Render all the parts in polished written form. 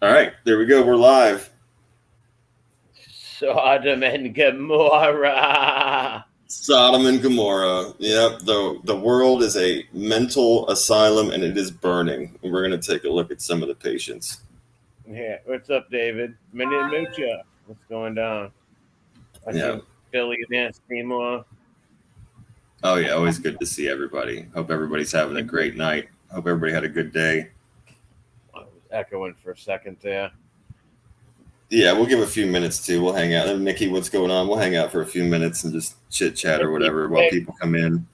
All right, there we go. We're live. Sodom and Gomorrah. Sodom and Gomorrah. Yep, the world is a mental asylum and it is burning. And we're going to take a look at some of the patients. Yeah, what's up, David? Minutia. What's going down? I see Billy and Seymour. Oh, yeah, always good to see everybody. Hope everybody's having a great night. Hope everybody had a good day. I was echoing for a second there. Yeah, we'll give a few minutes too. We'll hang out. And Nikki, what's going on? We'll hang out for a few minutes and just chit chat or whatever while people come in.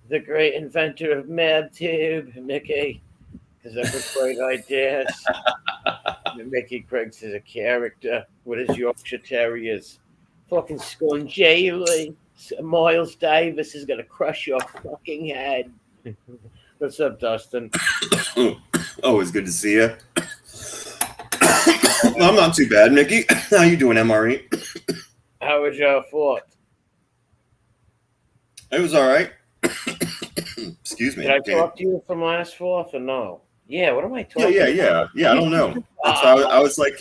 The great inventor of MabTube, Mickey, because that was great ideas. Mickey Craigs is a character with his Yorkshire Terriers. Fucking scum Jaylee. Miles Davis is gonna crush your fucking head. What's up, Dustin? Always good to see you. I'm not too bad, Nikki. How you doing, MRE? How was your fourth? It was all right. Excuse me. Did I talk to you from last fourth or no? Yeah, what am I talking about? Yeah, I don't know. That's why I was like,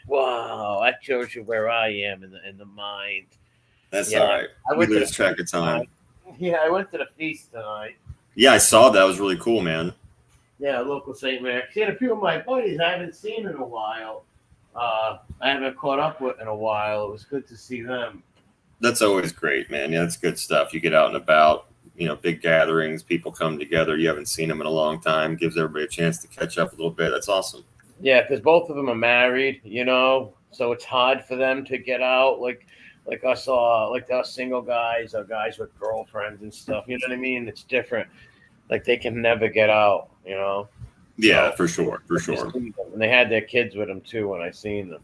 wow, that shows you where I am in the mind. That's all right. We lose track of time. Yeah, I went to the feast tonight. Yeah, I saw that. It was really cool, man. Yeah, local St. Mary's. See, a few of my buddies I haven't seen in a while. I haven't caught up with in a while. It was good to see them. That's always great, man. Yeah, that's good stuff. You get out and about, big gatherings, people come together. You haven't seen them in a long time. Gives everybody a chance to catch up a little bit. That's awesome. Yeah, because both of them are married, so it's hard for them to get out. Like us single guys or guys with girlfriends and stuff. You know what I mean? It's different. Like they can never get out, Yeah, so, for sure. And they had their kids with them too when I seen them.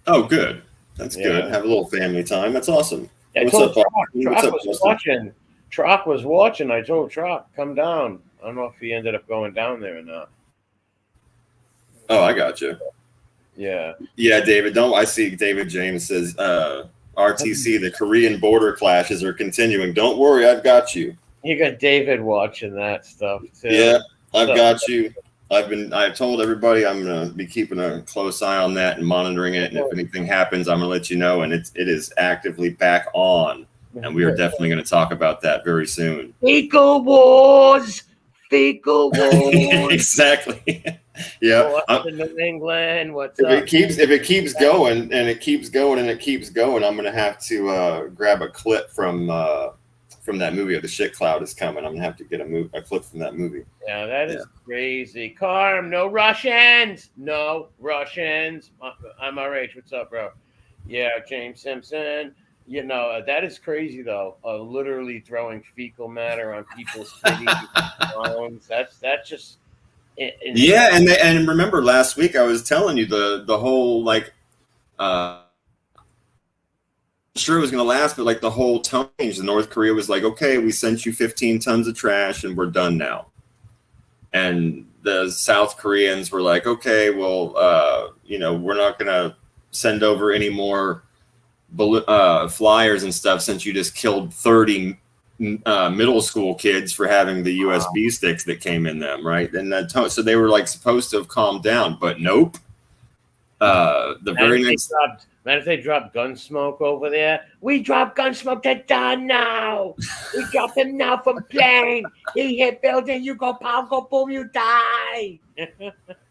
Oh, good. That's good. Have a little family time. That's awesome. Yeah, What's up, Trock was watching. Trock was watching. I told Trock, come down. I don't know if he ended up going down there or not. Oh, I got you. Yeah. Yeah, David. I see David James says RTC, the Korean border clashes are continuing. Don't worry, I've got you. You got David watching that stuff too. Yeah, I've got you. I've told everybody I'm gonna be keeping a close eye on that and monitoring it. And if anything happens, I'm gonna let you know. And it is actively back on. And we are definitely gonna talk about that very soon. Fecal wars. Exactly. Yeah. In New England, if it keeps going, I'm gonna have to grab a clip from that movie. Of the shit cloud is coming. I'm gonna have to get a clip from that movie. Yeah, that is crazy. Carm, no Russians. MRH, what's up, bro? Yeah, James Simpson. That is crazy though. Literally throwing fecal matter on people's cities. That's just. Yeah, and remember last week I was telling you the whole sure it was going to last, but the whole tone changed. The North Korea was like, okay, we sent you 15 tons of trash and we're done now. And the South Koreans were like, okay, well, we're not going to send over any more flyers and stuff since you just killed 30 middle school kids for having the USB sticks that came in them, right? And so they were supposed to have calmed down, but nope. Man, if they drop Gunsmoke over there, we drop Gunsmoke to dawn now. We drop him now from plane. He hit building, you go pow, go boom, you die.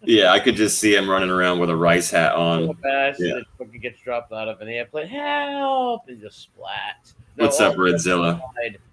Yeah, I could just see him running around with a rice hat on. So fast, yeah. He gets dropped out of an airplane. Help! And just splat. What's up, Redzilla?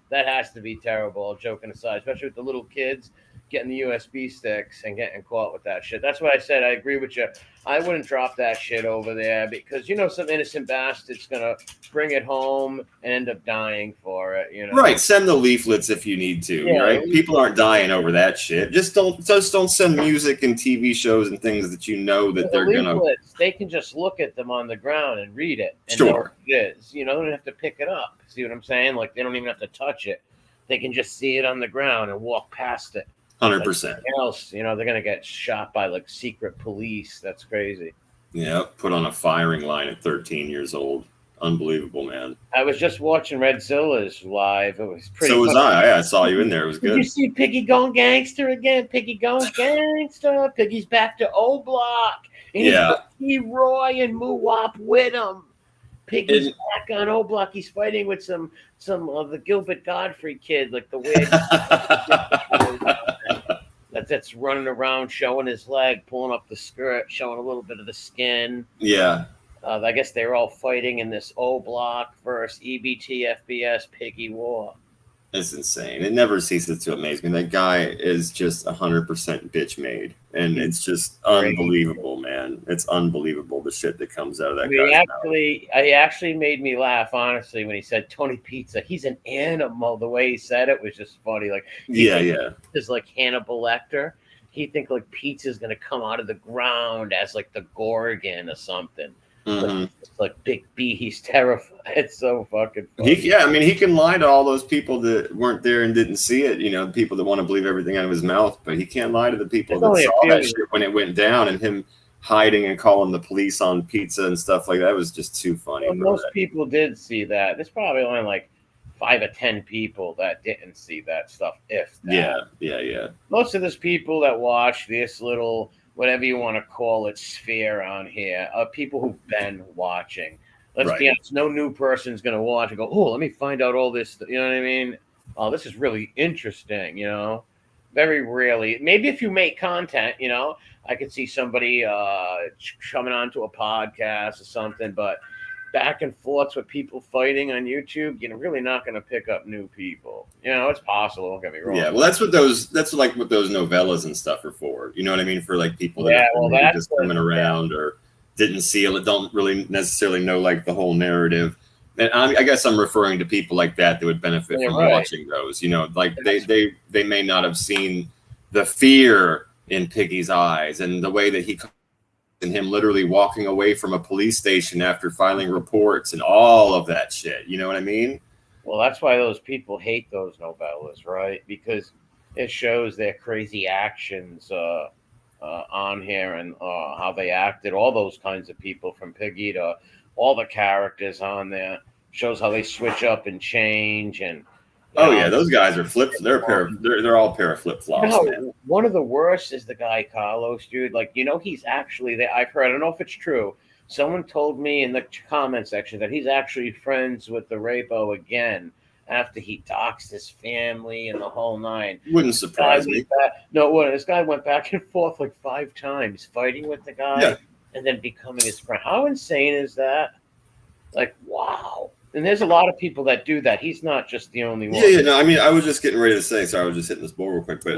That has to be terrible, all joking aside, especially with the little kids getting the USB sticks and getting caught with that shit. That's why I said I agree with you. I wouldn't drop that shit over there because, some innocent bastard's going to bring it home and end up dying for it, Right. Send the leaflets if you need to, right? People aren't dying over that shit. Just don't send music and TV shows and things that that they're going to. They can just look at them on the ground and read it. And sure. Know what it is. They don't have to pick it up. See what I'm saying? They don't even have to touch it. They can just see it on the ground and walk past it. 100%. Else, they're gonna get shot by secret police. That's crazy. Yeah, put on a firing line at 13 years old. Unbelievable, man. I was just watching Redzilla's live. It was pretty. So was funny. I saw you in there. It was Did you good. see Piggy going gangster again? Piggy going gangster. Piggy's back to O Block. And he's got T-Roy and Moo-Wop with him. Piggy's back on O Block. He's fighting with some of the Gilbert Godfrey kid, like the weird that's running around showing his leg, pulling up the skirt, showing a little bit of the skin. Yeah. I guess they're all fighting in this O Block versus EBT FBS Piggy war. It's insane. It never ceases to amaze me. That guy is just 100% bitch made, and it's just unbelievable, man. It's unbelievable the shit that comes out of that guy. He actually made me laugh, honestly, when he said Tony Pizza. He's an animal. The way he said it was just funny. Like, is like Hannibal Lecter. He think like pizza's gonna come out of the ground as like the Gorgon or something. Like Big B, he's terrified. It's so fucking funny. He can lie to all those people that weren't there and didn't see it. You know, people that want to believe everything out of his mouth, but he can't lie to the people that saw that shit when it went down, and him hiding and calling the police on pizza and stuff like that was just too funny. Well, most people did see that. There's probably only like 5 or 10 people that didn't see that stuff. If that. Yeah. Most of those people that watch this little, whatever you want to call it, sphere on here, are people who've been watching. Let's be honest, no new person's going to watch and go, oh, let me find out all this. You know what I mean? Oh, this is really interesting, you know? Very rarely. Maybe if you make content, you know, I could see somebody coming onto a podcast or something, but back and forth with people fighting on YouTube, you're really not going to pick up new people. You know, it's possible. Don't get me wrong. Yeah, well, that's what those novellas and stuff are for. You know what I mean? For like people that are just coming around or didn't see it, don't really necessarily know like the whole narrative. And I guess I'm referring to people like that would benefit from watching those. You know, like they may not have seen the fear in Piggy's eyes and the way that he. And him literally walking away from a police station after filing reports and all of that shit. You know what I mean? Well, that's why those people hate those novellas, right? Because it shows their crazy actions on here and how they acted. All those kinds of people, from Piggy to all the characters on there, shows how they switch up and change. And those guys are they're all pair of flip flops. One of the worst is the guy Carlos, dude. Like, you know, he's actually I've heard. I don't know if it's true. Someone told me in the comment section that he's actually friends with the Rapo again after he doxed his family and the whole nine. Wouldn't surprise me. This guy went back and forth like 5 times, fighting with the guy and then becoming his friend. How insane is that? Like, wow. And there's a lot of people that do that. He's not just the only one. Yeah. No, I mean, I was just getting ready to say. Sorry, I was just hitting this board real quick. But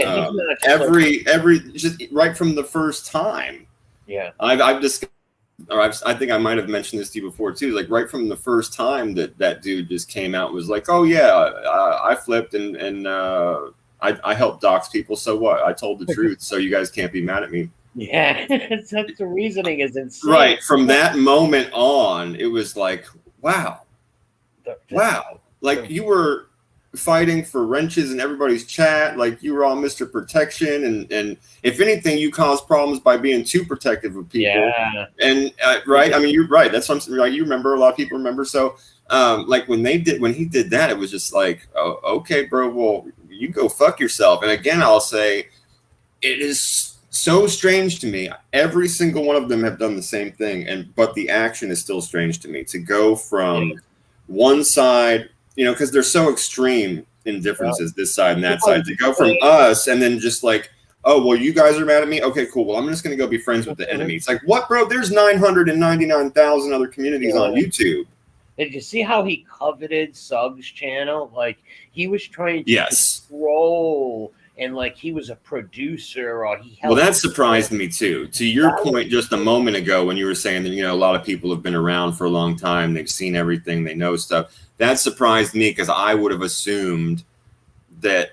just right from the first time. Yeah. I think I might have mentioned this to you before too. Like right from the first time that dude just came out and was like, oh yeah, I flipped and I helped dox people. So what? I told the truth. So you guys can't be mad at me. Yeah, that's the reasoning is insane. Right. From that moment on, it was like, wow. Like you were fighting for wrenches in everybody's chat. Like you were all Mr. Protection. And if anything, you caused problems by being too protective of people. Yeah. And right. I mean, you're right. That's something like you remember. A lot of people remember. So like when he did that, it was just like, oh, okay, bro, well, you go fuck yourself. And again, I'll say it is so strange to me. Every single one of them have done the same thing. But the action is still strange to me to go from one side, you know, because they're so extreme in differences, this side and that side, to go from us and then just like, oh, well, you guys are mad at me. Okay, cool. Well, I'm just going to go be friends with the enemy. It's like, what, bro? There's 999,000 other communities on YouTube. Did you see how he coveted Sug's channel? Like he was trying to control and like he was a producer or he helped. Well, that surprised me too. To your point just a moment ago when you were saying that, you know, a lot of people have been around for a long time. They've seen everything. They know stuff. That surprised me because I would have assumed that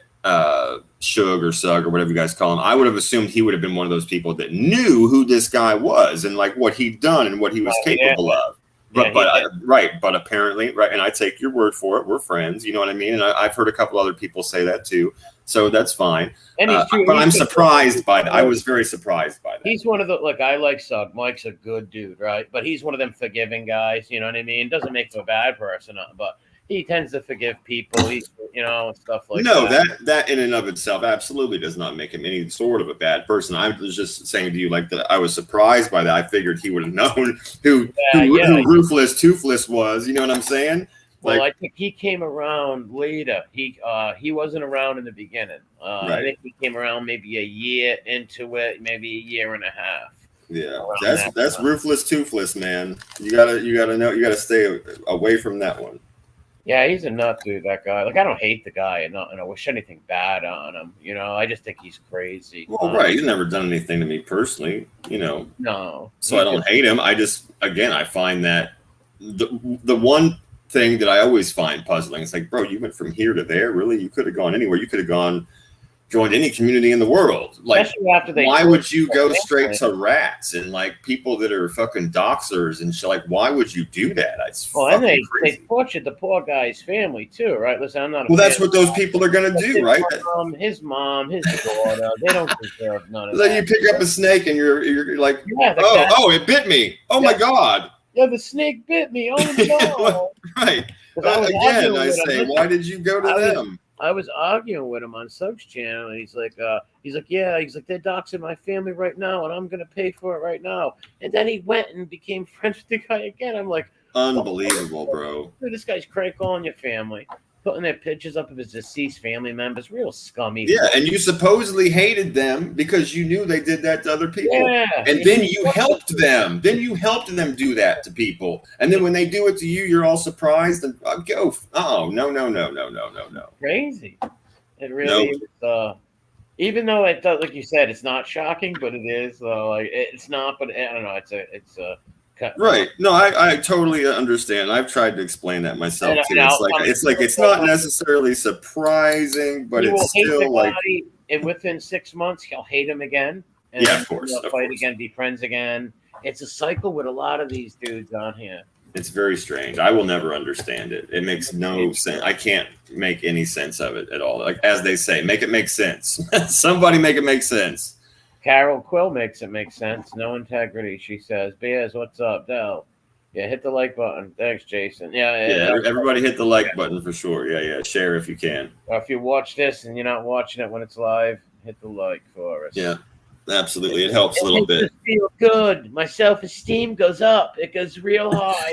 Shug or Sug or whatever you guys call him, I would have assumed he would have been one of those people that knew who this guy was and like what he'd done and what he was capable of. But apparently, and I take your word for it. We're friends, you know what I mean? And I've heard a couple other people say that too. So that's fine. And But I'm surprised by that. I was very surprised by that. He's one of the, like, I like Sugg. Mike's a good dude, right? But he's one of them forgiving guys. You know what I mean? Doesn't make him a bad person, but he tends to forgive people. Stuff like that. No, that in and of itself absolutely does not make him any sort of a bad person. I was just saying to you, like, that I was surprised by that. I figured he would have known who Ruthless Toothless was. You know what I'm saying? Well, I think he came around later. He wasn't around in the beginning. Right. I think he came around maybe a year into it, maybe a year and a half. Yeah, that's Ruthless Toothless, man. You gotta stay away from that one. Yeah, he's a nut, dude. That guy. Like, I don't hate the guy, and I wish anything bad on him. I just think he's crazy. Well, right. He's never done anything to me personally. No. So I don't hate him. I just, again, I find that the one thing that I always find puzzling is like, bro, you went from here to there. Really? You could have gone anywhere. You could have joined any community in the world. Like, why would you go straight to rats and like people that are fucking doxers and shit? Like, why would you do that? And they tortured the poor guy's family too, right? Listen, I'm not. Well, that's what those people are gonna do, right? His mom, his daughter, they don't deserve none of that. Then you pick up a snake and you're like, it bit me. Oh my god. Yeah, the snake bit me. Oh no. Right. Again, I say, why did you go to them? I was arguing with him on Sugg's channel, and he's like, they're doxing my family right now, and I'm gonna pay for it right now. And then he went and became friends with the guy again. I'm like, unbelievable, bro. Dude, this guy's crank calling your family, putting their pictures up of his deceased family members. Real scummy. Yeah, and you supposedly hated them because you knew they did that to other people. Yeah. And then you helped them. Then you helped them do that to people. And then when they do it to you, you're all surprised and go, oh, no. Crazy. It really is. Even though it does, like you said, it's not shocking, but it is. Like, it's not, but I don't know. It's a right. No, I totally understand. I've tried to explain that myself too. It's not necessarily surprising, but it's still like. And within 6 months, he'll hate him again. And yeah, of course. They'll fight again, be friends again. It's a cycle with a lot of these dudes on here. It's very strange. I will never understand it. It makes no sense. I can't make any sense of it at all. Like, as they say, make it make sense. Somebody make it make sense. Carol Quill makes it make sense. No integrity, she says. Bears, what's up, Del? Yeah, hit the like button. Thanks, Jason. Yeah, everybody hit the like button for sure. Yeah. Share if you can. If you watch this and you're not watching it when it's live, hit the like for us. Yeah, absolutely. It helps a little bit. It feel good. My self-esteem goes up. It goes real high.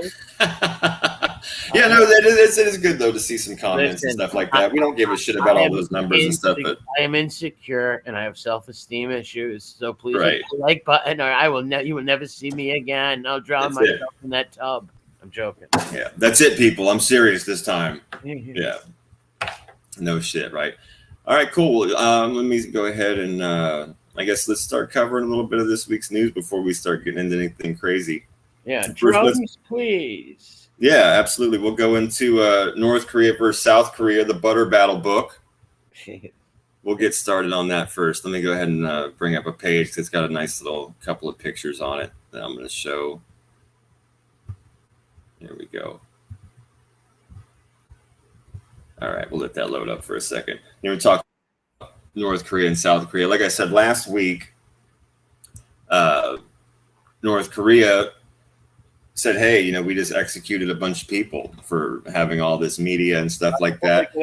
Yeah, no, it is good though to see some comments and stuff like that. We don't give a shit about all those numbers and stuff, but I am insecure and I have self-esteem issues. So please hit the like button, or you will never see me again. I'll drown myself in that tub. I'm joking. Yeah, that's it, people. I'm serious this time. Yeah, no shit, right? All right, cool. Let me go ahead and I guess let's start covering a little bit of this week's news before we start getting into anything crazy. Yeah, drones, please. Yeah, absolutely. We'll go into North Korea versus South Korea, the Butter Battle book. We'll get started on that first. Let me go ahead and bring up a page because it's got a nice little couple of pictures on it that I'm going to show. There we go. All right, we'll let that load up for a second. We're talking about North Korea and South Korea. Like I said last week, North Korea said, hey, we just executed a bunch of people for having all this media and stuff like that.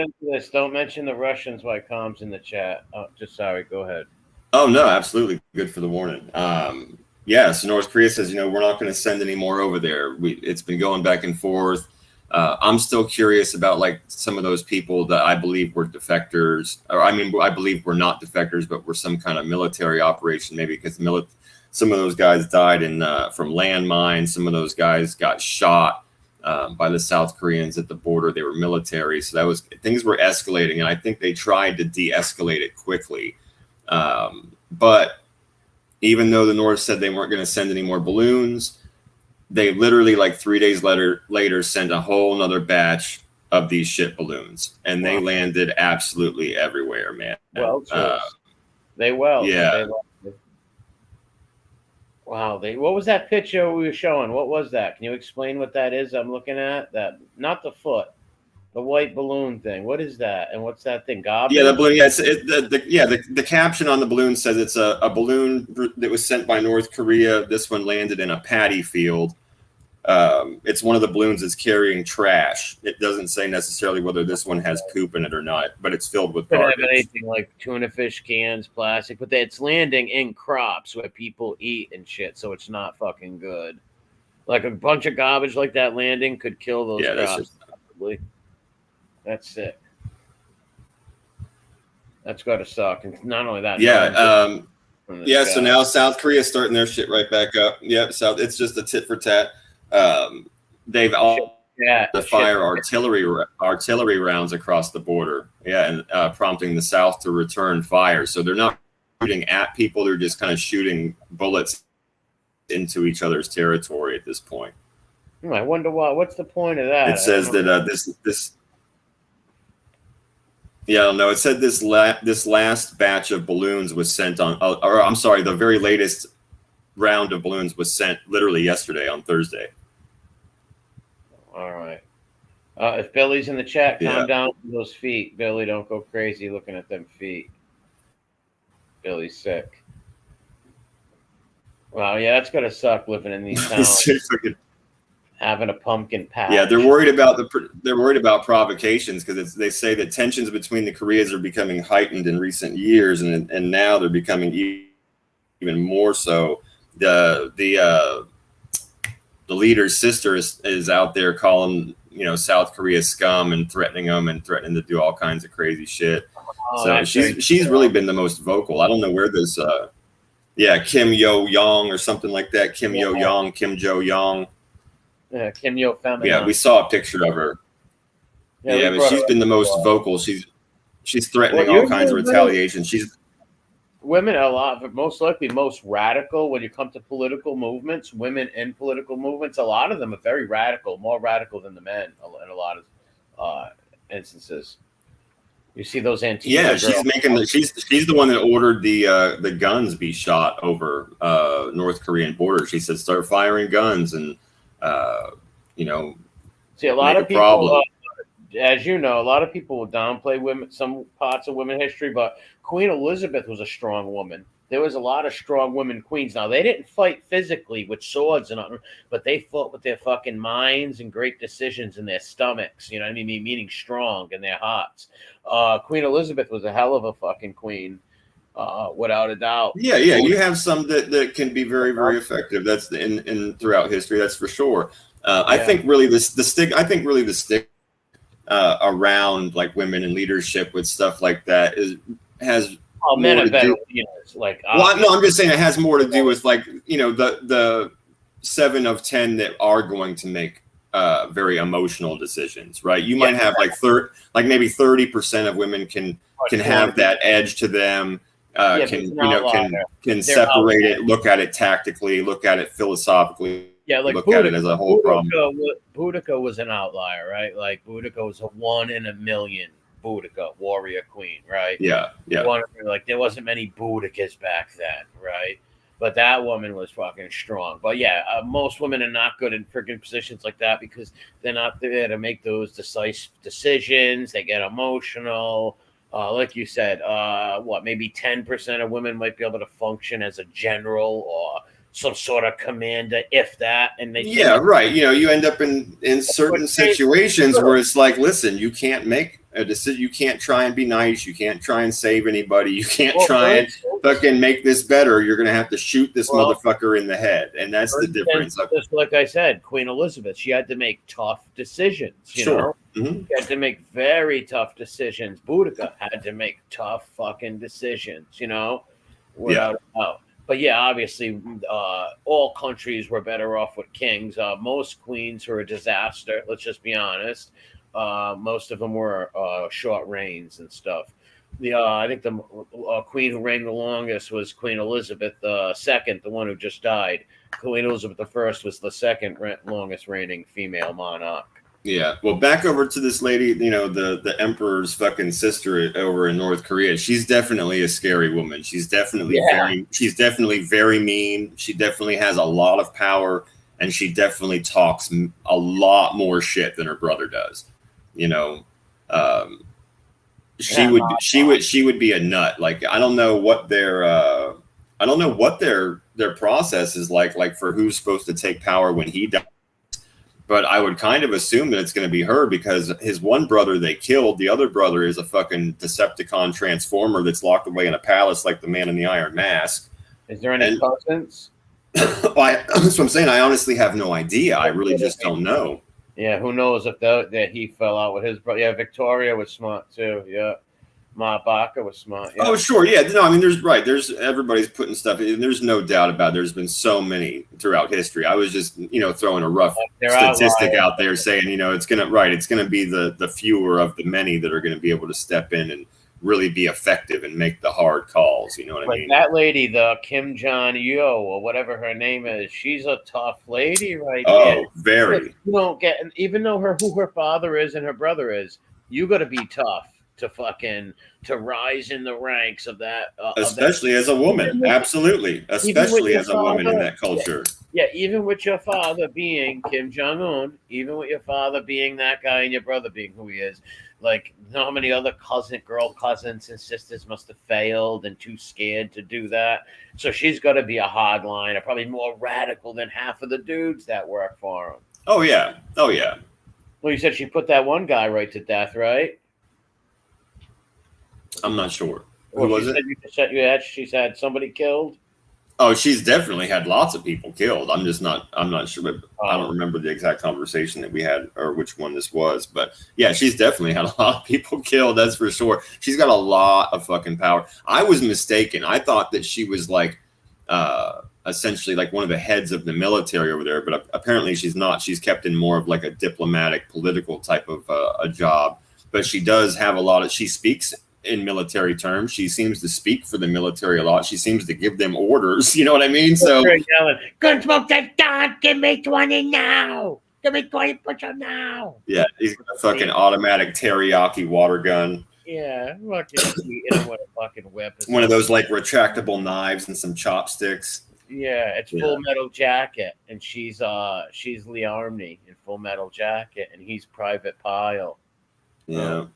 Don't mention the Russians while comms in the chat. Oh, just sorry. Go ahead. Oh, no, absolutely. Good for the warning. So North Korea says, we're not going to send any more over there. It's been going back and forth. I'm still curious about like some of those people that I believe were defectors. I believe were not defectors, but were some kind of military operation, maybe because some of those guys died from landmines. Some of those guys got shot by the South Koreans at the border. They were military. So things were escalating. And I think they tried to de-escalate it quickly. But even though the North said they weren't going to send any more balloons, they literally like 3 days later sent a whole nother batch of these shit balloons. And they landed absolutely everywhere, man. Well, they will. Yeah. Wow, what was that picture we were showing? What was that? Can you explain what that is? I'm looking at that, not the foot. The white balloon thing. What is that? And what's that thing? Garbage? Yeah, the balloon. Yeah, the caption on the balloon says it's a balloon that was sent by North Korea. This one landed in a paddy field. It's one of the balloons that's carrying trash. It doesn't say necessarily whether this one has poop in it or not, but it's filled with garbage. Could have anything like tuna fish cans, plastic, but it's landing in crops where people eat and shit, so it's not fucking good. Like a bunch of garbage like that landing could kill those crops. Probably. That's sick. That's got to suck. And not only that. So now South Korea's starting their shit right back up. Yep. So it's just a tit for tat. They've all fire artillery rounds across the border. Yeah, and prompting the South to return fire. So they're not shooting at people; they're just kind of shooting bullets into each other's territory at this point. I wonder why. What's the point of that? It says that this. Yeah, I don't know. It said this last batch of balloons was sent on, or I'm sorry, the very latest round of balloons was sent literally yesterday on Thursday. All right. If Billy's in the chat, calm down with those feet. Billy, don't go crazy looking at them feet. Billy's sick. Wow, yeah, that's gotta suck living in these towns. Having a pumpkin patch. Yeah, they're worried about provocations because they say that tensions between the Koreas are becoming heightened in recent years, and now they're becoming even more so. The leader's sister is out there calling South Korea scum and threatening them and threatening to do all kinds of crazy shit. So she's really been the most vocal. I don't know where this Kim Yo Young or something like that. Kim Yo Young, Kim Jo Young. Yeah, Kim Yo Feminine. Yeah, we saw a picture of her. Yeah, but she's been the most vocal. She's threatening all kinds of retaliation. Women are a lot, but most likely most radical when you come to political movements. Women in political movements, a lot of them are very radical, more radical than the men in a lot of instances. You see those Antifa. Yeah, she's the one that ordered the guns be shot over North Korean border. She said start firing guns and. See, a lot of people, as you know, a lot of people will downplay some parts of women history, but Queen Elizabeth was a strong woman. There was a lot of strong women queens. Now, they didn't fight physically with swords but they fought with their fucking minds and great decisions in their stomachs. You know what I mean? Meaning strong in their hearts. Queen Elizabeth was a hell of a fucking queen. Without a doubt. Yeah. You have some that can be very, very effective. That's in throughout history. That's for sure. I think really the stick around like women in leadership with stuff like that has. Oh, men are better. I'm just saying it has more to do with the 7 of 10 that are going to make very emotional decisions, right? You might have maybe 30% of women can have that edge to them. Can separate it, look at it tactically, look at it philosophically. Yeah, like look at it as a whole problem. Boudica was an outlier, right? Like Boudica was a 1 in a million Boudica warrior queen, right? Yeah. There wasn't many Boudicas back then, right? But that woman was fucking strong. But most women are not good in freaking positions like that because they're not there to make those decisive decisions. They get emotional. Like you said, maybe 10% of women might be able to function as a general or some sort of commander, if that. And right. You end up in certain situations where it's like, listen, you can't make a decision. You can't try and be nice. You can't try and save anybody. You can't try and fucking make this better. You're going to have to shoot this motherfucker in the head. And that's the difference. Just like I said, Queen Elizabeth, she had to make tough decisions. You know? Mm-hmm. She had to make very tough decisions. Boudica had to make tough fucking decisions, without a doubt. But obviously, all countries were better off with kings. Most queens were a disaster. Let's just be honest. Most of them were short reigns and stuff. I think the queen who reigned the longest was Queen Elizabeth II, the one who just died. Queen Elizabeth I was the second longest reigning female monarch. Yeah. Well, back over to this lady, the emperor's fucking sister over in North Korea. She's definitely a scary woman. She's definitely very mean. She definitely has a lot of power, and she definitely talks a lot more shit than her brother does. Um, she would be a nut. Like I don't know what their process is like for who's supposed to take power when he dies. But I would kind of assume that it's going to be her because his one brother they killed. The other brother is a fucking Decepticon transformer that's locked away in a palace like the Man in the Iron Mask. Is there any cousins? That's what I'm saying. I honestly have no idea. I really just don't know. Yeah, who knows if that he fell out with his brother. Yeah, Victoria was smart too. Yeah. Ma Baca was smart. Yeah. Oh, sure. Yeah. No, I mean, there's everybody's putting stuff in. There's no doubt about it. There's been so many throughout history. I was just, throwing a rough statistic out there saying, it's going to be the fewer of the many that are going to be able to step in and really be effective and make the hard calls. You know what I mean? That lady, the Kim Jong-yo or whatever her name is, she's a tough lady, right? Oh, very. You don't get, even though who her father is and her brother is, you got to be tough to rise in the ranks of that. Especially as a woman. Absolutely. Especially as a woman in that culture. Yeah, even with your father being Kim Jong-un, even with your father being that guy and your brother being who he is, like how many other girl cousins and sisters must have failed and too scared to do that. So she's got to be a hardliner, probably more radical than half of the dudes that work for him. Oh, yeah. Oh, yeah. Well, you said she put that one guy right to death, right? I'm not sure. Who was it? She's had somebody killed. Oh, she's definitely had lots of people killed. I'm not sure. But I don't remember the exact conversation that we had or which one this was. But yeah, she's definitely had a lot of people killed. That's for sure. She's got a lot of fucking power. I was mistaken. I thought that she was like essentially like one of the heads of the military over there. But apparently she's not. She's kept in more of like a diplomatic, political type of a job. But she does have she speaks in military terms. She seems to speak for the military a lot. She seems to give them orders. You know what I mean? So, Gunsmoke that gun. Give me 20 now. Give me 20 push-up now. Yeah, he's got a fucking automatic teriyaki water gun. Yeah, fucking hit him with a fucking whip. One of those like retractable knives and some chopsticks. Yeah, it's Full Metal Jacket, and she's Lee Armney in Full Metal Jacket, and he's Private Pyle. Yeah.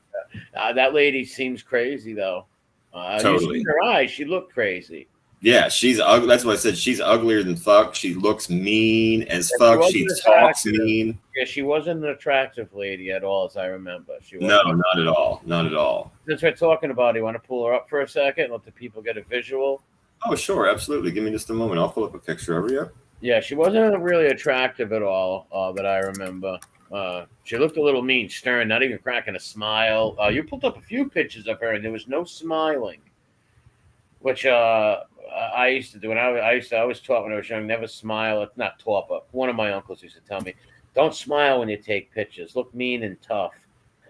That lady seems crazy though. Totally. You see her eyes, she looked crazy. Yeah, she's ugly. That's what I said. She's uglier than fuck. She looks mean as fuck. She talks mean. Yeah, she wasn't an attractive lady at all, as I remember. No, not at all. Not at all. Since we're talking about it, you want to pull her up for a second? Let the people get a visual. Oh, sure, absolutely. Give me just a moment. I'll pull up a picture of her. Yep. Yeah, she wasn't really attractive at all that I remember. She looked a little mean, stern, not even cracking a smile. You pulled up a few pictures of her, and there was no smiling, which I used to do. When I was taught when I was young, never smile. It's not taught, but one of my uncles used to tell me, don't smile when you take pictures. Look mean and tough.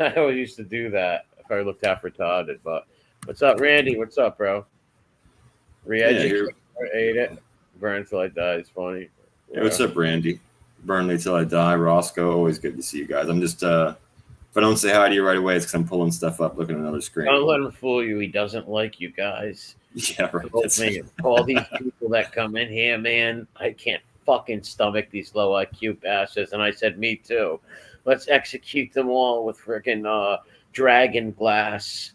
I always used to do that if I looked half retarded. But what's up, Randy? What's up, bro? Re-educate, ate it, burn till I die. It's funny. Yeah. What's up, Randy? Burn me till I die. Roscoe, always good to see you guys. I'm just if I don't say hi to you right away, it's because I'm pulling stuff up, looking at another screen. Don't let him fool you. He doesn't like you guys. Yeah, right. All these people that come in here, man, I can't fucking stomach these low IQ bastards. And I said, me too. Let's execute them all with freaking dragon glass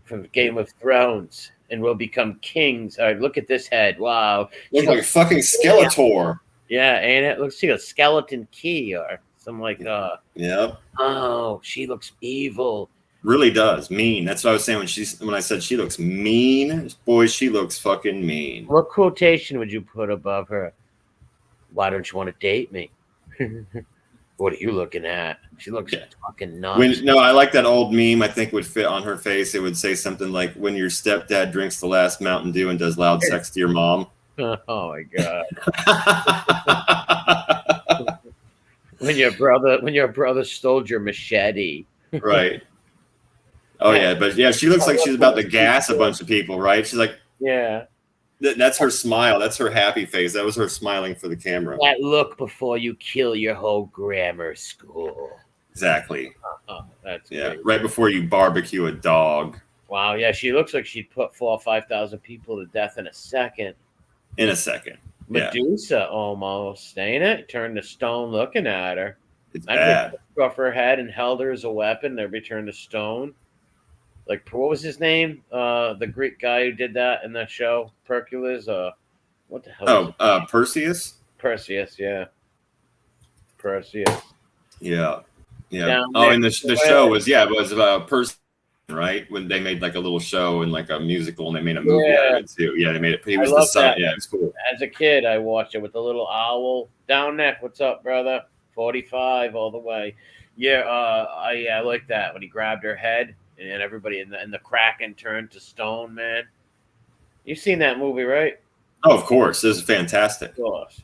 from Game of Thrones, and we'll become kings. All right, look at this head. Wow. Looks like fucking Skeletor. Yeah, ain't it? Looks like a skeleton key or something like that. Yep. Oh, she looks evil. Really does. Mean. That's what I was saying when I said she looks mean. Boy, she looks fucking mean. What quotation would you put above her? Why don't you want to date me? What are you looking at? She looks fucking nuts. I like that old meme. I think would fit on her face. It would say something like, when your stepdad drinks the last Mountain Dew and does loud sex to your mom. Oh my god! when your brother stole your machete, right? Oh yeah, but yeah, she looks like she's about to gas a bunch of people, right? She's like, yeah, that's her smile. That's her happy face. That was her smiling for the camera. That look before you kill your whole grammar school. Exactly. That's great. Right before you barbecue a dog. Wow. Yeah, she looks like she'd put 4,000 or 5,000 people to death in a second. In a second. Medusa almost, ain't it? Turned to stone looking at her. It's I just bad. took off her head and held her as a weapon. They returned to stone. Like, what was his name? The Greek guy who did that in that show, Percules. What the hell was it? Perseus. Perseus, yeah, Perseus. Yeah, yeah. Down Oh, there. and the show was it was Perseus, right? When they made like a little show and like a musical, and they made a movie out of Yeah, it too. Yeah, they made it. He I was the love son. that. Yeah, it was cool. As a kid, I watched it with the little owl. Down neck, what's up, brother? 45 all the way. Yeah, I like that when he grabbed her head and everybody in the Kraken turned to stone, man. You've seen that movie, right? Oh, of course, this is fantastic. Of course.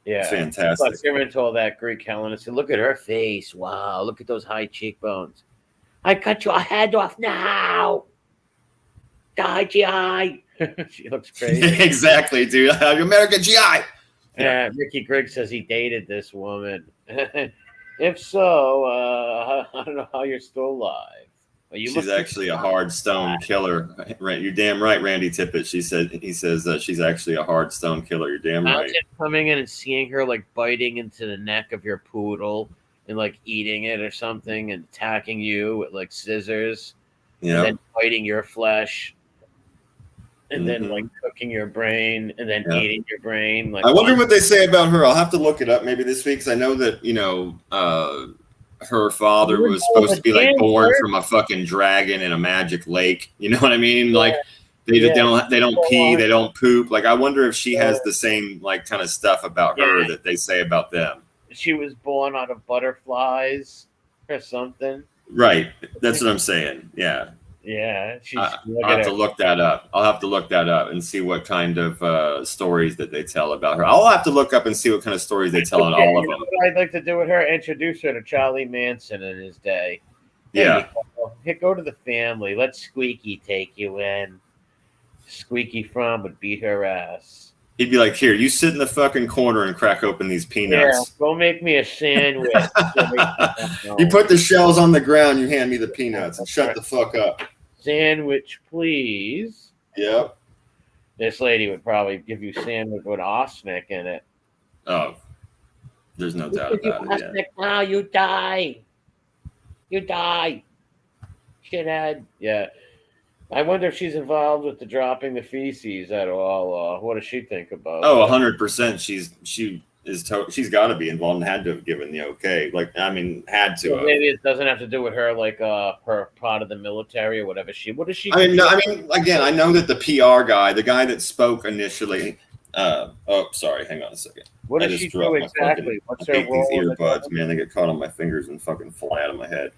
Yeah. Fantastic. Plus, you're into all that Greek Hellenistic. Look at her face. Wow. Look at those high cheekbones. I cut your head off now. Die, GI. She looks crazy. Exactly, dude. American GI. Yeah. Mickey Griggs says he dated this woman. If so, I don't know how you're still alive. She's actually a hard stone killer. Right, you're damn right, Randy Tippett. He says that she's actually a hard stone killer. You're damn right. Imagine coming in and seeing her like biting into the neck of your poodle and like eating it or something and attacking you with like scissors, Yeah. and then biting your flesh, and then like cooking your brain and then eating your brain. Like, I wonder what they say about her. I'll have to look it up maybe this week because I know that her father was supposed to be like born from a fucking dragon in a magic lake. You know what I mean? Like they don't pee, they don't poop. Like I wonder if she has the same like kind of stuff about her that they say about them. She was born out of butterflies or something. Right. That's what I'm saying. Yeah. Yeah. I'll have to look that up. I'll have to look that up and see what kind of stories that they tell about her. I'll have to look up and see what kind of stories they tell on all of them. What I'd like to do with her, introduce her to Charlie Manson in his day. Yeah. Hey, go to the family. Let Squeaky take you in. Squeaky Fromm would beat her ass. He'd be like, here, you sit in the fucking corner and crack open these peanuts. Yeah, go make me a sandwich. You put the shells on the ground, you hand me the peanuts, and shut the fuck up. Sandwich, please. Yep. This lady would probably give you sandwich with arsenic in it. Oh, there's no doubt about it. Arsenic now, you die. You die. Shithead. Yeah. I wonder if she's involved with the dropping the feces at all. What does she think about? Oh, 100%. She's got to be involved and had to have given the okay. Like, I mean, had to. So maybe it doesn't have to do with her, like her part of the military or whatever. What is she? I mean, again, I know that the PR guy, the guy that spoke initially. Sorry, hang on a second. What does she do exactly? What's her role? These earbuds, man, they get caught on my fingers and fucking fly out of my head.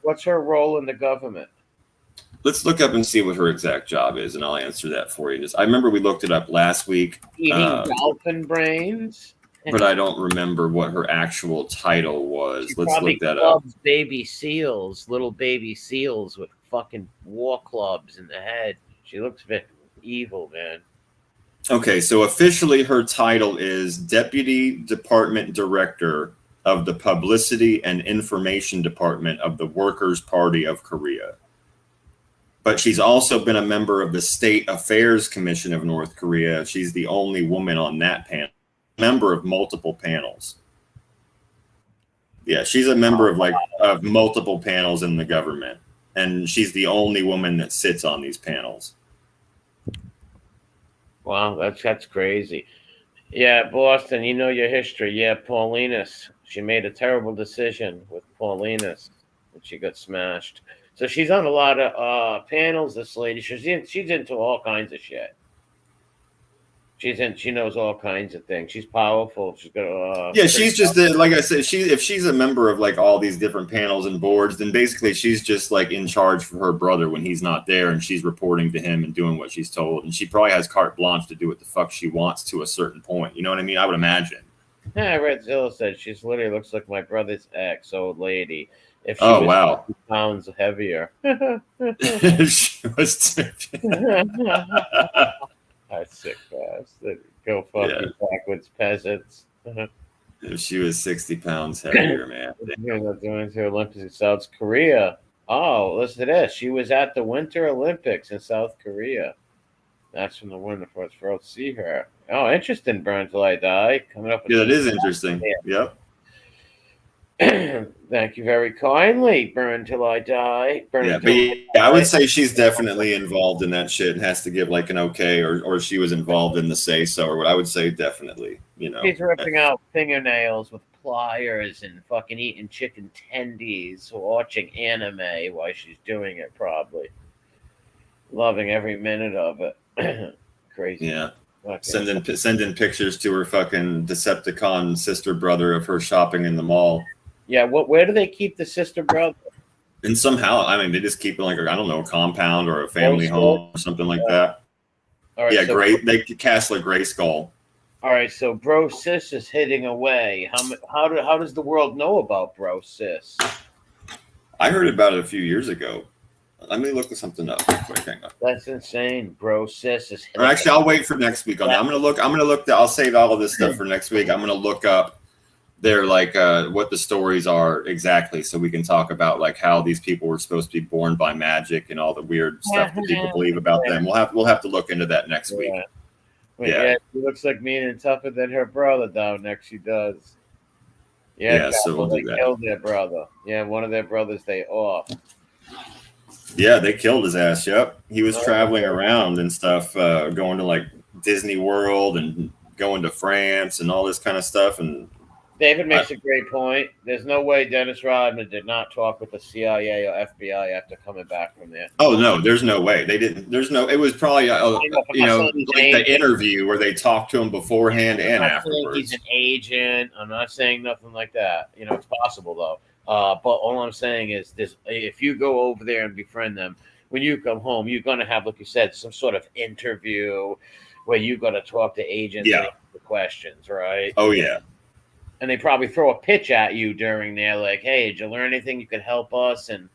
What's her role in the government? Let's look up and see what her exact job is, and I'll answer that for you. I remember we looked it up last week. Eating dolphin brains? But I don't remember what her actual title was. Let's look that up. Baby seals, little baby seals with fucking war clubs in the head. She looks a bit evil, man. Okay, so officially her title is Deputy Department Director of the Publicity and Information Department of the Workers' Party of Korea. But she's also been a member of the State Affairs Commission of North Korea. She's the only woman on that panel, member of multiple panels. Yeah, she's a member of multiple panels in the government, and she's the only woman that sits on these panels. Wow, that's crazy. Yeah, Boston, you know your history. Yeah, Paulinus. She made a terrible decision with Paulinus, and she got smashed. So she's on a lot of panels. This lady, she's into all kinds of shit. She knows all kinds of things. She's powerful. She's got she's just like I said. If she's a member of like all these different panels and boards, then basically she's just like in charge for her brother when he's not there, and she's reporting to him and doing what she's told. And she probably has carte blanche to do what the fuck she wants to a certain point. You know what I mean? I would imagine. Yeah, Red Zilla said she's literally looks like my brother's ex, old lady. If she was wow, 50 pounds heavier. She was. That's sick bastard. Go fuck you backwards peasants. If she was 60 pounds heavier, man. Doing the Olympics in South Korea. Oh, listen to this. She was at the Winter Olympics in South Korea. That's from the winter for us to see her. Oh, interesting, Burn Till I Die. Coming up. Yeah, that is interesting. Yep. Thank you very kindly. Burn till I die. Burn Yeah, but till yeah, I I die. would say she's definitely involved in that shit and has to give like an okay, or she was involved in the say so, or what. I would say definitely, you know. She's ripping out fingernails with pliers and fucking eating chicken tendies, watching anime while she's doing it, probably. Loving every minute of it. Crazy. Yeah. Fucking. Sending pictures to her fucking Decepticon sister brother of her shopping in the mall. Yeah, where do they keep the sister brother? And somehow, I mean, they just keep it like, I don't know, a compound or a family home or something like that. All right, Yeah, so, great. They Castle Gray Skull. All right, so Bro Sis is hitting away. How does the world know about Bro Sis? I heard about it a few years ago. Let me look something up real quick. Hang on. That's insane. Bro Sis is hitting. Or actually, I'll wait for next week on that. I'm gonna look. I'll save all of this stuff for next week. I'm gonna look up their what the stories are exactly, so we can talk about like how these people were supposed to be born by magic and all the weird stuff that people believe about them. We'll have to look into that next week. Yeah, she looks like mean and tougher than her brother down next. She does. Yeah, so we'll do that. They killed their brother. Yeah, one of their brothers they off. Yeah, they killed his ass. Yep, he was traveling around and stuff, going to like Disney World and going to France and all this kind of stuff. And David makes a great point. There's no way Dennis Rodman did not talk with the CIA or FBI after coming back from there. Oh no, there's no way they didn't. There's no. It was probably like the interview where they talked to him beforehand and afterwards. He's an agent. I'm not saying nothing like that. It's possible though. But all I'm saying is this: if you go over there and befriend them, when you come home, you're gonna have, like you said, some sort of interview where you're gonna talk to agents and answer the questions, right? Oh yeah. And they probably throw a pitch at you during there, like, "Hey, did you learn anything? You could help us, and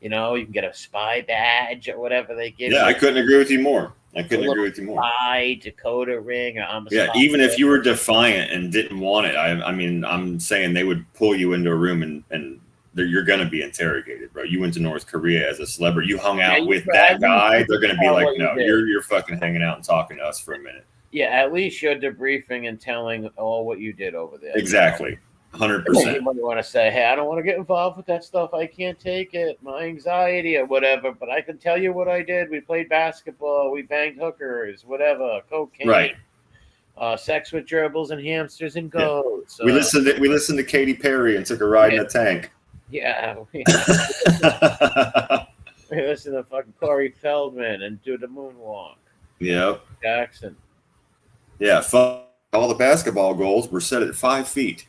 you can get a spy badge or whatever they give." Yeah, you. I couldn't agree with you more. Spy, Dakota ring, or even if you were defiant and didn't want it, I mean, I'm saying they would pull you into a room and you're going to be interrogated, bro. You went to North Korea as a celebrity. You hung out with that guy. They're going to be like, no, you're fucking hanging out and talking to us for a minute. Yeah, at least you're debriefing and telling all what you did over there. Exactly. 100%. You might want to say, hey, I don't want to get involved with that stuff. I can't take it. My anxiety or whatever. But I can tell you what I did. We played basketball. We banged hookers, whatever, cocaine. Right. Sex with gerbils and hamsters and goats. We listened to Katy Perry and took a ride in a tank. Yeah. We listened to fucking Corey Feldman and do the moonwalk. Yep. Jackson. Yeah, all the basketball goals were set at 5 feet.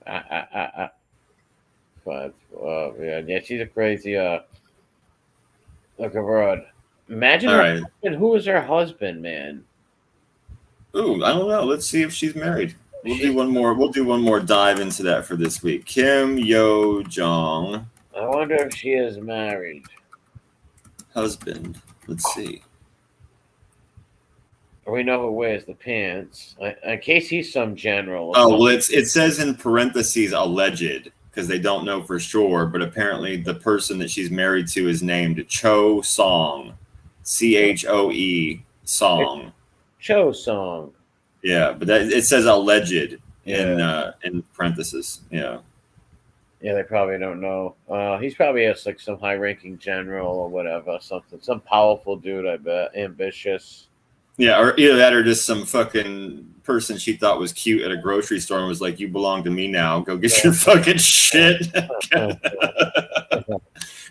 5. Yeah, she's a crazy look abroad. Imagine her husband. Who is her husband, man? Ooh, I don't know. Let's see if she's married. We'll do one more dive into that for this week. Kim Yo Jong. I wonder if she is married. Husband. Let's see. We know who wears the pants. In case he's some general. Oh, well, it says in parentheses alleged because they don't know for sure, but apparently the person that she's married to is named Cho Song, Choe Song. Cho Song. Yeah, but it says alleged in parentheses. Yeah. Yeah, they probably don't know. He's probably like some high-ranking general or whatever, something, some powerful dude. I bet, ambitious. Yeah, or either that or just some fucking person she thought was cute at a grocery store and was like, you belong to me now. Go get your fucking shit.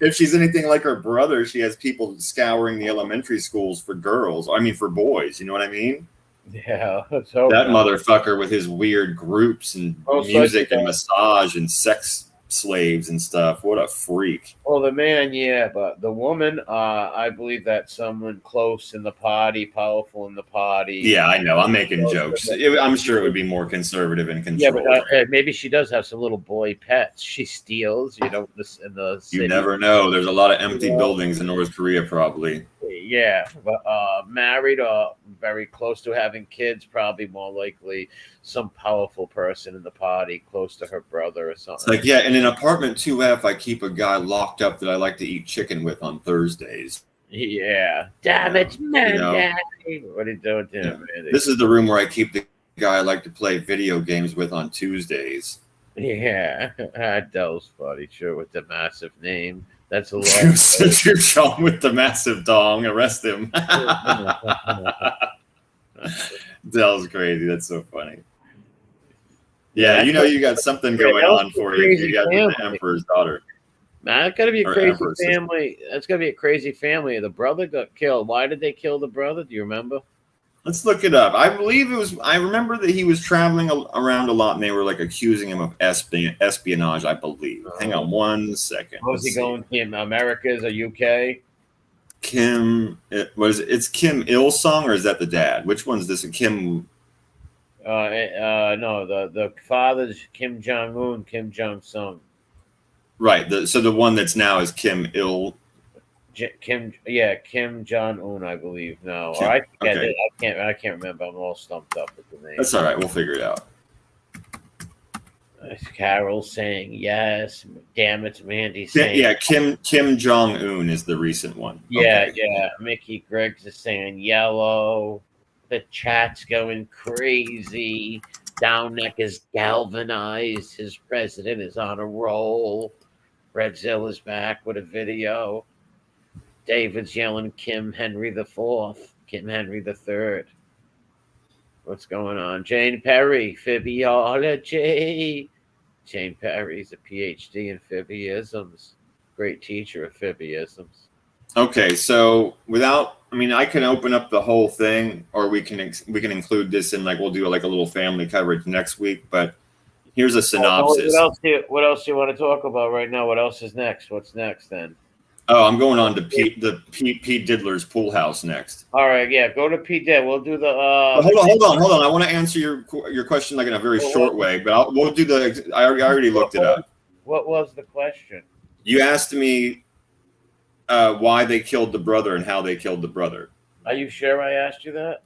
If she's anything like her brother, she has people scouring the elementary schools for girls. I mean, for boys. You know what I mean? Yeah. That motherfucker with his weird groups and music and massage and sex slaves and stuff. What a freak. Well, the man, yeah, but the woman, I believe that's someone close in the party, powerful in the party. Yeah, I know. I'm making jokes. I'm sure it would be more conservative and controlled. Yeah, but maybe she does have some little boy pets. She steals, in the city. You never know. There's a lot of empty buildings in North Korea, probably. Yeah, but married or very close to having kids, probably more likely some powerful person in the party close to her brother or something. It's like, yeah, in an apartment 2F, I keep a guy locked up that I like to eat chicken with on Thursdays. Yeah. Damn it, man. Daddy. What are you doing to him, man? This is the room where I keep the guy I like to play video games with on Tuesdays. Yeah, Adele's funny, sure, with the massive name. That's a lot. True Sean with the massive dong. Arrest him. Dell's crazy. That's so funny. Yeah, you know you got something going on for you. You got the Emperor's daughter. Man, that's gotta be a Or crazy Emperor's family. That's gotta be a crazy family. The brother got killed. Why did they kill the brother? Do you remember? Let's look it up. I believe it was. I remember that he was traveling around a lot, and they were like accusing him of espionage. I believe. Hang on 1 second. Was he going in Americas or UK? Kim, it's Kim Il Sung, or is that the dad? Which one's this? Kim. No, the father's Kim Jong Un, Kim Jong Sung. Right. So the one that's now is Kim Il. Kim Jong Un, I believe. No, Kim, or I forget okay. it. I can't remember. I'm all stumped up with the name. That's all right. We'll figure it out. Carol saying yes. Damn it, Mandy saying yeah. Kim Jong Un is the recent one. Yeah, okay. Yeah. Mickey Griggs is saying yellow. The chat's going crazy. Down Neck is galvanized. His president is on a roll. Redzilla is back with a video. David's yelling Kim Henry the Fourth, Kim Henry the Third. What's going on? Jane Perry, Physiology. Jane Perry's a PhD in Phibisms. Great teacher of Phibisms. Okay, so I can open up the whole thing, or we can include this in we'll do like a little family coverage next week. But here's a synopsis. What else do you want to talk about right now? What else is next? What's next then? Oh, I'm going on to Pete Diddler's pool house next. All right, yeah, go to Pete Diddler. We'll do the. Hold on. I want to answer your question in a very short way, but we'll do the. I already looked it up. What was the question? You asked me why they killed the brother and how they killed the brother. Are you sure I asked you that?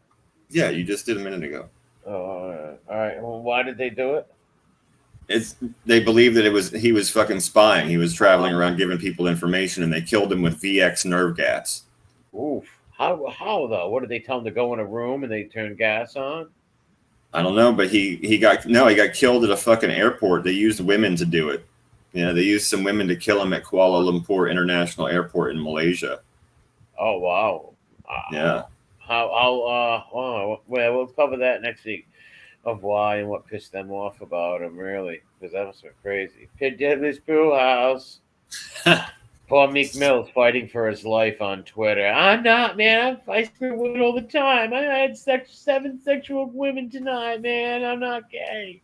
Yeah, you just did a minute ago. Oh, all right. Well, why did they do it? They believe that he was fucking spying. He was traveling around giving people information, and they killed him with VX nerve gas. Oof. How though? What did they tell him to go in a room and they turn gas on? I don't know, but he got killed at a fucking airport. They used women to do it. Yeah, they used some women to kill him at Kuala Lumpur International Airport in Malaysia. Oh wow. Yeah. Well, we'll cover that next week. Of why and what pissed them off about him, really, because that was so crazy. Pit Diddler's pool house. Poor Meek Mill's fighting for his life on Twitter. I'm not, man. I screw women all the time. I had 7 sexual women tonight, man. I'm not gay.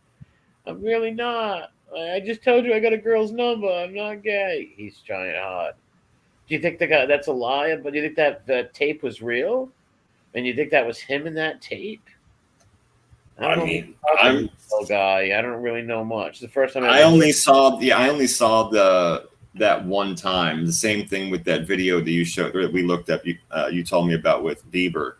I'm really not. I just told you I got a girl's number. I'm not gay. He's trying hard. Do you think that's a lie? But do you think that the tape was real? And you think that was him in that tape? I don't really know much. The first time I only saw that one time. The same thing with that video that you showed that we looked up. You told me about with Bieber.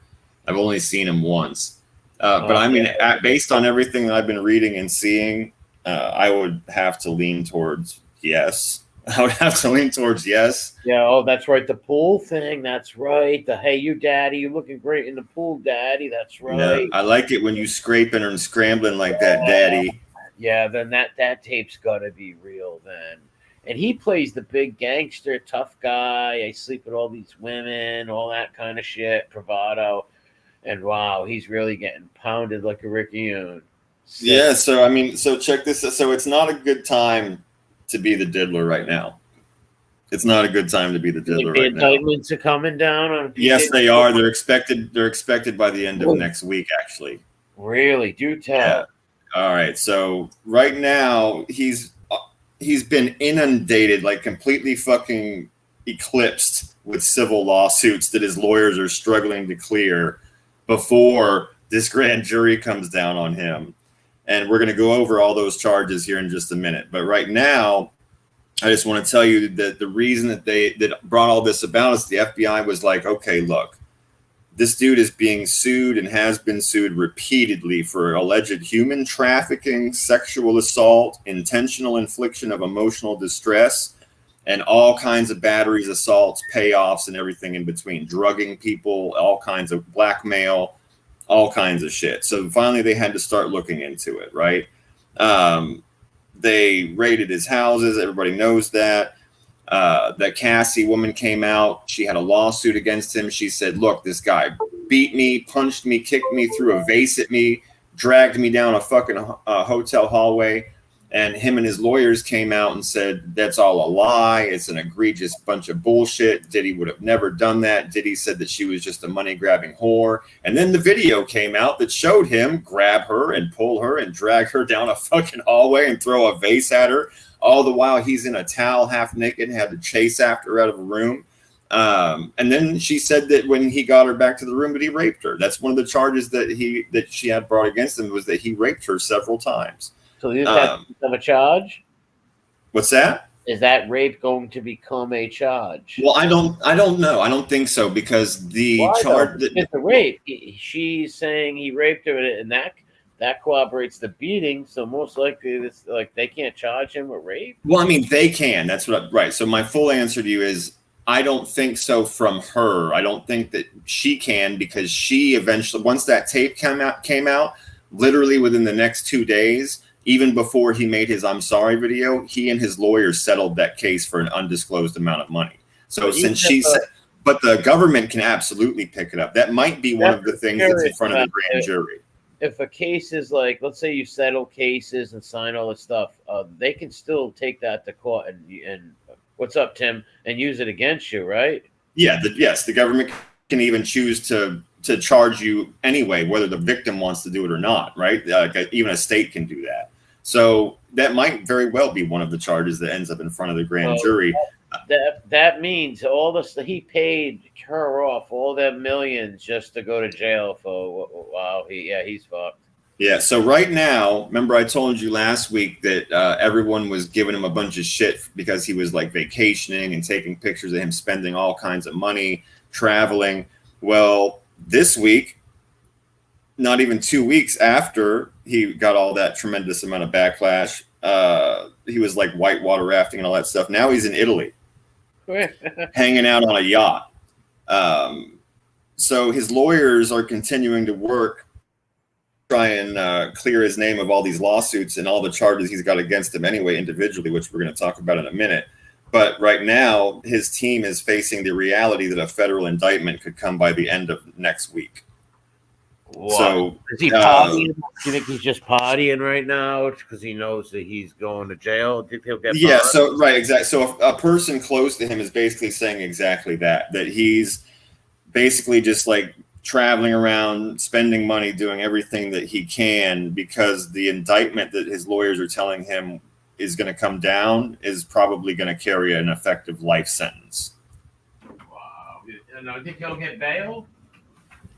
I've only seen him once, but based on everything that I've been reading and seeing, I would have to lean towards yes. I would have to lean towards yes. Yeah. Oh, that's right. The pool thing. That's right. The hey, you daddy, you looking great in the pool, daddy. That's right. Yeah, I like it when you scraping and scrambling like that, daddy. Yeah. Then that tape's gotta be real then. And he plays the big gangster, tough guy. I sleep with all these women, all that kind of shit, bravado. And wow, he's really getting pounded like a Rickyun. Yeah. So check this out. So it's not a good time to be the diddler right now. It's not a good time to be the diddler right now. The indictments are coming down on. Yes, they are. They're expected by the end of next week, actually. Really? Do tell. Yeah. All right. So right now he's been inundated, like completely fucking eclipsed with civil lawsuits that his lawyers are struggling to clear before this grand jury comes down on him. And we're going to go over all those charges here in just a minute. But right now, I just want to tell you that the reason that brought all this about is the FBI was like, okay, look, this dude is being sued and has been sued repeatedly for alleged human trafficking, sexual assault, intentional infliction of emotional distress, and all kinds of batteries, assaults, payoffs, and everything in between, drugging people, all kinds of blackmail, all kinds of shit. So finally they had to start looking into it, right? They raided his houses. Everybody knows that. That Cassie woman came out. She had a lawsuit against him. She said, look, this guy beat me, punched me, kicked me, threw a vase at me, dragged me down a fucking hotel hallway. And him and his lawyers came out and said, that's all a lie. It's an egregious bunch of bullshit. Diddy would have never done that. Diddy said that she was just a money-grabbing whore. And then the video came out that showed him grab her and pull her and drag her down a fucking hallway and throw a vase at her. All the while he's in a towel, half naked, and had to chase after her out of a room. And then she said that when he got her back to the room, that he raped her. That's one of the charges that she had brought against him, was that he raped her several times. So is that a charge? What's that? Is that rape going to become a charge? Well, I don't know. I don't think so, because the charge that it's a rape. She's saying he raped her, and that corroborates the beating. So most likely, this they can't charge him with rape. Well, I mean, they can. That's right. So my full answer to you is I don't think so from her. I don't think that she can, because she eventually, once that tape came out, literally within the next 2 days. Even before he made his I'm sorry video, he and his lawyers settled that case for an undisclosed amount of money. So since she said, but the government can absolutely pick it up. That might be one of the things that's in front of the grand jury. If a case is let's say you settle cases and sign all this stuff, they can still take that to court and what's up, Tim, and use it against you, right? Yeah, yes, the government can even choose to charge you anyway, whether the victim wants to do it or not, right? Even a state can do that. So that might very well be one of the charges that ends up in front of the grand jury. That means all this, he paid her off all that millions just to go to jail for, wow, he's fucked. Yeah, so right now, remember I told you last week that everyone was giving him a bunch of shit because he was vacationing and taking pictures of him spending all kinds of money, traveling. Well, this week, not even 2 weeks after he got all that tremendous amount of backlash, he was whitewater rafting and all that stuff. Now he's in Italy, hanging out on a yacht. So his lawyers are continuing to work, try and clear his name of all these lawsuits and all the charges he's got against him anyway, individually, which we're going to talk about in a minute. But right now, his team is facing the reality that a federal indictment could come by the end of next week. Wow. So is he partying? Do you think he's just partying right now because he knows that he's going to jail? Do you think he'll get fired? So right, exactly. So a person close to him is basically saying exactly that he's basically just traveling around, spending money, doing everything that he can, because the indictment that his lawyers are telling him is going to come down is probably going to carry an effective life sentence. Wow. And I think he'll get bail?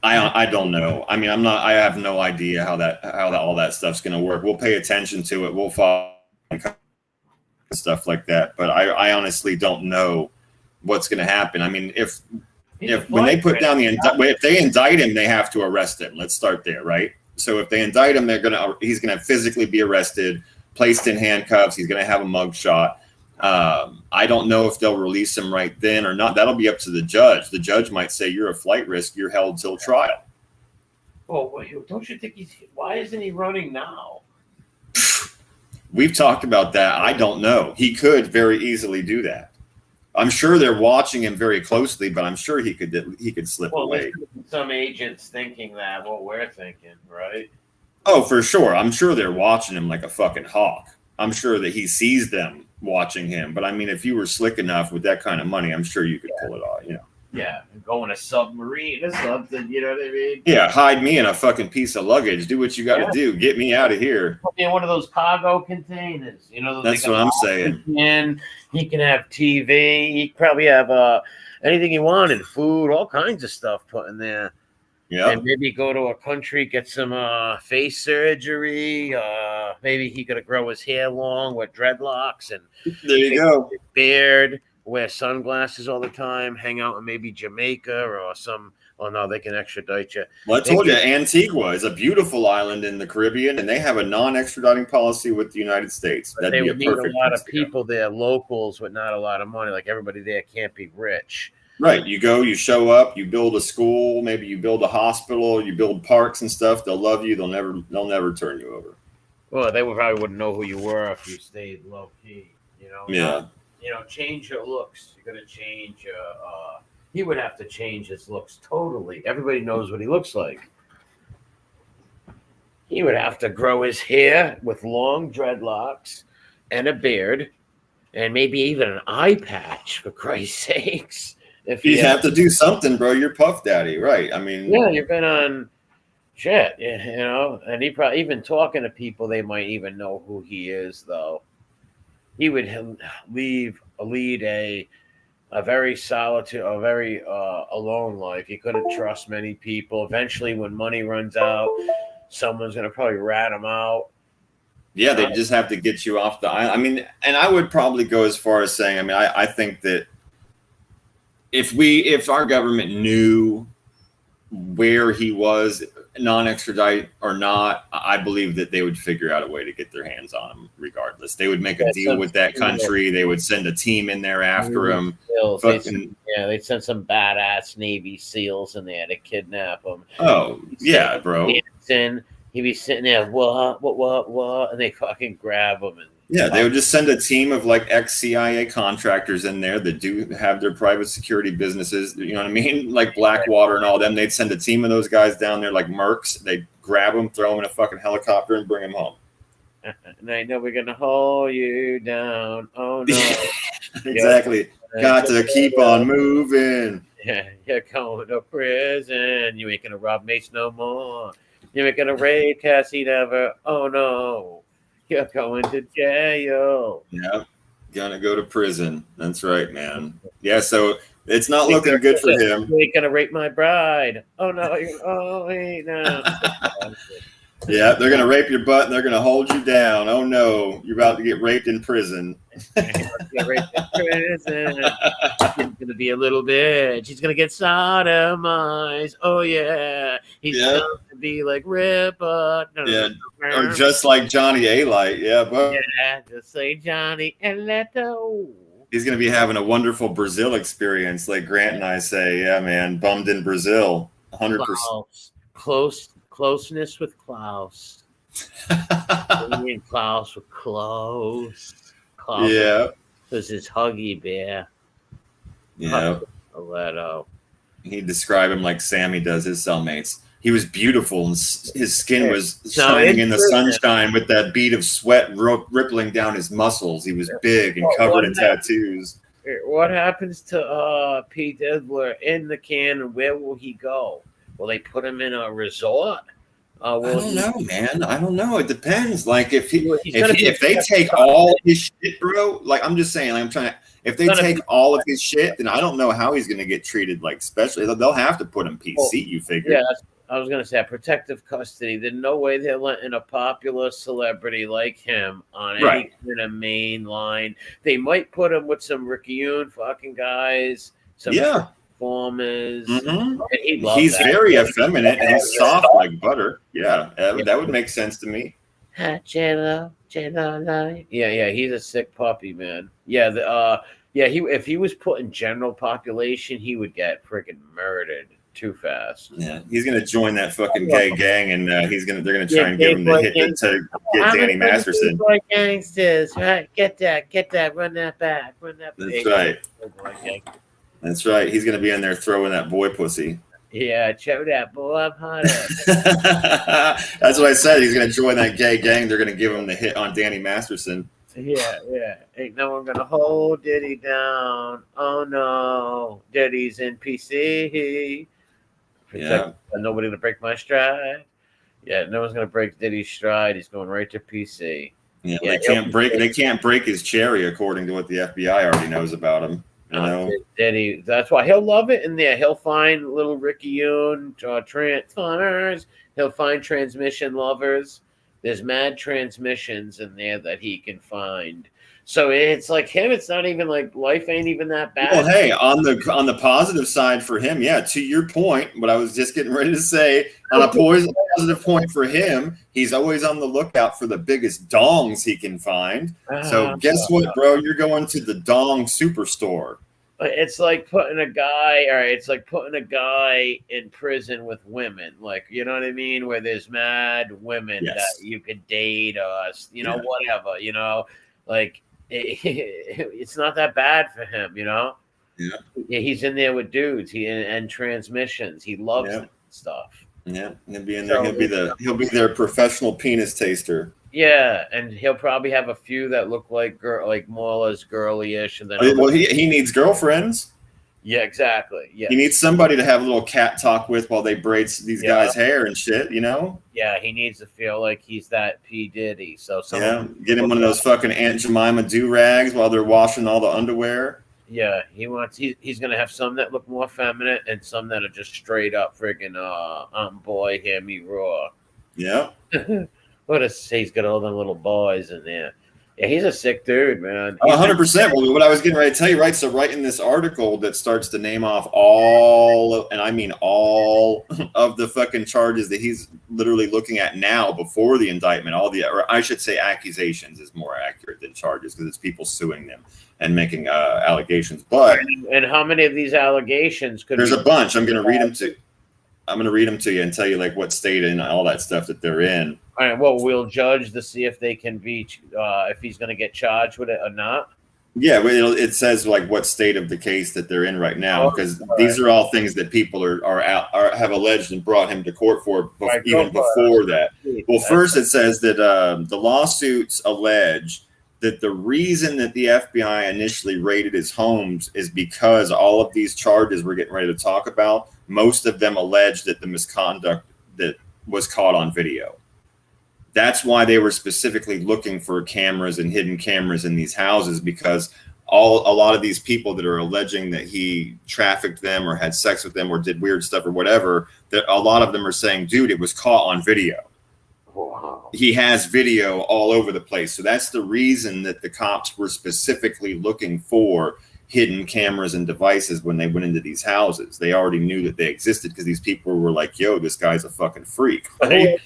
I don't know. I mean, I have no idea how all that stuff's going to work. We'll pay attention to it. We'll follow stuff like that. But I honestly don't know what's going to happen. I mean, if when they put down if they indict him, they have to arrest him. Let's start there, right? So if they indict him, he's going to physically be arrested, placed in handcuffs. He's going to have a mugshot. I don't know if they'll release him right then or not. That'll be up to the judge. The judge might say, you're a flight risk. You're held till trial. Oh, don't you think why isn't he running now? We've talked about that. I don't know. He could very easily do that. I'm sure they're watching him very closely, but I'm sure he could slip away. Some agents thinking that what we're thinking, right? Oh, for sure. I'm sure they're watching him like a fucking hawk. I'm sure that he sees them watching him. But I mean, if you were slick enough with that kind of money, I'm sure you could pull it off, Yeah, go in a submarine or something, you know what I mean? Yeah, hide me in a fucking piece of luggage. Do what you got to do. Get me out of here. In one of those cargo containers, That's what I'm saying. He can have TV. He probably have anything he wanted, food, all kinds of stuff put in there. Yeah, and maybe go to a country, get some face surgery. Maybe he could grow his hair long with dreadlocks and there you go. Beard, wear sunglasses all the time, hang out in maybe Jamaica or some. Oh no, they can extradite you. Well, I told you, Antigua is a beautiful island in the Caribbean, and they have a non-extraditing policy with the United States. But they would need a lot of people there, locals with not a lot of money. Like everybody there can't be rich. Right. You go, you show up, you build a school, maybe you build a hospital, you build parks and stuff. They'll love you. They'll never turn you over. Well, they probably wouldn't know who you were if you stayed low key. You know. Yeah. Change your looks. You're gonna change your. He would have to change his looks totally. Everybody knows what he looks like. He would have to grow his hair with long dreadlocks and a beard, and maybe even an eye patch, for Christ's sakes. If You have to do something, bro. You're Puff Daddy, right? I mean, yeah, you've been on shit, and he probably even talking to people, they might even know who he is, though. He would lead a very solitude, a very alone life. He couldn't trust many people. Eventually, when money runs out, someone's gonna probably rat him out. Yeah, they just have to get you off the island. I mean, and I would probably go as far as saying, I mean, I think that if our government knew where he was, non-extradite or not, I believe that they would figure out a way to get their hands on him regardless. They would make a deal with that country. They would send a team in there after him. They'd send some badass Navy SEALs in there to kidnap him. Oh, yeah, bro. He'd be sitting there, what, and they fucking grab him. Yeah, they would just send a team of like ex-CIA contractors in there that do have their private security businesses. You know what I mean? Like Blackwater and all them. They'd send a team of those guys down there like mercs. They'd grab them, throw them in a fucking helicopter, and bring them home. And I know we're going to hold you down. Oh, no. Exactly. Got to keep on moving. Yeah, you're going to prison. You ain't going to rob mates no more. You ain't going to raid Cassie never. Oh, no. You're going to jail. Yeah, gonna go to prison. That's right, man. Yeah, so it's not looking good for him. You ain't gonna rape my bride. Oh no! Wait, no. Yeah, they're gonna rape your butt and they're gonna hold you down. Oh no, you're about to get raped in prison. Get raped in prison. She's gonna be a little bitch. She's gonna get sodomized. Oh yeah, he's gonna be like Ripper. Yeah, or just like Johnny A-Light. Yeah, but yeah, just say Johnny and Leto. He's gonna be having a wonderful Brazil experience, like Grant and I say. Yeah, man, bummed in Brazil, 100%. Closeness with Klaus. Me and Klaus were close. Klaus, yeah. Was his huggy bear. Yeah. Leto. He'd describe him like Sammy does his cellmates. He was beautiful, and his skin was shining in the sunshine with that bead of sweat rippling down his muscles. He was big and covered in tattoos. What happens to Pete Edler in the can, and where will he go? Will they put him in a resort? I don't know, man. I don't know. It depends. Like if they take all his shit, bro. Like I'm just saying. Like if they take all of his shit, then I don't know how he's gonna get treated. Like especially, they'll have to put him PC. You figure? Yeah, I was gonna say protective custody. There's no way they're letting a popular celebrity like him on any kind of main line. They might put him with some Rickyune fucking guys. Some performers. Mm-hmm. He's very effeminate and he's soft like butter. Yeah, that would make sense to me. Yeah, he's a sick puppy, man. Yeah, if he was put in general population, he would get freaking murdered too fast. Yeah, he's gonna join that fucking gay gang, and they're gonna try and give him the hit to get Danny Masterson. Gangsters, right? Get that, run that back. That's right. That's right. He's going to be in there throwing that boy pussy. Yeah, show that boy up hotter. That's what I said. He's going to join that gay gang. They're going to give him the hit on Danny Masterson. Yeah. Ain't no one going to hold Diddy down. Oh, no. Diddy's in PC. Nobody going to break my stride. Yeah, no one's going to break Diddy's stride. He's going right to PC. Yeah, they can't break his cherry, according to what the FBI already knows about him. You know? Diddy, that's why he'll love it in there. He'll find little Rickyune transformers. He'll find transmission lovers. There's mad transmissions in there that he can find. So it's like him. It's not even like life ain't even that bad. Well, hey, on the positive side for him, yeah. To your point, what I was just getting ready to say, on a positive point for him, he's always on the lookout for the biggest dongs he can find. So guess what, bro? You're going to the dong superstore. It's like putting a guy, all right, it's like putting a guy in prison with women, like, you know what I mean? Where there's mad women that Yes. you could date or, Yeah. whatever, like it's not that bad for him, Yeah. He's in there with dudes, and transmissions. He loves Yeah. that stuff. Yeah. He'll be in there. So He'll be their professional penis taster. yeah, and he'll probably have a few that look like like more or less girly-ish, and then Well, he needs girlfriends. yeah, exactly. Yeah, He needs somebody to have a little cat talk with while they braid these Yeah. guys' hair and shit, Yeah, he needs to feel like he's that P. Diddy. So get him one of those fucking Aunt Jemima do-rags while they're washing all the underwear. Yeah, he's gonna have some that look more feminine and some that are just straight up friggin' boy, hear me roar. Yeah. He's got all them little boys in there. Yeah, he's a sick dude, man. 100%. Well, what I was getting ready to tell you, right? So, right in this article that starts to name off all of the fucking charges that he's literally looking at now before the indictment, or I should say accusations is more accurate than charges because it's people suing them and making allegations. But and how many of these allegations could there's a bunch. I'm going to read them to you and tell you like what state and all that stuff that they're in. All right. Well, we'll judge to see if they can be if he's going to get charged with it or not. Yeah, it says like what state of the case that they're in right now, because these are all things that people have alleged and brought him to court for even before that. Well, first it says that the lawsuits allege that the reason that the FBI initially raided his homes is because all of these charges we're getting ready to talk about, most of them allege that the misconduct that was caught on video. That's why they were specifically looking for cameras and hidden cameras in these houses, because a lot of these people that are alleging that he trafficked them or had sex with them or did weird stuff or whatever, that a lot of them are saying, dude, it was caught on video. Wow. He has video all over the place. So that's the reason that the cops were specifically looking for hidden cameras and devices when they went into these houses. They already knew that they existed because these people were like, yo, this guy's a fucking freak. Right?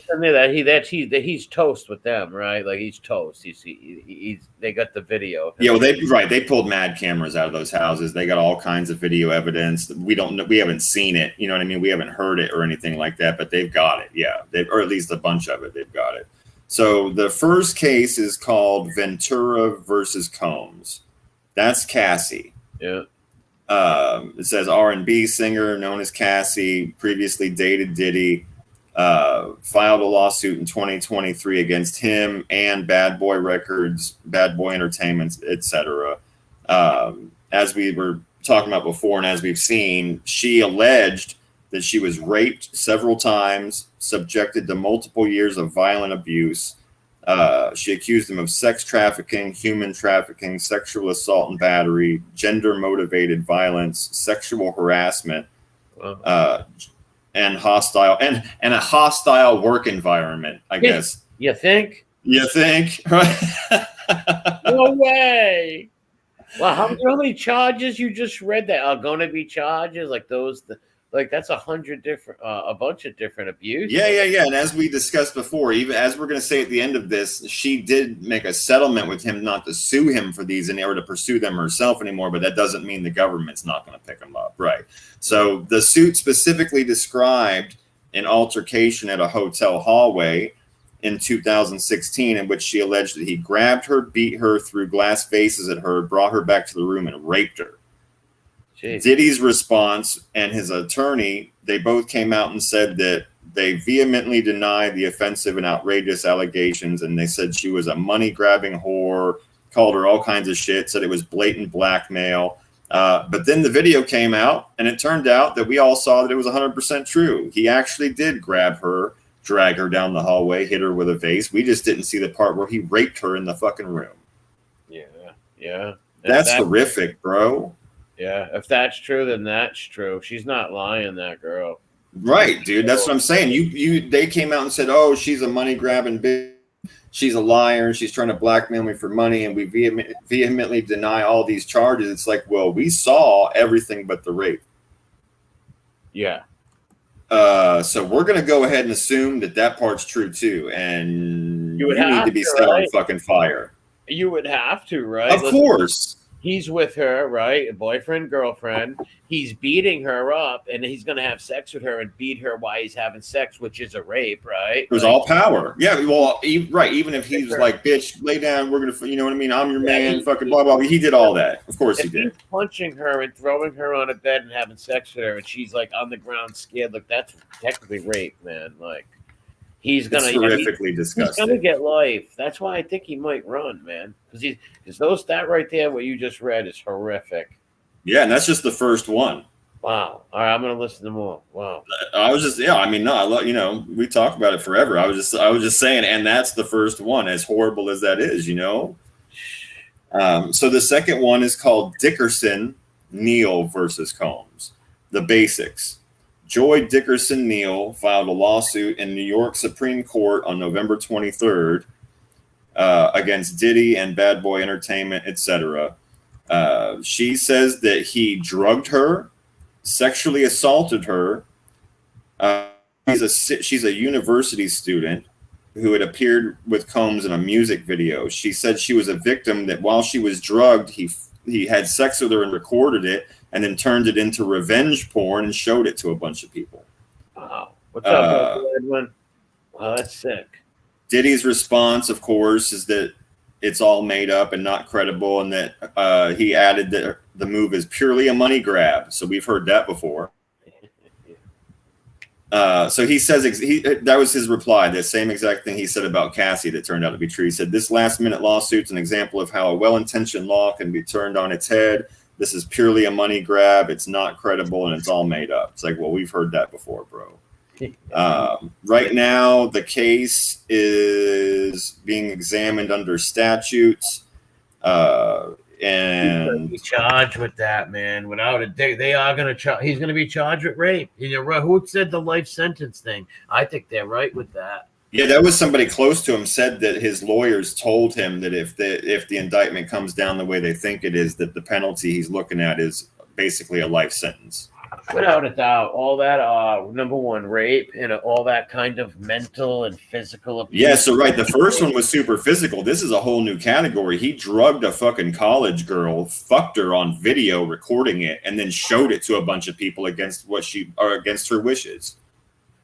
He's toast with them, right? Like he's toast. They got the video. Yeah, well, they pulled mad cameras out of those houses. They got all kinds of video evidence. We haven't seen it. You know what I mean? We haven't heard it or anything like that, but they've got it. Yeah, or at least a bunch of it. They've got it. So the first case is called Ventura versus Combs. That's Cassie. Yeah. It says R&B singer known as Cassie, previously dated Diddy, filed a lawsuit in 2023 against him and Bad Boy Records, Bad Boy Entertainment, etc. As we were talking about before, and as we've seen, she alleged that she was raped several times, subjected to multiple years of violent abuse. She accused him of sex trafficking, human trafficking, sexual assault and battery, gender-motivated violence, sexual harassment, and a hostile work environment, I guess. You think? You think? No way. Well, how many charges you just read that are going to be charges like those? Like that's 100 different, a bunch of different abuse. Yeah. And as we discussed before, even as we're going to say at the end of this, she did make a settlement with him not to sue him for these and or to pursue them herself anymore. But that doesn't mean the government's not going to pick them up, right? So the suit specifically described an altercation at a hotel hallway in 2016 in which she alleged that he grabbed her, beat her, threw glass vases at her, brought her back to the room, and raped her. Jeez. Diddy's response and his attorney, they both came out and said that they vehemently denied the offensive and outrageous allegations, and they said she was a money-grabbing whore, called her all kinds of shit, said it was blatant blackmail. But then the video came out, and it turned out that we all saw that it was 100% true. He actually did grab her, drag her down the hallway, hit her with a vase. We just didn't see the part where he raped her in the fucking room. Yeah. That's horrific, bro. Yeah, if that's true, then that's true. She's not lying, that girl. Right, dude. That's what I'm saying. They came out and said, "Oh, she's a money grabbing bitch. She's a liar. She's trying to blackmail me for money," and we vehemently deny all these charges. It's like, well, we saw everything but the rape. Yeah. So we're gonna go ahead and assume that part's true too, and you need to be set on fucking fire. You would have to, right? Of course. he's with her, right? A boyfriend, girlfriend. He's beating her up, and he's gonna have sex with her and beat her while he's having sex, which is a rape, right? It was Like, all power. Yeah, well, right. Even if he's her. like, "Bitch, lay down. We're gonna," you know what I mean? I'm your Yeah, man. Fucking blah blah. He did all that. Of course he if he's did. punching her and throwing her on a bed and having sex with her, and she's like on the ground scared, like that's technically rape, man. Like he's It's gonna, horrifically he's gonna disgusting. get life. That's why I think he might run, man, because that right there, what you just read, is horrific. Yeah, and that's just the first one. Wow. All right, I'm gonna listen to more. Wow. I was just, yeah. I mean, no, I love, we talk about it forever. I was just saying, and that's the first one, as horrible as that is, So the second one is called Dickerson Neal versus Combs. The basics. Joy Dickerson Neal filed a lawsuit in New York Supreme Court on November 23rd against Diddy and Bad Boy Entertainment, etc. She says that he drugged her, sexually assaulted her. She's a university student who had appeared with Combs in a music video. She said she was a victim, that while she was drugged, he had sex with her and recorded it, and then turned it into revenge porn and showed it to a bunch of people. Wow. What's up, Edwin? Wow, that's sick. Diddy's response, of course, is that it's all made up and not credible, and that he added that the move is purely a money grab. So we've heard that before. So he says that was his reply. The same exact thing he said about Cassie that turned out to be true. He said, "This last-minute lawsuit's an example of how a well-intentioned law can be turned on its head. This is purely a money grab. It's not credible, and it's all made up." It's like, well, we've heard that before, bro. Right now, the case is being examined under statutes. And be charged with that, man. Without it, they are going to charge. He's going to be charged with rape. Who said the life sentence thing? I think they're right with that. Yeah, that was somebody close to him said that his lawyers told him that if the indictment comes down the way they think it is, that the penalty he's looking at is basically a life sentence. Without a doubt, all that number one, rape and all that kind of mental and physical abuse. Yeah, so right, the first one was super physical. This is a whole new category. He drugged a fucking college girl, fucked her on video, recording it, and then showed it to a bunch of people against her wishes.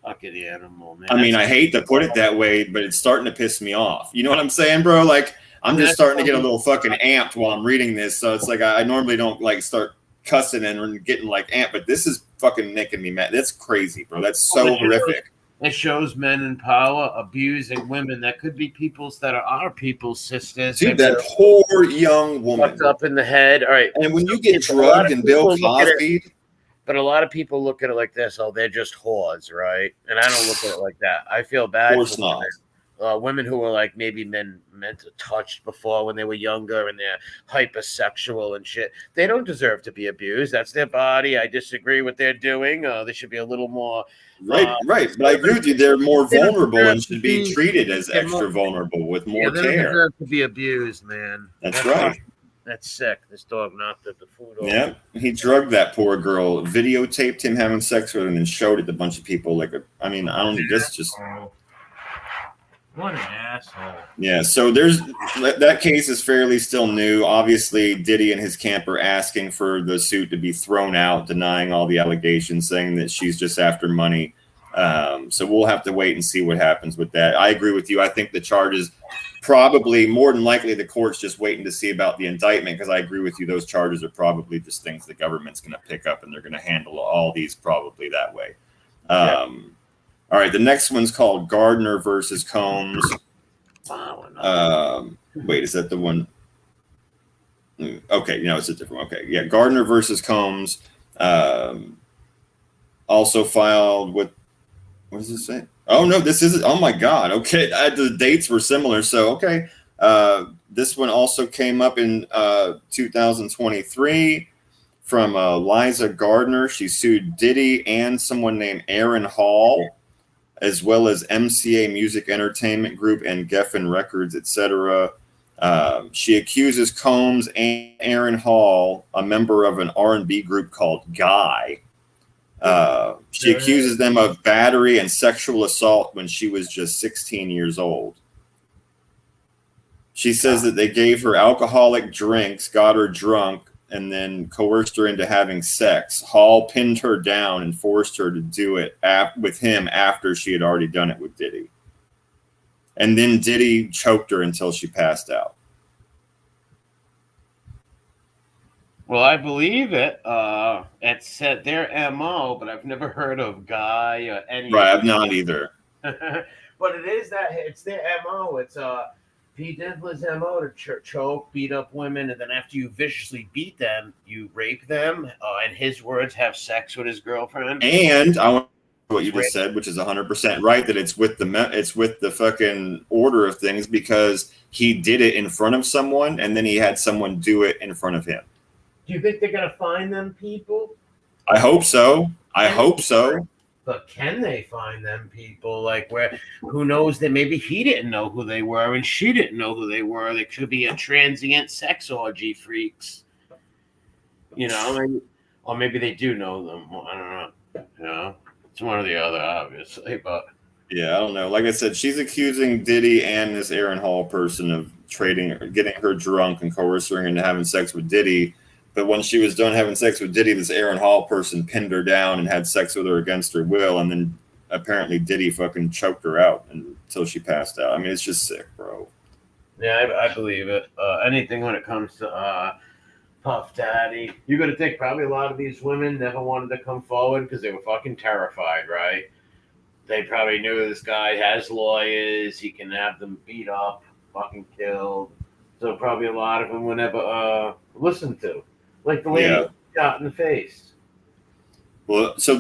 Fucking animal, man. I mean, I hate to put it that way, but it's starting to piss me off. You know what I'm saying, bro? Like, I'm just starting to get a little fucking amped while I'm reading this. So it's like I normally don't like start cussing and getting like amped, but this is fucking making me mad. That's crazy, bro. That's so horrific. It shows men in power abusing women that could be people's that are our people's sisters. Dude, that poor young woman. Fucked up in the head. All right. And when you get drugged and Bill Cosby. But a lot of people look at it like this. Oh, they're just whores, right? And I don't look at it like that. I feel bad. Of course not. Women who were like maybe meant touched before when they were younger and they're hypersexual and shit. They don't deserve to be abused. That's their body. I disagree with what they're doing. They should be a little more. Right. But I agree with you. They're more vulnerable and should be treated as extra vulnerable with more care. They deserve to be abused, man. That's right. That's sick. This dog knocked the food over. Yeah, he drugged that poor girl, videotaped him having sex with her, and then showed it to a bunch of people. What an asshole. Yeah, so that case is fairly still new. Obviously, Diddy and his camp are asking for the suit to be thrown out, denying all the allegations, saying that she's just after money. So we'll have to wait and see what happens with that. I agree with you. I think the charges probably more than likely the court's just waiting to see about the indictment, because I agree with you. Those charges are probably just things the government's going to pick up, and they're going to handle all these probably that way. All right, the next one's called Gardner versus Combs. Wait, is that the one? Okay, no, it's a different one. Okay, yeah, Gardner versus Combs. Also filed with, what does it say? Oh, no, this isn't. Oh, my God. Okay, the dates were similar. So, okay. This one also came up in 2023 from Liza Gardner. She sued Diddy and someone named Aaron Hall, as well as MCA Music Entertainment Group and Geffen Records, etc. She accuses Combs and Aaron Hall, a member of an R&B group called Guy. She accuses them of battery and sexual assault when she was just 16 years old. She says that they gave her alcoholic drinks, got her drunk, and then coerced her into having sex. Hall pinned her down and forced her to do it with him after she had already done it with Diddy. And then Diddy choked her until she passed out. Well, I believe it. It's said their MO, but I've never heard of Guy or any. Right, I've not either. But it's their MO. It's P. Diddler's MO to choke, beat up women, and then after you viciously beat them, you rape them. In his words, have sex with his girlfriend. And I want what you just said, which is 100% right, that it's with the fucking order of things, because he did it in front of someone, and then he had someone do it in front of him. Do you think they're gonna find them people? I hope so. I hope so. But can they find them people? Like, who knows that maybe he didn't know who they were and she didn't know who they were. They could be a transient sex orgy freaks. You know, or maybe they do know them. I don't know. You know, it's one or the other, obviously. But yeah, I don't know. Like I said, she's accusing Diddy and this Aaron Hall person of getting her drunk and coercing her into having sex with Diddy. But when she was done having sex with Diddy, this Aaron Hall person pinned her down and had sex with her against her will. And then apparently Diddy fucking choked her out until she passed out. I mean, it's just sick, bro. Yeah, I believe it. Anything when it comes to Puff Daddy. You got to think probably a lot of these women never wanted to come forward because they were fucking terrified, right? They probably knew this guy has lawyers. He can have them beat up, fucking killed. So probably a lot of them would never listen to. Like the lady shot in the face. Well, so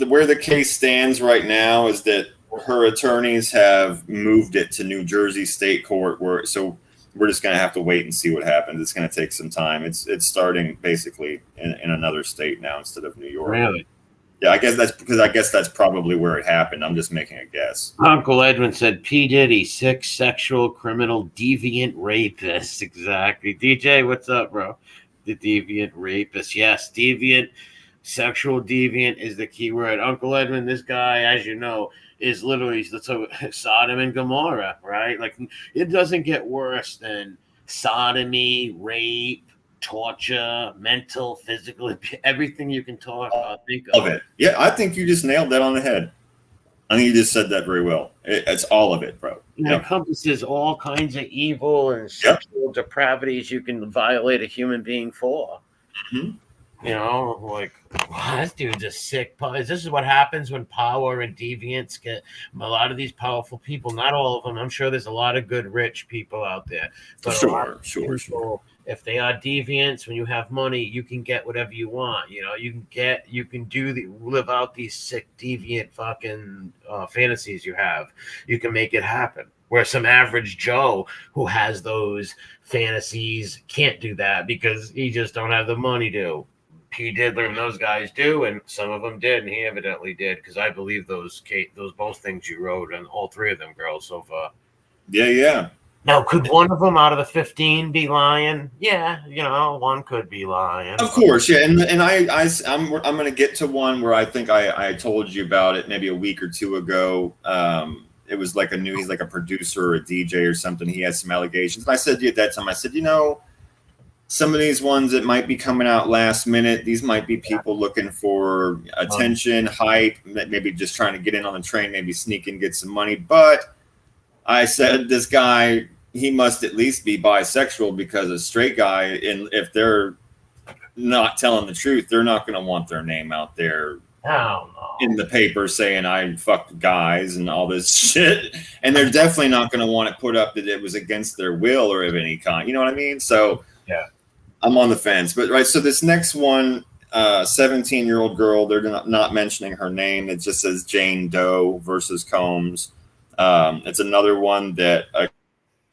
where the case stands right now is that her attorneys have moved it to New Jersey State Court, so we're just going to have to wait and see what happens. It's going to take some time. It's starting basically in another state now instead of New York. Really? Yeah, I guess that's probably where it happened. I'm just making a guess. Uncle Edwin said P. Diddy, sick, sexual, criminal, deviant rapist. Exactly. DJ, what's up, bro? The deviant rapist. Yes, deviant, sexual deviant is the key word. Uncle Edwin, this guy, as you know, is literally Sodom and Gomorrah, right? Like, it doesn't get worse than sodomy, rape, torture, mental, physical, everything you can think of. All of it. Yeah, I think you just nailed that on the head. I think you just said that very well. It's all of it, bro. It encompasses all kinds of evil and sexual depravities you can violate a human being for. Mm-hmm. You know, like, wow, this dude's a sick. This is what happens when power and deviance get a lot of these powerful people. Not all of them. I'm sure there's a lot of good, rich people out there. But Sure. If they are deviants, when you have money, you can get whatever you want. You know, you can live out these sick, deviant fucking fantasies you have. You can make it happen. Where some average Joe who has those fantasies can't do that because he just don't have the money to. P. Diddler and those guys do, and some of them did, and he evidently did, because I believe those both things you wrote, and all three of them girls so far. Yeah. Now, could one of them out of the 15 be lying? Yeah, you know, one could be lying. Of course, yeah. And I'm going to get to one where I think I told you about it maybe a week or two ago. It was like he's like a producer or a DJ or something. He has some allegations. And I said to you at that time, I said, you know, some of these ones that might be coming out last minute, these might be people looking for attention, hype, maybe just trying to get in on the train, maybe sneak in, get some money. But I said, this guy, he must at least be bisexual, because a straight guy, and if they're not telling the truth, they're not going to want their name out there in the paper saying I fucked guys and all this shit. And they're definitely not going to want to put up that it was against their will or of any kind. You know what I mean? So yeah, I'm on the fence. But right, so this next one, 17-year-old girl, they're not mentioning her name. It just says Jane Doe versus Combs. It's another one that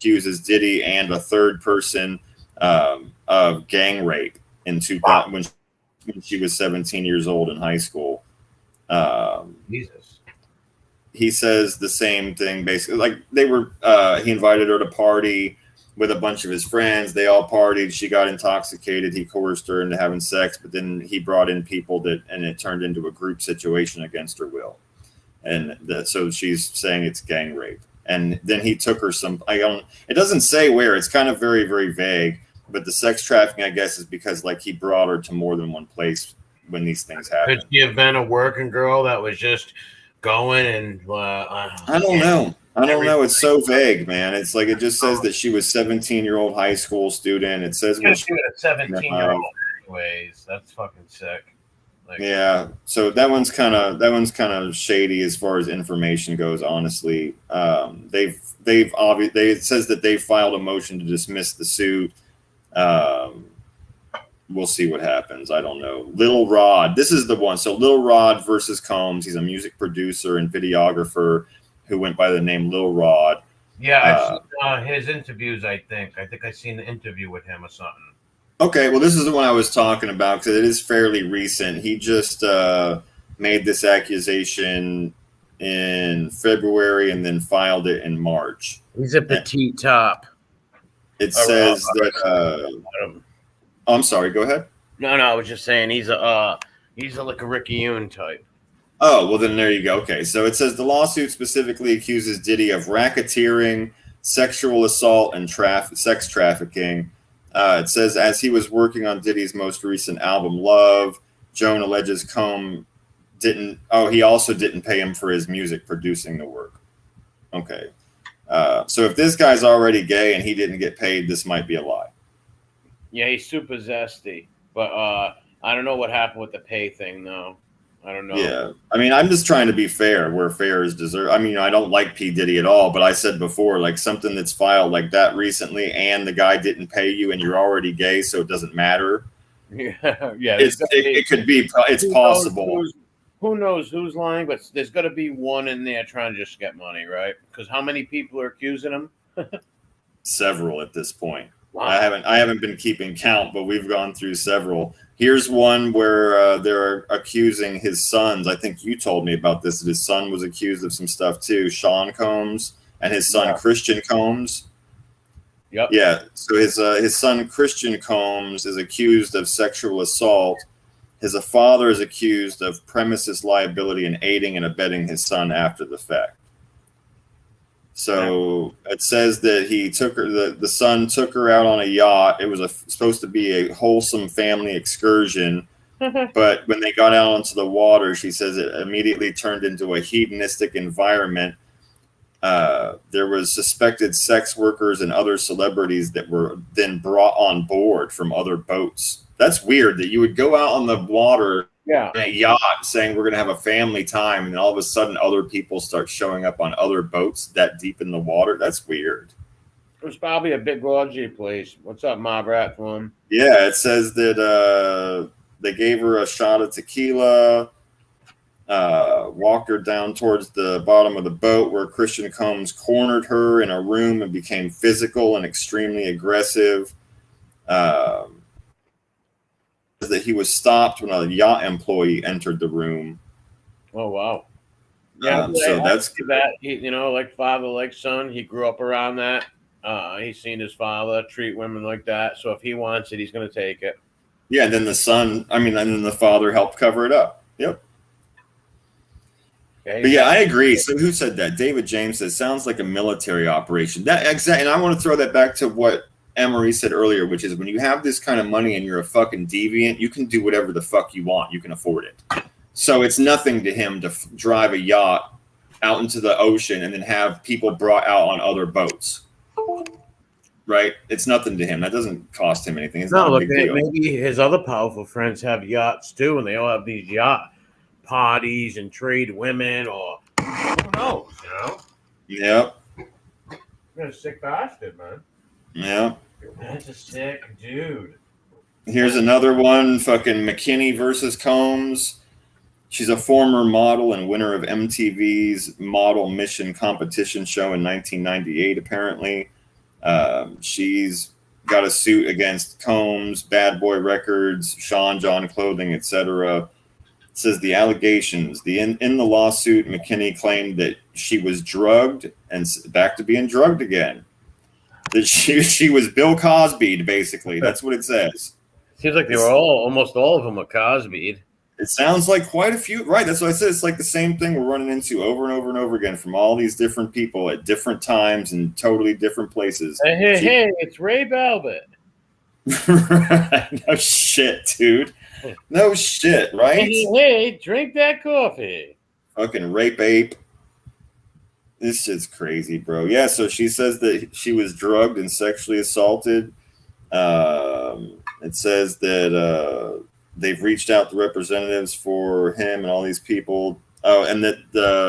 accuses Diddy and a third person of gang rape in 2000 when she was 17 years old in high school. Jesus. He says the same thing, basically. Like he invited her to party with a bunch of his friends. They all partied. She got intoxicated. He coerced her into having sex, but then he brought in people and it turned into a group situation against her will. And so she's saying it's gang rape. And then he took her it doesn't say where. It's kind of very, very vague. But the sex trafficking, I guess, is because like he brought her to more than one place when these things happen. Could she have been a working girl that was just going and I don't know. It's so vague, man. It's like it just says that she was 17-year-old high school student. It says when she was a 17-year-old. Anyways, that's fucking sick. Like, yeah. So that one's kind of shady as far as information goes. Honestly, it says that they filed a motion to dismiss the suit. We'll see what happens. I don't know. Lil Rod. This is the one. So Lil Rod versus Combs. He's a music producer and videographer who went by the name Lil Rod. Yeah, I've seen his interviews, I think. I seen the interview with him or something. Okay, well, this is the one I was talking about because it is fairly recent. He just made this accusation in February and then filed it in March. He's a petite top. It says that... I'm sorry, go ahead. No, I was just saying he's like a Ricky Yoon type. Oh, well, then there you go. Okay, so it says the lawsuit specifically accuses Diddy of racketeering, sexual assault, and sex trafficking. It says as he was working on Diddy's most recent album, Love, Joan alleges Combs he also didn't pay him for his music producing the work. Okay. So if this guy's already gay and he didn't get paid, this might be a lie. Yeah, he's super zesty. But I don't know what happened with the pay thing, though. I don't know. Yeah. I mean, I'm just trying to be fair where fair is deserved. I mean, I don't like P. Diddy at all, but I said before, like something that's filed like that recently and the guy didn't pay you and you're already gay, so it doesn't matter. Yeah. It could be. It's possible. Who knows who's lying, but there's got to be one in there trying to just get money, right? Because how many people are accusing him? Several at this point. Wow. I haven't been keeping count, but we've gone through several. Here's one where they're accusing his sons. I think you told me about this. That his son was accused of some stuff too. Sean Combs and his son Christian Combs. Yep. Yeah. So his son Christian Combs is accused of sexual assault. His father is accused of premises liability and aiding and abetting his son after the fact. So it says that he took her. The son took her out on a yacht. It was supposed to be a wholesome family excursion, but when they got out onto the water, she says it immediately turned into a hedonistic environment. There was suspected sex workers and other celebrities that were then brought on board from other boats. That's weird that you would go out on the water. Yeah, in a yacht saying we're going to have a family time, and then all of a sudden other people start showing up on other boats that deep in the water. That's weird. It was probably a big orgy place. What's up, Mob Rat Form? Yeah, it says that they gave her a shot of tequila, walked her down towards the bottom of the boat where Christian Combs cornered her in a room and became physical and extremely aggressive. That he was stopped when a yacht employee entered the room. Oh wow! Yeah, so that's that. Like father, like son. He grew up around that. He's seen his father treat women like that. So if he wants it, he's going to take it. Yeah, and then and then the father helped cover it up. Yep. Okay. But yeah, I agree. So who said that? David James says sounds like a military operation. That exactly, and I want to throw that back to what MRE said earlier, which is when you have this kind of money and you're a fucking deviant, you can do whatever the fuck you want. You can afford it. So it's nothing to him to drive a yacht out into the ocean and then have people brought out on other boats. Right? It's nothing to him. That doesn't cost him anything. It's not a big deal. Maybe his other powerful friends have yachts too, and they all have these yacht parties and trade women, or who knows, Yep. You're a sick bastard, man. Yeah. That's a sick dude. Here's another one. Fucking McKinney versus Combs. She's a former model and winner of MTV's Model Mission competition show in 1998, apparently. She's got a suit against Combs, Bad Boy Records, Sean John Clothing, etc. It says the allegations. In the lawsuit, McKinney claimed that she was drugged and back to being drugged again. That she was Bill Cosby, basically. That's what it says. Seems like they were almost all of them were Cosby. It sounds like quite a few. Right. That's what I said. It's like the same thing we're running into over and over and over again from all these different people at different times and totally different places. Hey, it's Ray Balbert. No shit, dude. No shit, right? Hey, drink that coffee. Fucking rape ape. This shit's crazy, bro. Yeah, so she says that she was drugged and sexually assaulted. It says that they've reached out to representatives for him and all these people. Oh, and that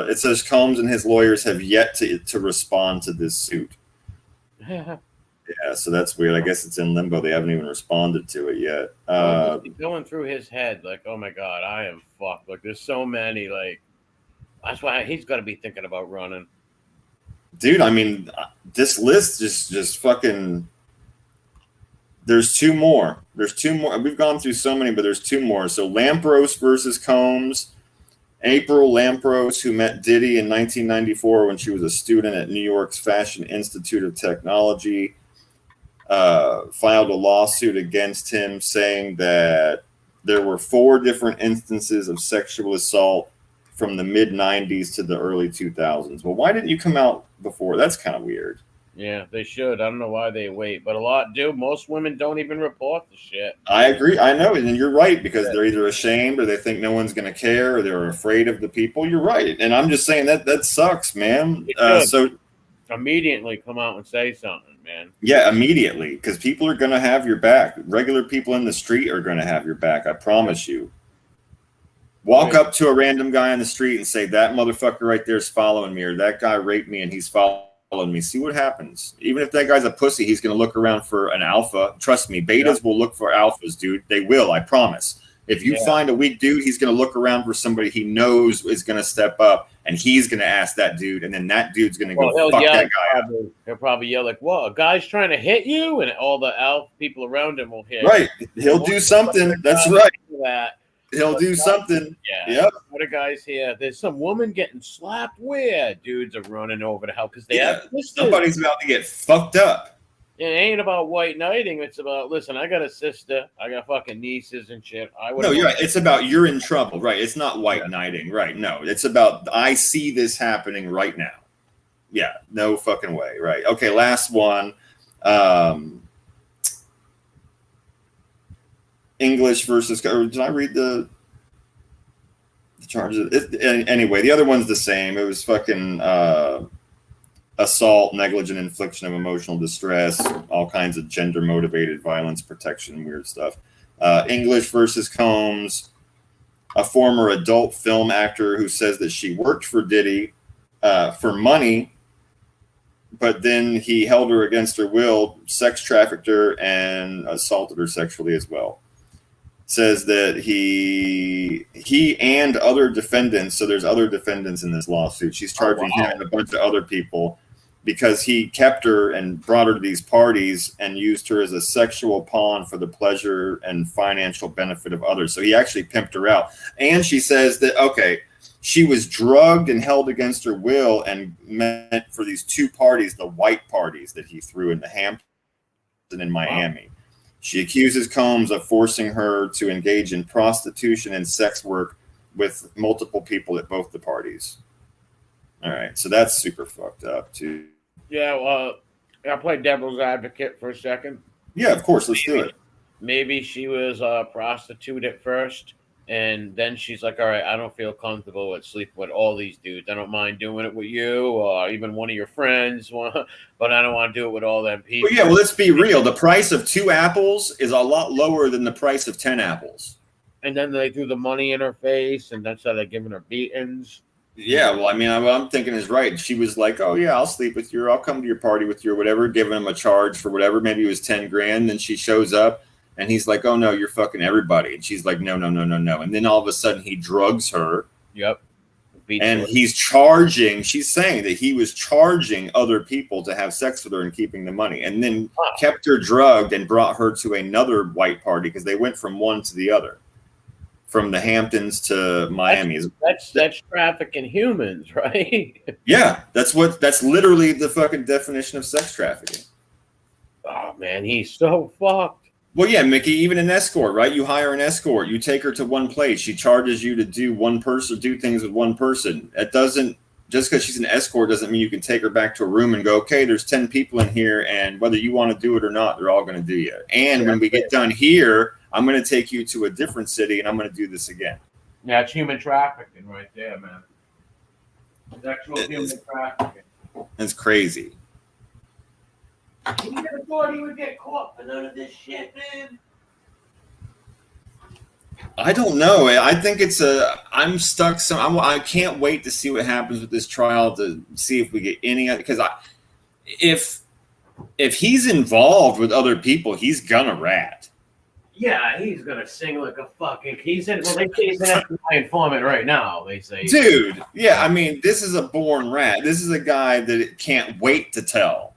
it says Combs and his lawyers have yet to respond to this suit. Yeah, so that's weird. I guess it's in limbo. They haven't even responded to it yet. Going through his head, like, oh my God, I am fucked. Like, there's so many. Like, that's why he's got to be thinking about running. Dude, I mean, this list just fucking. There's two more. We've gone through so many, but there's two more. So Lampros versus Combs. April Lampros, who met Diddy in 1994 when she was a student at New York's Fashion Institute of Technology, filed a lawsuit against him saying that there were 4 different instances of sexual assault from the mid-90s to the early 2000s. Well, why didn't you come out before? That's kind of weird. Yeah, they should. I don't know why they wait, but a lot do. Most women don't even report the shit. I agree. I know, and you're right, because they're either ashamed or they think no one's going to care or they're afraid of the people. You're right, and I'm just saying that sucks, man. So immediately come out and say something, man. Yeah, immediately, because people are going to have your back. Regular people in the street are going to have your back. I promise you. Walk up to a random guy on the street and say, that motherfucker right there is following me, or that guy raped me and he's following me. See what happens. Even if that guy's a pussy, he's going to look around for an alpha. Trust me, betas will look for alphas, dude. They will, I promise. If you find a weak dude, he's going to look around for somebody he knows is going to step up, and he's going to ask that dude, and then that dude's going to go fuck that guy up. He'll probably yell like, "Whoa, a guy's trying to hit you," and all the alpha people around him will hit. Right. He'll do something. That's right. He'll do something. Yeah. Yep. What a guy's here. There's some woman getting slapped. Where dudes are running over to help because they have sisters. Somebody's about to get fucked up. It ain't about white knighting. It's about, listen, I got a sister. I got fucking nieces and shit. No, you're right. It's about you're in trouble. Right. It's not white knighting. Right. No, it's about I see this happening right now. Yeah. No fucking way. Right. Okay. Last one. English versus. Or did I read the charges? Anyway, the other one's the same. It was fucking assault, negligent infliction of emotional distress, all kinds of gender motivated violence, protection, weird stuff. English versus Combs, a former adult film actor who says that she worked for Diddy for money, but then he held her against her will, sex trafficked her, and assaulted her sexually as well. Says that he and other defendants, so there's other defendants in this lawsuit. She's charging him and a bunch of other people because he kept her and brought her to these parties and used her as a sexual pawn for the pleasure and financial benefit of others. So he actually pimped her out. And she says that, okay, she was drugged and held against her will and meant for these 2 parties, the white parties that he threw in the Hamptons and in Miami. She accuses Combs of forcing her to engage in prostitution and sex work with multiple people at both the parties. All right, so that's super fucked up, too. Yeah, well, I'll play devil's advocate for a second. Yeah, of course, let's do it. Maybe she was a prostitute at first, and then she's like, all right, I don't feel comfortable with sleeping with all these dudes. I don't mind doing it with you or even one of your friends, but I don't want to do it with all them people. Well, yeah, well, let's be real. The price of 2 apples is a lot lower than the price of 10 apples. And then they threw the money in her face, and that's how they're giving her beatings. Yeah, well, I mean, what I'm thinking is right. She was like, oh, yeah, I'll sleep with you. Or I'll come to your party with you or whatever, giving him a charge for whatever. Maybe it was 10 grand. Then she shows up. And he's like, oh, no, you're fucking everybody. And she's like, no. And then all of a sudden he drugs her. Yep. And he's charging. She's saying that he was charging other people to have sex with her and keeping the money. And then kept her drugged and brought her to another white party because they went from one to the other. From the Hamptons to Miami. That's trafficking humans, right? Yeah. That's literally the fucking definition of sex trafficking. Oh, man, he's so fucked. Well, yeah, Mickey, even an escort, right? You hire an escort, you take her to one place, she charges you to do things with one person. It doesn't, just because she's an escort doesn't mean you can take her back to a room and go, okay, there's 10 people in here, and whether you want to do it or not, they're all going to do you. And when we get done here, I'm going to take you to a different city, and I'm going to do this again. Yeah, it's human trafficking right there, man. Sexual human trafficking. It's crazy. You never thought he would get caught for none of this shit, man? I don't know. I think I'm stuck. I can't wait to see what happens with this trial to see if we get any, because if he's involved with other people, he's gonna rat. Yeah, he's gonna sing like a fucking. They say he's an FBI informant right now. They say, dude. Yeah, I mean, this is a born rat. This is a guy that can't wait to tell.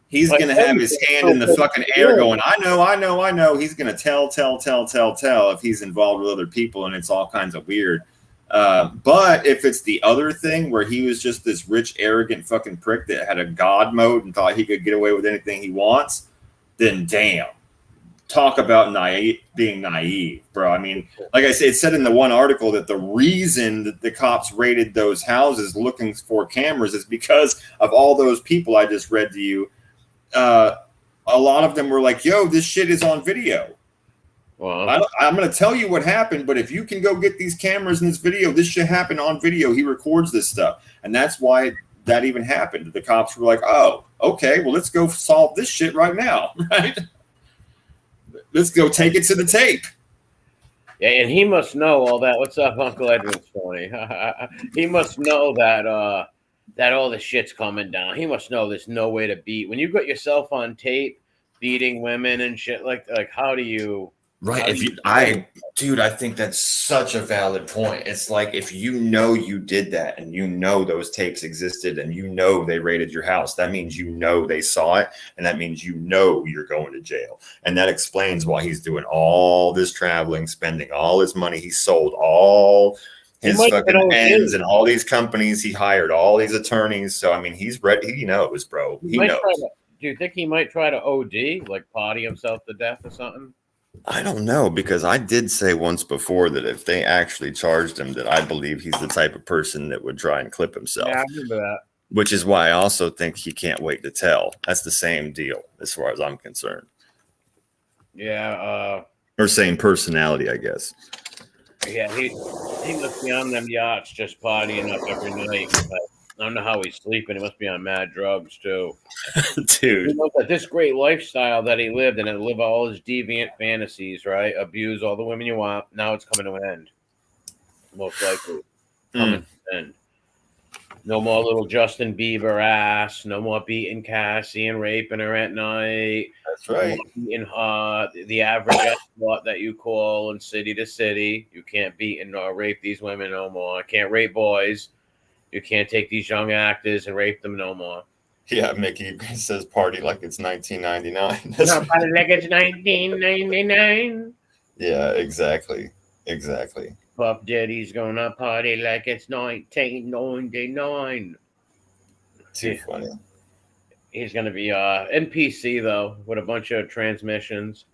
He's going to have his hand in the fucking air going, I know. He's going to tell if he's involved with other people, and it's all kinds of weird. But if it's the other thing where he was just this rich, arrogant fucking prick that had a God mode and thought he could get away with anything he wants, then damn. Talk about being naive, bro. I mean, like I said, it said in the one article that the reason that the cops raided those houses looking for cameras is because of all those people I just read to you. A lot of them were like, yo, this shit is on video. Well, I'm going to tell you what happened, but if you can go get these cameras in this video, this shit happened on video. He records this stuff. And that's why that even happened. The cops were like, oh, okay, well, let's go solve this shit right now. Right? Let's go take it to the tape. Yeah, and he must know all that. What's up, Uncle Edwin's funny. He must know that that all the shit's coming down. He must know there's no way to beat. When you got yourself on tape beating women and shit like how do you? Right. Dude, I think that's such a valid point. It's like if you know you did that and you know those tapes existed and you know they raided your house, that means you know they saw it, and that means you know you're going to jail. And that explains why he's doing all this traveling, spending all his money. He sold all his fucking ends and all these companies. He hired all these attorneys. So I mean, he's ready. He knows, bro. He knows. Do you think he might try to OD, like party himself to death or something? I don't know, because I did say once before that if they actually charged him, that I believe he's the type of person that would try and clip himself. Yeah, I remember that. Which is why I also think he can't wait to tell. That's the same deal as far as I'm concerned. Yeah. Or same personality, I guess. Yeah, he must be on them yachts just partying up every night. I don't know how he's sleeping. He must be on mad drugs too. Dude. He knows that this great lifestyle that he lived and live all his deviant fantasies, right? Abuse all the women you want. Now it's coming to an end. Most likely. Coming to an end. No more little Justin Bieber ass. No more beating Cassie and raping her at night. That's right. Beating the average escort that you call in city to city. You can't beat and rape these women no more. I can't rape boys. You can't take these young actors and rape them no more. Yeah, Mickey says party like it's 1999. No, party like it's 1999. Yeah, exactly. Puff Daddy's gonna party like it's 1999. Too funny. He's gonna be NPC though, with a bunch of transmissions.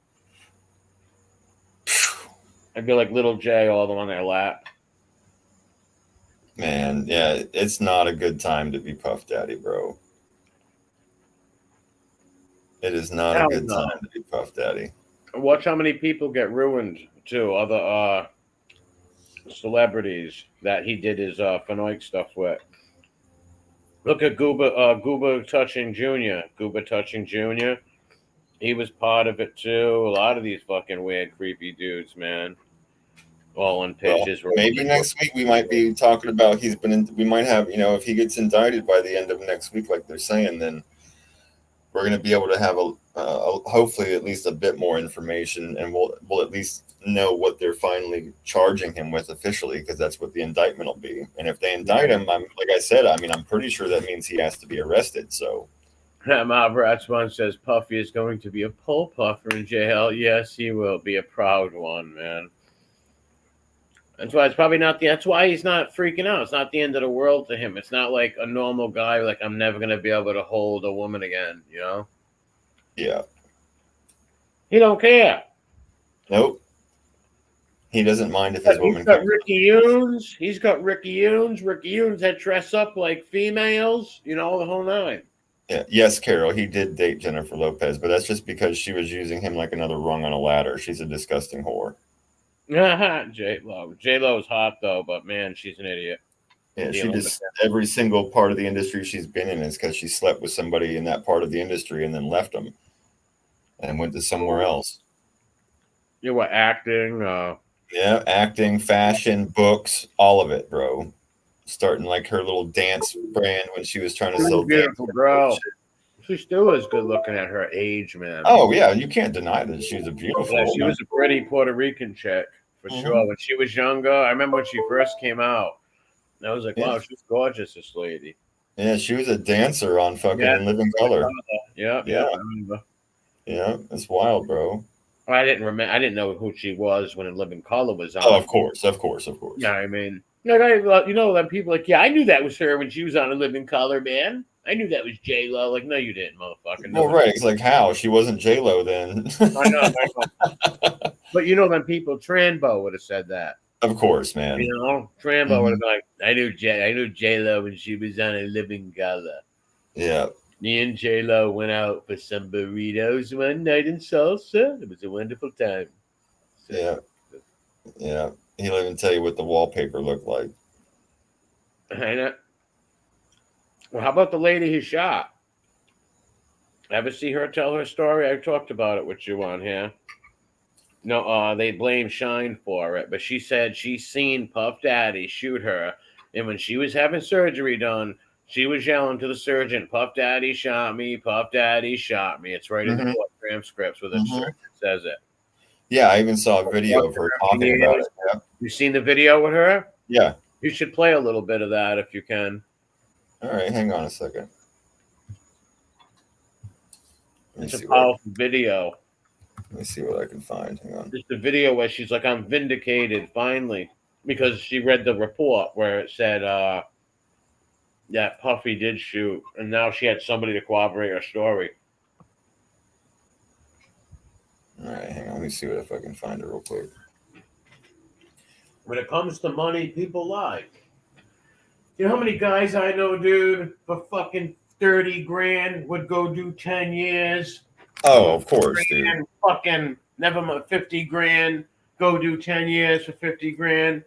I'd be like Little J all them on their lap. Man, yeah, it's not a good time to be Puff Daddy, bro. It is not a good time to be Puff Daddy. Watch how many people get ruined too. Other celebrities that he did his Fanoik stuff with. Look at Gooba Touching Jr. Gooba Touching Jr. He was part of it too. A lot of these fucking weird, creepy dudes, man. All on pitches. Well, maybe next week we might be talking about we might have, if he gets indicted by the end of next week, like they're saying, then we're going to be able to have hopefully at least a bit more information, and we'll at least know what they're finally charging him with officially, because that's what the indictment will be. And if they indict him, like I said, I'm pretty sure that means he has to be arrested. So Mavrats one says Puffy is going to be a pole puffer in jail. Yes, he will be a proud one, man. That's why it's probably not that's why he's not freaking out. It's not the end of the world to him. It's not like a normal guy, like I'm never gonna be able to hold a woman again, Yeah. He don't care. Nope. He doesn't mind if his woman. He's got Ricky Yoons. He's got Ricky Yoons. Ricky Yoons that dress up like females. You know, the whole nine. Yeah. Yes, Carol. He did date Jennifer Lopez, but that's just because she was using him like another rung on a ladder. She's a disgusting whore. J-Lo. J-Lo's hot though, but man, she's an idiot. Yeah, she just every single part of the industry she's been in is because she slept with somebody in that part of the industry and then left them and went to somewhere else. You were acting. Yeah, acting, fashion, books, all of it, bro. Starting like her little dance brand when she was trying to sell beautiful girl. She still is good looking at her age, man. Oh yeah, you can't deny that she was a beautiful. Yeah, she was a pretty Puerto Rican chick for sure. When she was younger, I remember when she first came out. I was like, wow, she's gorgeous, this lady. Yeah, she was a dancer on fucking In Living Color. Yeah, I remember. Yeah, it's wild, bro. I didn't remember. I didn't know who she was when In Living Color was on. Oh, of course. Yeah, I mean, like you know, then people like, yeah, I knew that was her when she was on In Living Color, man. I knew that was J-Lo. Like, no, you didn't, motherfucker. No, well, right. It's like, how? She wasn't J-Lo then. I know. But you know, then people, Trambo would have said that. Of course, man. You know, Trambo would have been like, I knew J-Lo when she was on In Living Color. Yeah. Me and J-Lo went out for some burritos one night in Salsa. It was a wonderful time. So, yeah. He'll even tell you what the wallpaper looked like. I know. Well, how about the lady who shot? Ever see her tell her story? I talked about it with you on here. No, they blame Shine for it, but she said she's seen Puff Daddy shoot her, and when she was having surgery done, she was yelling to the surgeon, "Puff Daddy shot me! Puff Daddy shot me!" It's right in the court transcripts where the surgeon says it. Yeah, I even saw a video of her talking about it. Yeah. You seen the video with her? Yeah. You should play a little bit of that if you can. All right, hang on a second. It's a powerful video. Let me see what I can find. Hang on. Just a video where she's like, I'm vindicated, finally. Because she read the report where it said that Puffy did shoot. And now she had somebody to corroborate her story. All right, hang on. Let me see if I can find it real quick. When it comes to money, people lie. You know how many guys I know, dude, for fucking 30 grand would go do 10 years? Oh, of course, dude. Fucking never mind 50 grand, go do 10 years for 50 grand.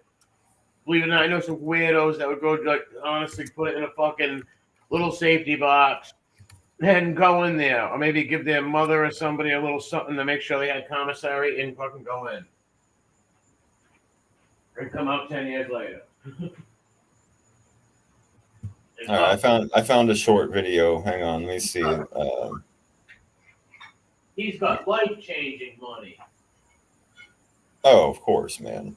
Believe it or not, I know some weirdos that would go, like, honestly, put it in a fucking little safety box and go in there. Or maybe give their mother or somebody a little something to make sure they had commissary and fucking go in. And come out 10 years later. All right, I found a short video. Hang on, let me see. He's got life-changing money. Oh, of course, man.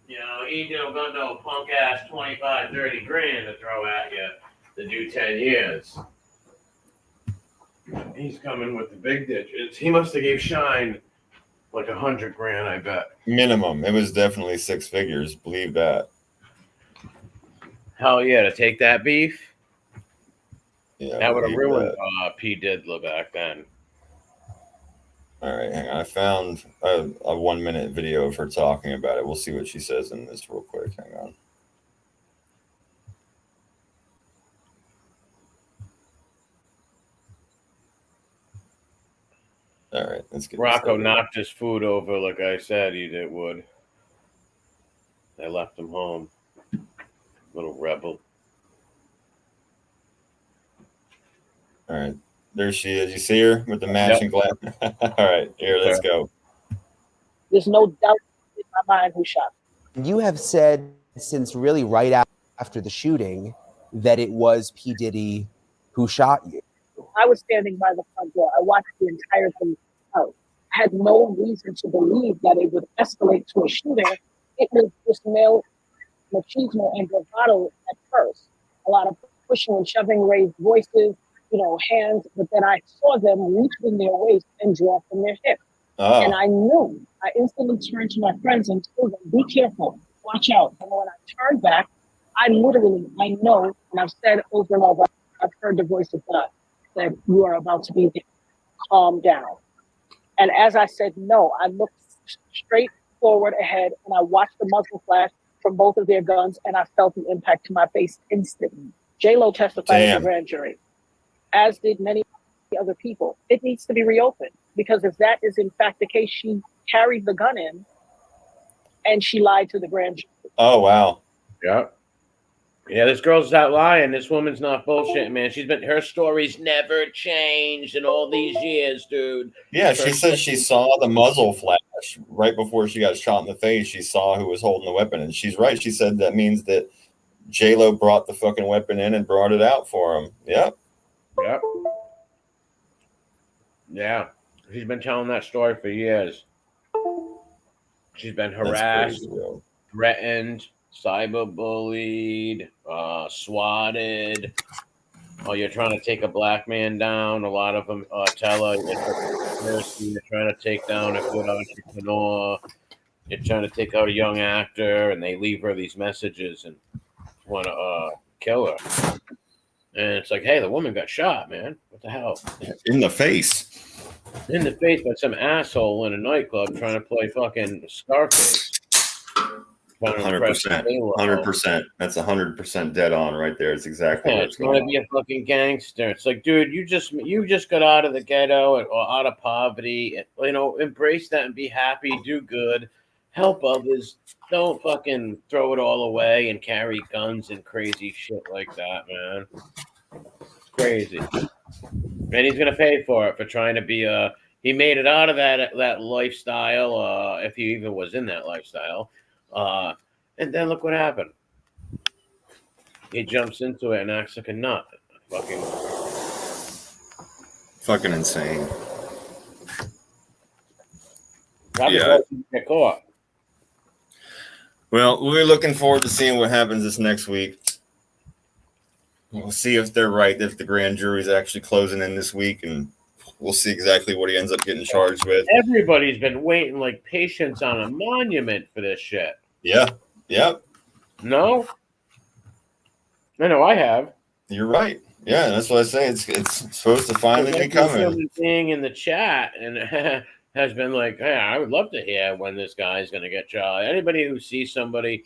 You know, he don't got no punk-ass 25, 30 grand to throw at you to do 10 years. He's coming with the big digits. He must have gave Shine like 100 grand, I bet. Minimum. It was definitely six figures. Believe that. Hell yeah, to take that beef? Yeah, that would have ruined P. Diddler back then. All right, hang on. I found a 1 minute video of her talking about it. We'll see what she says in this real quick. Hang on. All right, let's get Rocco knocked his food over like I said he would. I left him home. Little rebel. All right. There she is. You see her with the matching glass? All right. Here, let's go. There's no doubt in my mind who shot him. You have said since really right after the shooting that it was P. Diddy who shot you. I was standing by the front door. I watched the entire thing out. I had no reason to believe that it would escalate to a shooting. It was just male machismo and bravado at first. A lot of pushing and shoving, raised voices, hands. But then I saw them reach in their waist and draw from their hips. Oh. And I knew. I instantly turned to my friends and told them, be careful, watch out. And when I turned back, I know, and I've said over and over, I've heard the voice of God, that you are about to be calm down. And as I said no, I looked straight forward ahead and I watched the muzzle flash from both of their guns and I felt the impact to my face instantly. J-Lo testified in the grand jury, as did many other people. It needs to be reopened because if that is in fact the case, she carried the gun in and she lied to the grand jury. Oh, wow. Yeah. Yeah, this girl's not lying. This woman's not bullshitting, man. Her story's never changed in all these years, dude. Yeah, she says she saw the muzzle flash right before she got shot in the face. She saw who was holding the weapon, and she's right. She said that means that J-Lo brought the fucking weapon in and brought it out for him. Yep. Yep. Yeah. She's been telling that story for years. She's been harassed, crazy, threatened, cyberbullied, swatted. Oh, you're trying to take a black man down. A lot of them tell her you're trying to take down a good entrepreneur. You're trying to take out a young actor, and they leave her these messages and want to kill her. And it's like, hey, the woman got shot, man. What the hell? In the face. In the face by some asshole in a nightclub trying to play fucking Scarface. 100%. 100%. That's 100% dead on right there. It's exactly Yeah, what's it's going going to on. be a fucking gangster. It's like, dude, you just got out of the ghetto or out of poverty. You know, embrace that and be happy. Do good. Help others. Don't fucking throw it all away and carry guns and crazy shit like that, man. It's crazy. And he's gonna pay for it for trying to be he made it out of that lifestyle, if he even was in that lifestyle. And then look what happened. He jumps into it and acts like a nut. Fucking insane. Yeah. Get caught. Well, we're looking forward to seeing what happens this next week. We'll see if they're right, if the grand jury's actually closing in this week, and we'll see exactly what he ends up getting charged with. Everybody's been waiting like patience on a monument for this shit. Yeah. Yep. No? I know I have. You're right. Yeah, that's what I say. It's supposed to finally be coming. Thing in the chat and has been like, hey, I would love to hear when this guy's going to get charged. Anybody who sees somebody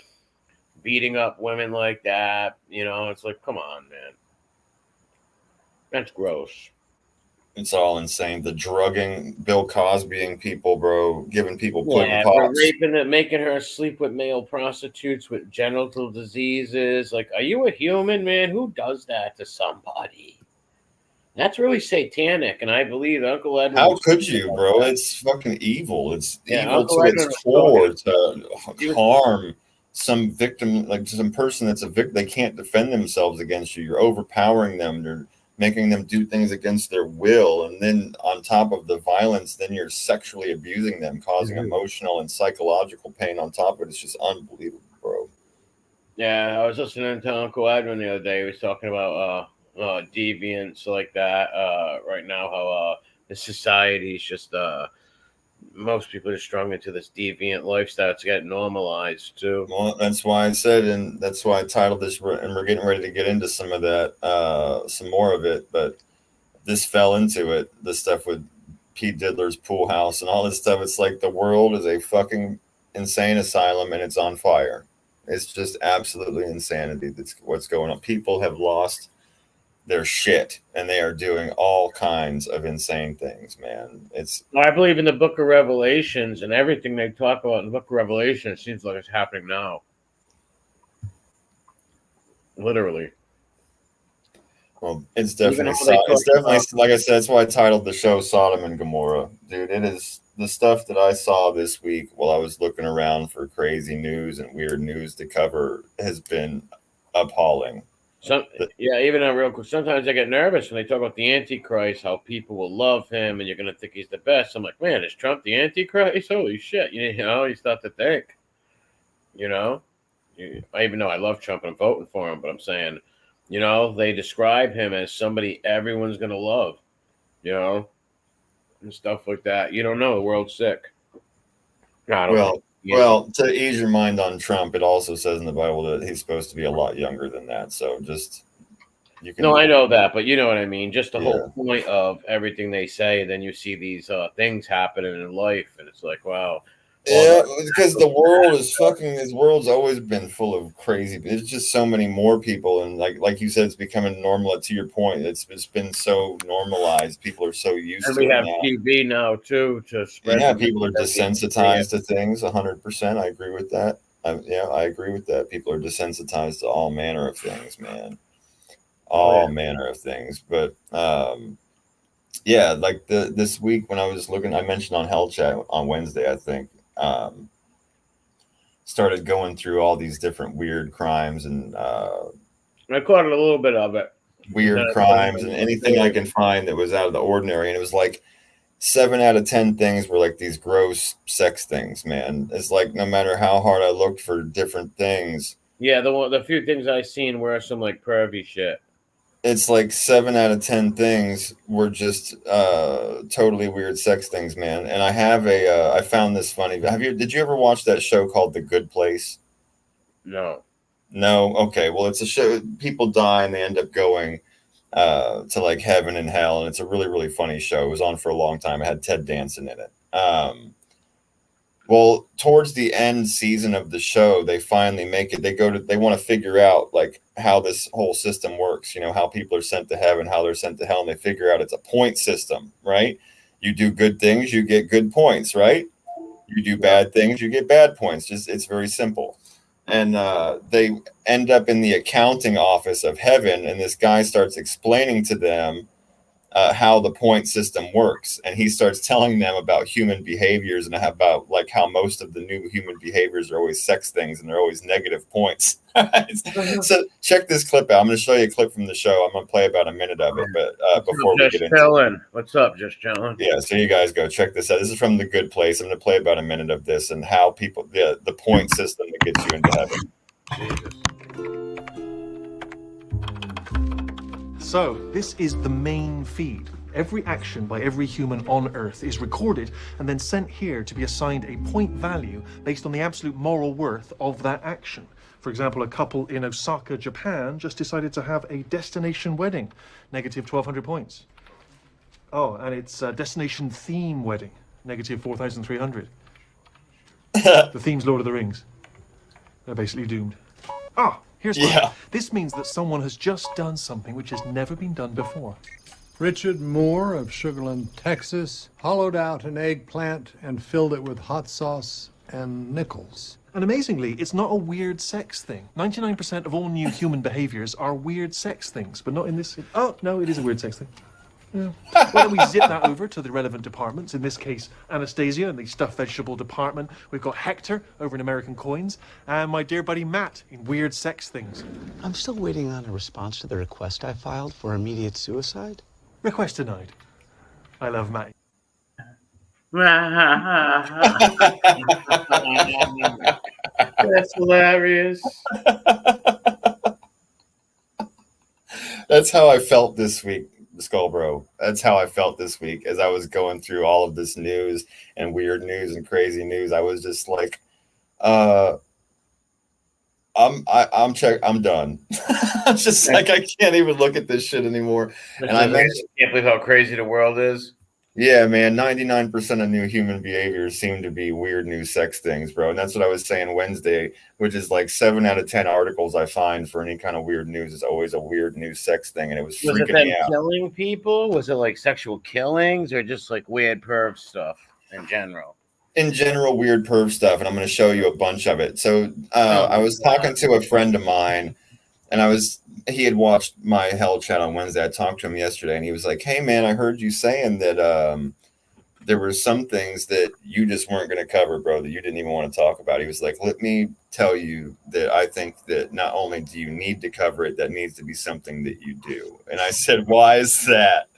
beating up women like that, you know, it's like, come on, man. That's gross. It's all insane. The drugging, Bill Cosbying people, bro, giving people pudding pops. Raping it, making her sleep with male prostitutes with genital diseases. Like, are you a human, man? Who does that to somebody? That's really satanic, and I believe Uncle Edward. How could you, bro? It's fucking evil. It's evil Uncle to Edward its core to harm some victim, like some person that's a victim. They can't defend themselves against you. You're overpowering them. You're making them do things against their will. And then on top of the violence, then you're sexually abusing them, causing emotional and psychological pain on top of it. It's just unbelievable, bro. Yeah, I was listening to Uncle Edwin the other day. He was talking about deviance like that. Right now, how the society is just most people are strung into this deviant lifestyle. It's getting normalized too. Well, that's why I said, and that's why I titled this, and we're getting ready to get into some of that, some more of it. But this fell into it. The stuff with Pete Diddler's pool house and all this stuff. It's like the world is a fucking insane asylum and it's on fire. It's just absolutely insanity. That's what's going on. People have lost their shit and they are doing all kinds of insane things, man. I believe in the book of Revelations and everything they talk about in the book of Revelation. It seems like it's happening now. Literally. Well, it's definitely like I said, that's why I titled the show Sodom and Gomorrah. Dude, it is the stuff that I saw this week while I was looking around for crazy news and weird news to cover has been appalling. Even on real quick, sometimes I get nervous when they talk about the Antichrist, how people will love him and you're going to think he's the best. I'm like, man, is Trump the Antichrist? Holy shit. You know, you start to think, you know, even though I love Trump and I'm voting for him, but I'm saying, you know, they describe him as somebody everyone's going to love, you know, and stuff like that. You don't know. The world's sick. I don't know. Well, to ease your mind on Trump, it also says in the Bible that he's supposed to be a lot younger than that. So just You can. No, I know that, but you know what I mean. Just the Yeah. whole point of everything they say, and then you see these things happening in life, and it's like, wow. Yeah, because the world is fucking. This world's always been full of crazy. There's just so many more people, and like you said, it's becoming normal. To your point, it's been so normalized. People are so used And to we it have now. TV now too to spread. Yeah, the people are message. desensitized to things. 100%. I agree with that. I agree with that. People are desensitized to all manner of things, man. All manner of things. But yeah, like this week when I was looking, I mentioned on Hell Chat on Wednesday, I think. Started going through all these different weird crimes and I caught a little bit of it. weird crimes and anything I can find that was out of the ordinary. And it was like 7 out of 10 things were like these gross sex things, man. It's like no matter how hard I looked for different things. Yeah, the few things I seen were some like pervy shit. It's like 7 out of 10 things were just totally weird sex things, man. And I have I found this funny. Did you ever watch that show called The Good Place? No. No? Okay. Well, it's a show. People die and they end up going to like heaven and hell. And it's a really, really funny show. It was on for a long time. It had Ted Danson in it. Well, towards the end season of the show, they finally make it. They want to figure out like how this whole system works, you know, how people are sent to heaven, how they're sent to hell. And they figure out it's a point system, right? You do good things, you get good points, right? You do bad things, you get bad points. It's very simple. And they end up in the accounting office of heaven. And this guy starts explaining to them how the point system works, and he starts telling them about human behaviors and about like how most of the new human behaviors are always sex things and they're always negative points. So check this clip out. I'm going to show you a clip from the show. I'm going to play about a minute of it, but before we get into it. What's up, just chilling? Yeah, so you guys go check this out. This is from The Good Place. I'm going to play about a minute of this and how people the point system that gets you into heaven. Jesus. So, this is the main feed. Every action by every human on Earth is recorded and then sent here to be assigned a point value based on the absolute moral worth of that action. For example, a couple in Osaka, Japan just decided to have a destination wedding, negative 1,200 points. Oh, and it's a destination theme wedding, negative 4,300. The theme's Lord of the Rings. They're basically doomed. Ah! Here's one. This means that someone has just done something which has never been done before. Richard Moore of Sugarland, Texas, hollowed out an eggplant and filled it with hot sauce and nickels. And amazingly, it's not a weird sex thing. 99% of all new human behaviors are weird sex things, but not in this. Oh, no, it is a weird sex thing. Yeah. Why don't we zip that over to the relevant departments? In this case, Anastasia in the stuffed vegetable department. We've got Hector over in American Coins, and my dear buddy Matt in weird sex things. I'm still waiting on a response to the request I filed for immediate suicide. Request denied. I love Matt. That's hilarious. That's how I felt this week, Skullbro. That's how I felt this week as I was going through all of this news and weird news and crazy news. I was just like, I'm done. I'm just like, I can't even look at this shit anymore. And I can't believe how crazy the world is. Yeah, man, 99% of new human behaviors seem to be weird new sex things, bro. And that's what I was saying Wednesday, which is like 7 out of 10 articles I find for any kind of weird news is always a weird new sex thing. And it was freaking me out. Killing people? Was it like sexual killings or just like weird perv stuff in general? In general, weird perv stuff. And I'm going to show you a bunch of it. So I was talking to a friend of mine, and he had watched my Hell Chat on Wednesday. I talked to him yesterday, and he was like, hey, man, I heard you saying that there were some things that you just weren't going to cover, bro, that you didn't even want to talk about. He was like, let me tell you that I think that not only do you need to cover it, that needs to be something that you do. And I said, why is that?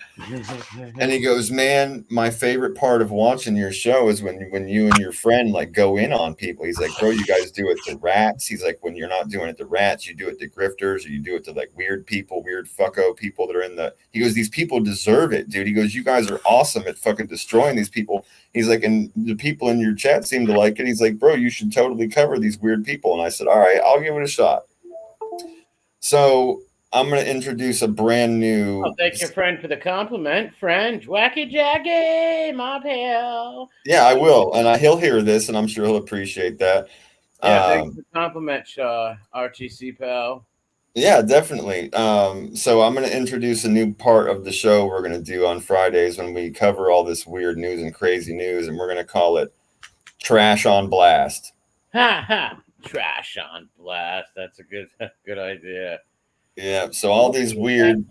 And he goes, man, my favorite part of watching your show is when you and your friend like go in on people. He's like, bro, you guys do it to rats. He's like, when you're not doing it to rats, you do it to grifters, or you do it to like weird people, weird fucko people that are in the. He goes, these people deserve it, dude. He goes, you guys are awesome at fucking destroying these people. He's like, and the people in your chat seem to like it. He's like, bro, you should totally cover these weird people. And I said, all right, I'll give it a shot. So I'm going to introduce a brand new. I'll thank your friend for the compliment. Friend, Wacky Jackie, my pal. Yeah, I will. And he'll hear this, and I'm sure he'll appreciate that. Yeah, thanks for the compliment, RTC pal. Yeah, definitely. So I'm going to introduce a new part of the show we're going to do on Fridays when we cover all this weird news and crazy news, and we're going to call it Trash on Blast. Ha ha! Trash on blast. That's a good idea. Yeah. So all these weirdo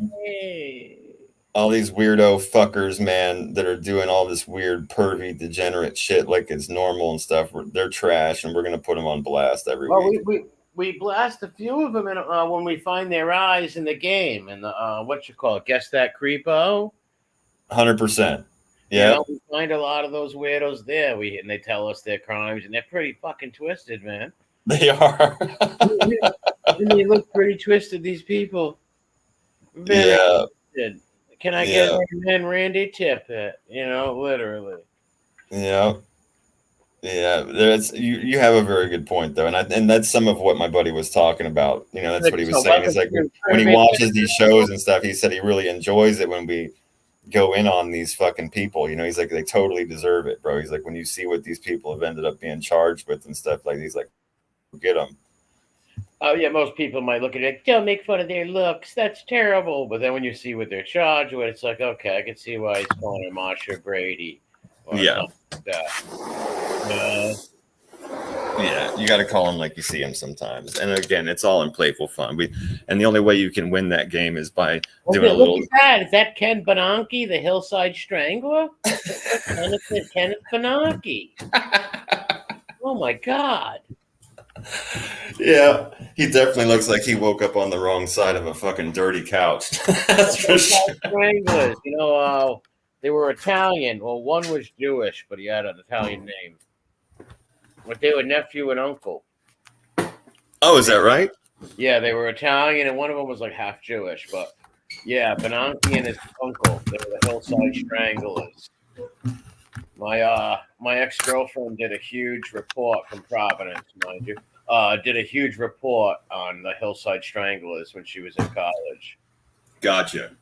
fuckers, man, that are doing all this weird, pervy, degenerate shit like it's normal and stuff. They're trash, and we're going to put them on blast every week. We blast a few of them when we find their eyes in the game, and the guess that creepo. 100%. Yeah, we find a lot of those weirdos there. And they tell us their crimes, and they're pretty fucking twisted, man. They are. They look pretty twisted. These people. Very twisted. Can I get a man Randy Tippett? Literally. Yeah. Yeah, you have a very good point though, and that's some of what my buddy was talking about. That's what he was saying. He's like when he watches these shows and stuff, he said he really enjoys it when we go in on these fucking people. He's like they totally deserve it, bro. He's like when you see what these people have ended up being charged with and stuff like he's like, get them. Oh yeah, most people might look at it. Don't make fun of their looks. That's terrible. But then when you see what they're charged with, it's like okay, I can see why he's calling her Marsha Brady. Yeah. Like that. Yeah, you got to call him like you see him sometimes. And again, it's all in playful fun. And the only way you can win that game is by doing a little. Look at that. Is that Ken Bernanke, the Hillside Strangler? Kenneth Bernanke. Oh my God. Yeah, he definitely looks like he woke up on the wrong side of a fucking dirty couch. That's for sure. Stranglers. They were Italian. Well, one was Jewish, but he had an Italian name. But they were nephew and uncle. Oh, is that right? Yeah, they were Italian, and one of them was like half Jewish. But yeah, Bernanke and his uncle, they were the Hillside Stranglers. My ex-girlfriend did a huge report from Providence, mind you. Did a huge report on the Hillside Stranglers when she was in college. Gotcha.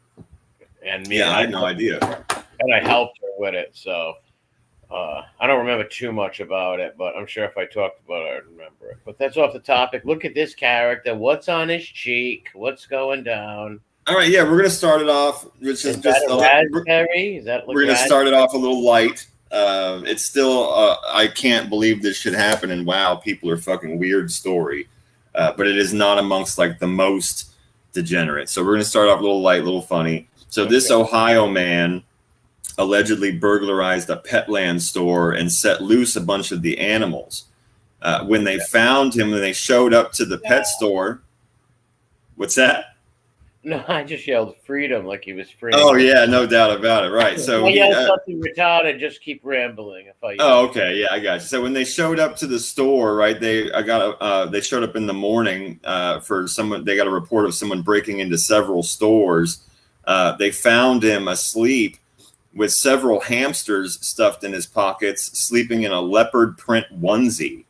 And I had no idea. And I helped her with it, so I don't remember too much about it, but I'm sure if I talked about it, I'd remember it. But that's off the topic. Look at this character. What's on his cheek? What's going down? All right, yeah, we're going to start it off. Which is just a raspberry? Is that we're going to start it off a little light. It's still, I can't believe this should happen, and wow, people are fucking weird story. But it is not amongst like the most degenerate. So we're going to start off a little light, a little funny. So this Ohio man allegedly burglarized a Petland store and set loose a bunch of the animals. When they found him and they showed up to the pet store. What's that? No, I just yelled freedom like he was free. Oh, yeah, no doubt about it. Right. So I yelled something retarded, just keep rambling. Okay. Yeah, I got you. So when they showed up to the store, right, they showed up in the morning for someone. They got a report of someone breaking into several stores. They found him asleep with several hamsters stuffed in his pockets, sleeping in a leopard print onesie.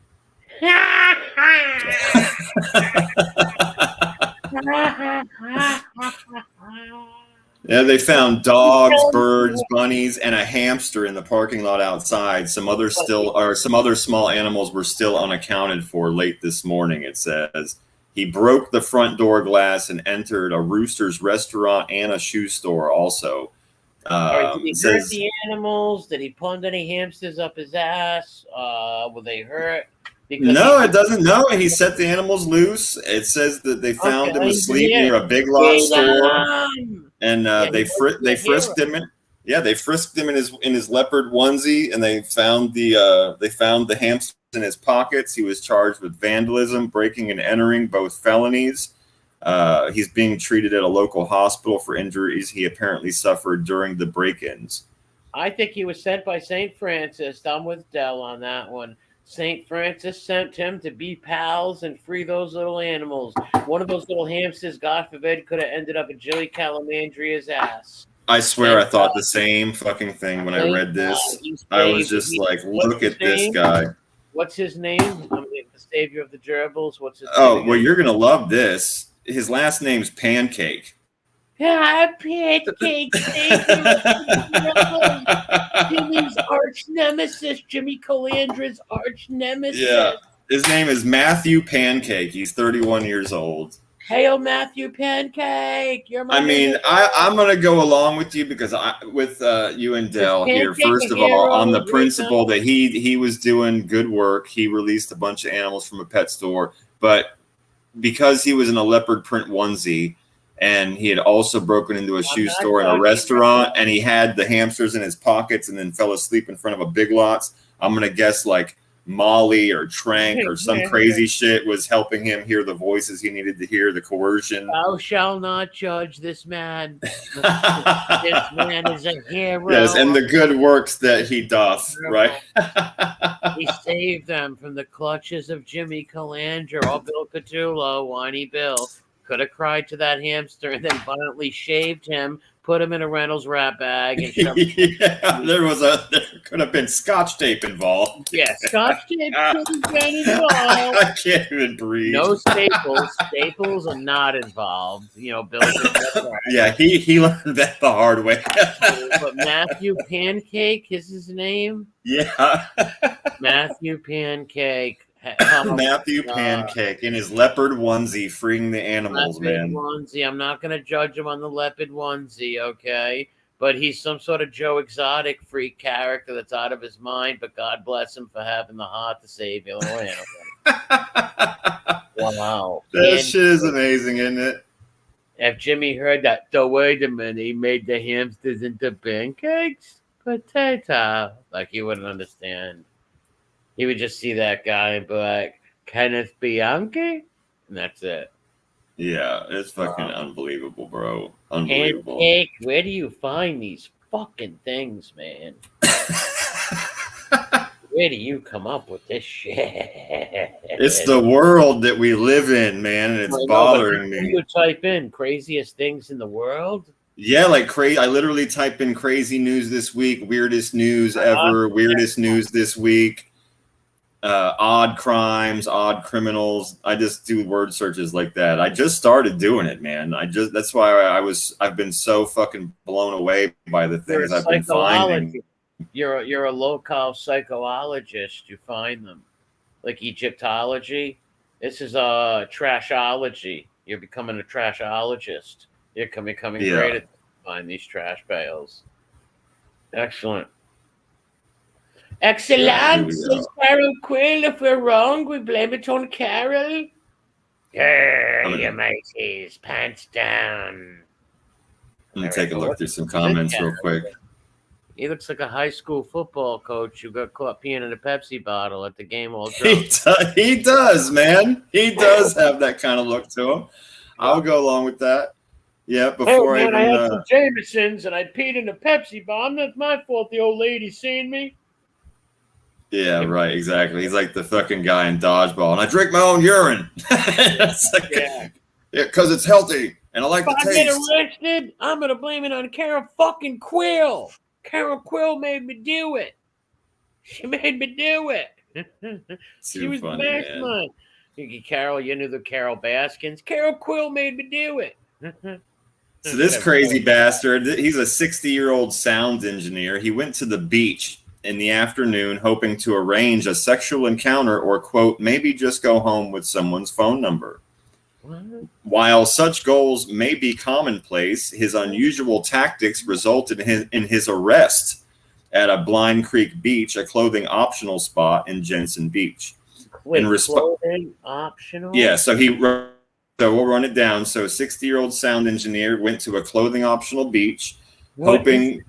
Yeah, they found dogs, birds, bunnies, and a hamster in the parking lot outside. Some other small animals were still unaccounted for late this morning. It says he broke the front door glass and entered a Rooster's restaurant and a shoe store also. Did he hurt the animals? Did he plunge any hamsters up his ass? Were they hurt? No, it doesn't. No, he set the animals loose. It says that they found him asleep near a Big Lots store, and they frisked him. They frisked him in his leopard onesie, and they found the hamsters in his pockets. He was charged with vandalism, breaking and entering, both felonies. He's being treated at a local hospital for injuries he apparently suffered during the break-ins. I think he was sent by St. Francis. I'm with Dell on that one. St. Francis sent him to be pals and free those little animals. One of those little hamsters, God forbid, could have ended up in Jilly Calamandria's ass. I swear I thought the same fucking thing when I read this. I was just like, look at this guy. What's his name? The savior of the gerbils. What's his name? Oh, well, you're going to love this. his last name's Pancake. Ah, Pancake. Jimmy's arch nemesis, Jimmy Calandra's arch nemesis. Yeah, his name is Matthew Pancake. He's 31 years old. Hail Matthew Pancake! You're my. I mean, I'm gonna go along with you because with you and Dell here. First of all, on the principle that he was doing good work, he released a bunch of animals from a pet store, but because he was in a leopard print onesie, and he had also broken into a shoe store and a restaurant, and he had the hamsters in his pockets, and then fell asleep in front of a Big Lots. I'm gonna guess like Molly or Trank or some crazy shit was helping him hear the voices he needed to hear, the coercion. Thou shalt not judge this man. This man is a hero. Yes, and the good works that he doth, right? He saved them from the clutches of Jimmy Calandra. All Bill Catullo, whiny Bill, could have cried to that hamster and then violently shaved him, put him in a Reynolds wrap bag, and shoved yeah, there could have been Scotch tape involved. Yeah, Scotch tape could have been involved. I can't even breathe. No staples. Staples are not involved. You know, Bill. Yeah, he learned that the hard way. But Matthew Pancake is his name. Yeah, Matthew Pancake. Matthew Pancake in his leopard onesie, freeing the animals, man. Onesie. I'm not going to judge him on the leopard onesie, okay? But he's some sort of Joe Exotic freak character that's out of his mind. But God bless him for having the heart to save Illinois. Wow, that shit is amazing, isn't it? If Jimmy heard that, so wait a minute, he made the hamsters into pancakes, potato. Like he wouldn't understand. He would just see that guy and be like, Kenneth Bianchi? And that's it. Yeah, it's fucking unbelievable, bro. Unbelievable. Pancake, where do you find these fucking things, man? Where do you come up with this shit? It's the world that we live in, man, and it's bothering me. You type in craziest things in the world? Yeah, like crazy. I literally type in crazy news this week, weirdest news ever, weirdest news this week. Odd crimes, odd criminals. I just do word searches like that. I just started doing it, man. That's why I've been so fucking blown away by the things I've been finding. You're a local psychologist. You find them like Egyptology. This is a trashology. You're becoming a trashologist. You're becoming great at find these trash bales. Excellent. Excellent, says Carol Quill. If we're wrong, we blame it on Carol. Yeah, you mateys, pants down. Let me take a look through some comments real quick. He looks like a high school football coach who got caught peeing in a Pepsi bottle at the game all drunk. He does, man. He does have that kind of look to him. I'll go along with that. Yeah, before I had some Jamesons and I peed in a Pepsi bomb. That's my fault. The old lady seen me. Yeah, right, exactly. He's like the fucking guy in Dodgeball, and I drink my own urine. Because it's healthy, and I like the taste. If I get arrested, I'm going to blame it on Carol fucking Quill. Carol Quill made me do it. She made me do it. She was the mastermind. Carol, you knew the Carol Baskins. Carol Quill made me do it. So this crazy bastard, he's a 60-year-old sound engineer. He went to the beach in the afternoon hoping to arrange a sexual encounter or, quote, maybe just go home with someone's phone number. What? While such goals may be commonplace, his unusual tactics resulted in his arrest at a Blind Creek Beach, a clothing optional spot in Jensen Beach. Clothing optional? Yeah, so we'll run it down. So 60-year-old sound engineer went to a clothing optional beach, hoping...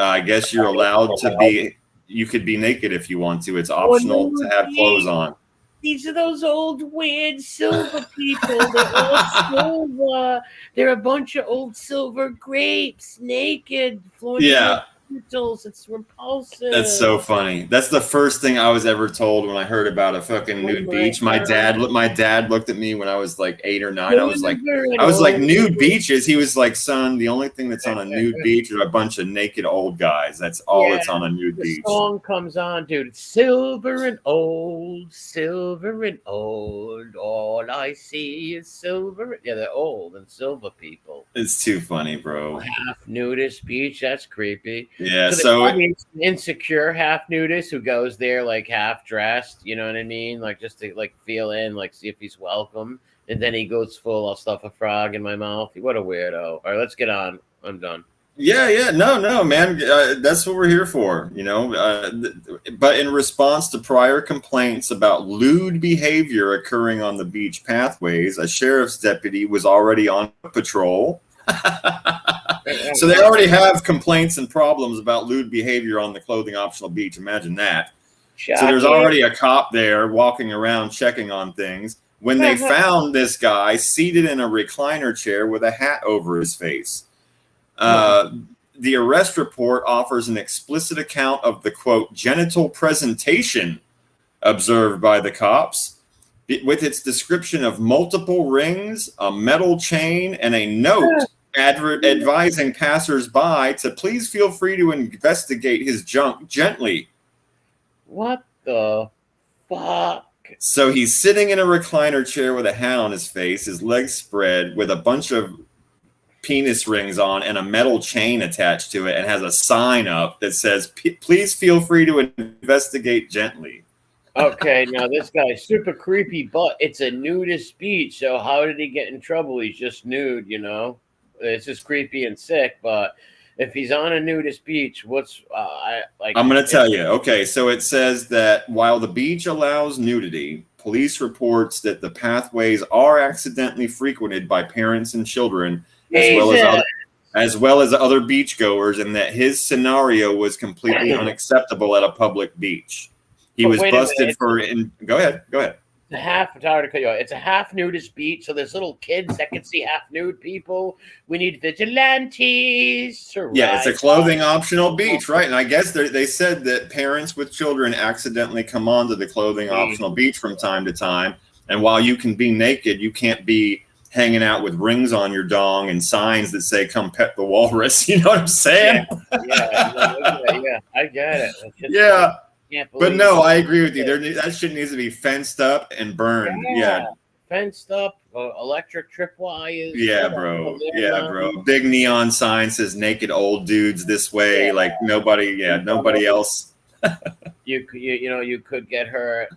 I guess you're allowed to be, you could be naked if you want to. It's optional to have clothes on. These are those old weird silver people. They're all silver. They're a bunch of old silver grapes, naked. Yeah. genitals. It's repulsive. That's so funny. That's the first thing I was ever told when I heard about a fucking nude beach. My dad looked at me when I was like 8 or 9. I was like, nude beaches. He was like, son, the only thing that's on a nude beach are a bunch of naked old guys. That's all that's on a nude beach. The song comes on, dude. It's silver and old, silver and old. All I see is silver. Yeah, they're old and silver people. It's too funny, bro. Half nudist beach. That's creepy. Yeah, so insecure half nudist who goes there like half dressed. You know what I mean? Like just to like feel in, like see if he's welcome, and then he goes full. I'll stuff a frog in my mouth. What a weirdo! All right, let's get on. I'm done. Yeah, no, man. That's what we're here for, you know. But in response to prior complaints about lewd behavior occurring on the beach pathways, a sheriff's deputy was already on patrol. So they already have complaints and problems about lewd behavior on the clothing optional beach. Imagine that. So there's already a cop there walking around checking on things when they found this guy seated in a recliner chair with a hat over his face. The arrest report offers an explicit account of the, quote, genital presentation observed by the cops, with its description of multiple rings, a metal chain, and a note advising passersby to please feel free to investigate his junk gently. What the fuck? So he's sitting in a recliner chair with a hat on his face, his legs spread, with a bunch of penis rings on and a metal chain attached to it, and has a sign up that says, please feel free to investigate gently. Okay, now this guy's super creepy, but it's a nudist beach, so how did he get in trouble? He's just nude, you know? It's just creepy and sick, but if he's on a nudist beach, what's I'm going to tell you. Okay, so it says that while the beach allows nudity, police reports that the pathways are accidentally frequented by parents and children, as well as other beachgoers, and that his scenario was completely unacceptable at a public beach. He was busted for. Go ahead. It's a half nudist beach, so there's little kids that can see half nude people. We need vigilantes. Yeah, it's a clothing optional beach, right? And I guess they said that parents with children accidentally come onto the clothing optional beach from time to time. And while you can be naked, you can't be hanging out with rings on your dong and signs that say "Come pet the walrus." You know what I'm saying? Yeah, I get it. Yeah. But no, I agree with you. That shit needs to be fenced up and burned. Yeah. Fenced up, electric tripwires. Yeah, bro. Big neon sign says "Naked old dudes this way." Yeah. Like nobody else. You could get hurt.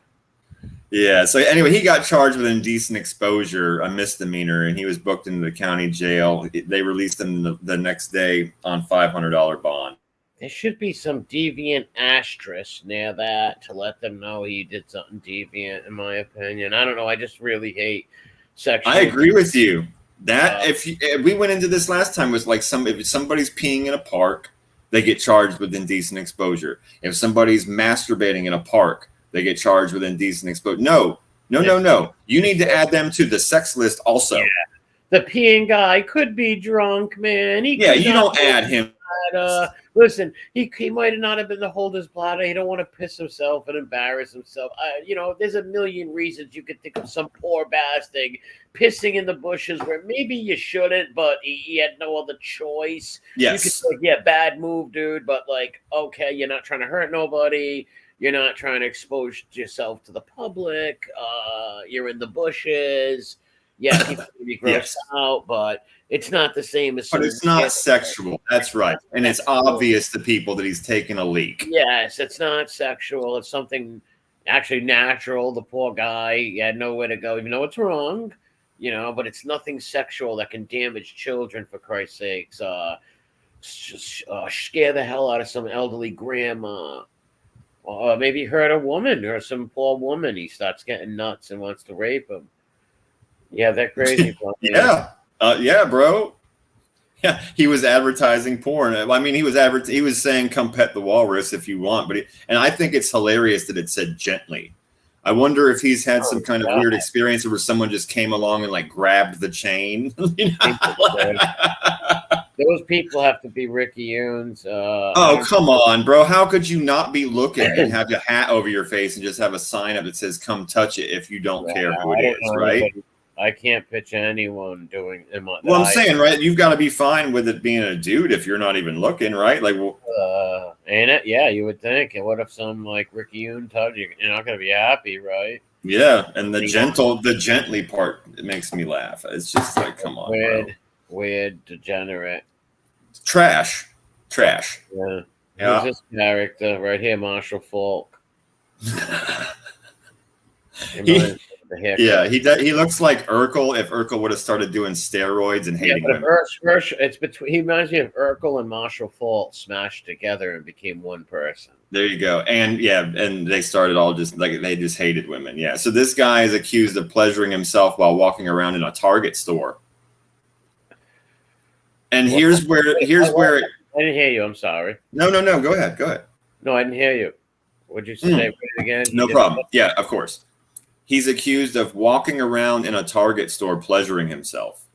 Yeah. So anyway, he got charged with indecent exposure, a misdemeanor, and he was booked into the county jail. They released him the next day on $500 bond. There should be some deviant asterisk near that to let them know he did something deviant, in my opinion. I don't know. I just really hate sexual. I agree with you. That if we went into this last time, was like if somebody's peeing in a park, they get charged with indecent exposure. If somebody's masturbating in a park, they get charged with indecent exposure. No. You need to add them to the sex list also. Yeah. The peeing guy could be drunk, man. You don't add him. Listen, he might not have been to hold his bladder. He don't want to piss himself and embarrass himself. There's a million reasons you could think of some poor bastard pissing in the bushes where maybe you shouldn't, but he had no other choice. Yes. You could say, bad move, dude, but okay, you're not trying to hurt nobody. You're not trying to expose yourself to the public. You're in the bushes. Yeah, people can be grossed out, but it's not the same as. But it's not sexual. That's right, and it's obvious to people that he's taking a leak. Yes, it's not sexual. It's something actually natural. The poor guy, he had nowhere to go, even though it's wrong, But it's nothing sexual that can damage children. For Christ's sakes, scare the hell out of some elderly grandma, or maybe hurt a woman or some poor woman. He starts getting nuts and wants to rape him. Yeah, they're crazy. Yeah, bro. Yeah, he was advertising porn. I mean, he was saying "Come pet the walrus if you want," and I think it's hilarious that it said gently. I wonder if he's had some kind of weird experience where someone just came along and grabbed the chain. There Those people have to be Ricky Yoons. Oh, come on, bro. How could you not be looking and have your hat over your face and just have a sign up that says "Come touch it" if you don't care who it is, right? I can't picture anyone doing. Well, I'm saying, right? You've got to be fine with it being a dude if you're not even looking, right? Like, well, ain't it? Yeah, you would think. And what if some like Ricky Yoon touch you? You're not gonna be happy, right? yeah. And the gently part, it makes me laugh. It's just like, come on, weird, degenerate, trash. Yeah. Who's this character right here, Marshall Falk? He looks like Urkel if Urkel would have started doing steroids and hating women. It's between. He reminds me of Urkel and Marshall Falk smashed together and became one person. There you go. And and they started all just like they just hated women. Yeah. So this guy is accused of pleasuring himself while walking around in a Target store. And here's where I didn't hear you. I'm sorry. No. Go ahead. No, I didn't hear you. What'd you say? Read it again? No problem. Yeah, of course. He's accused of walking around in a Target store pleasuring himself.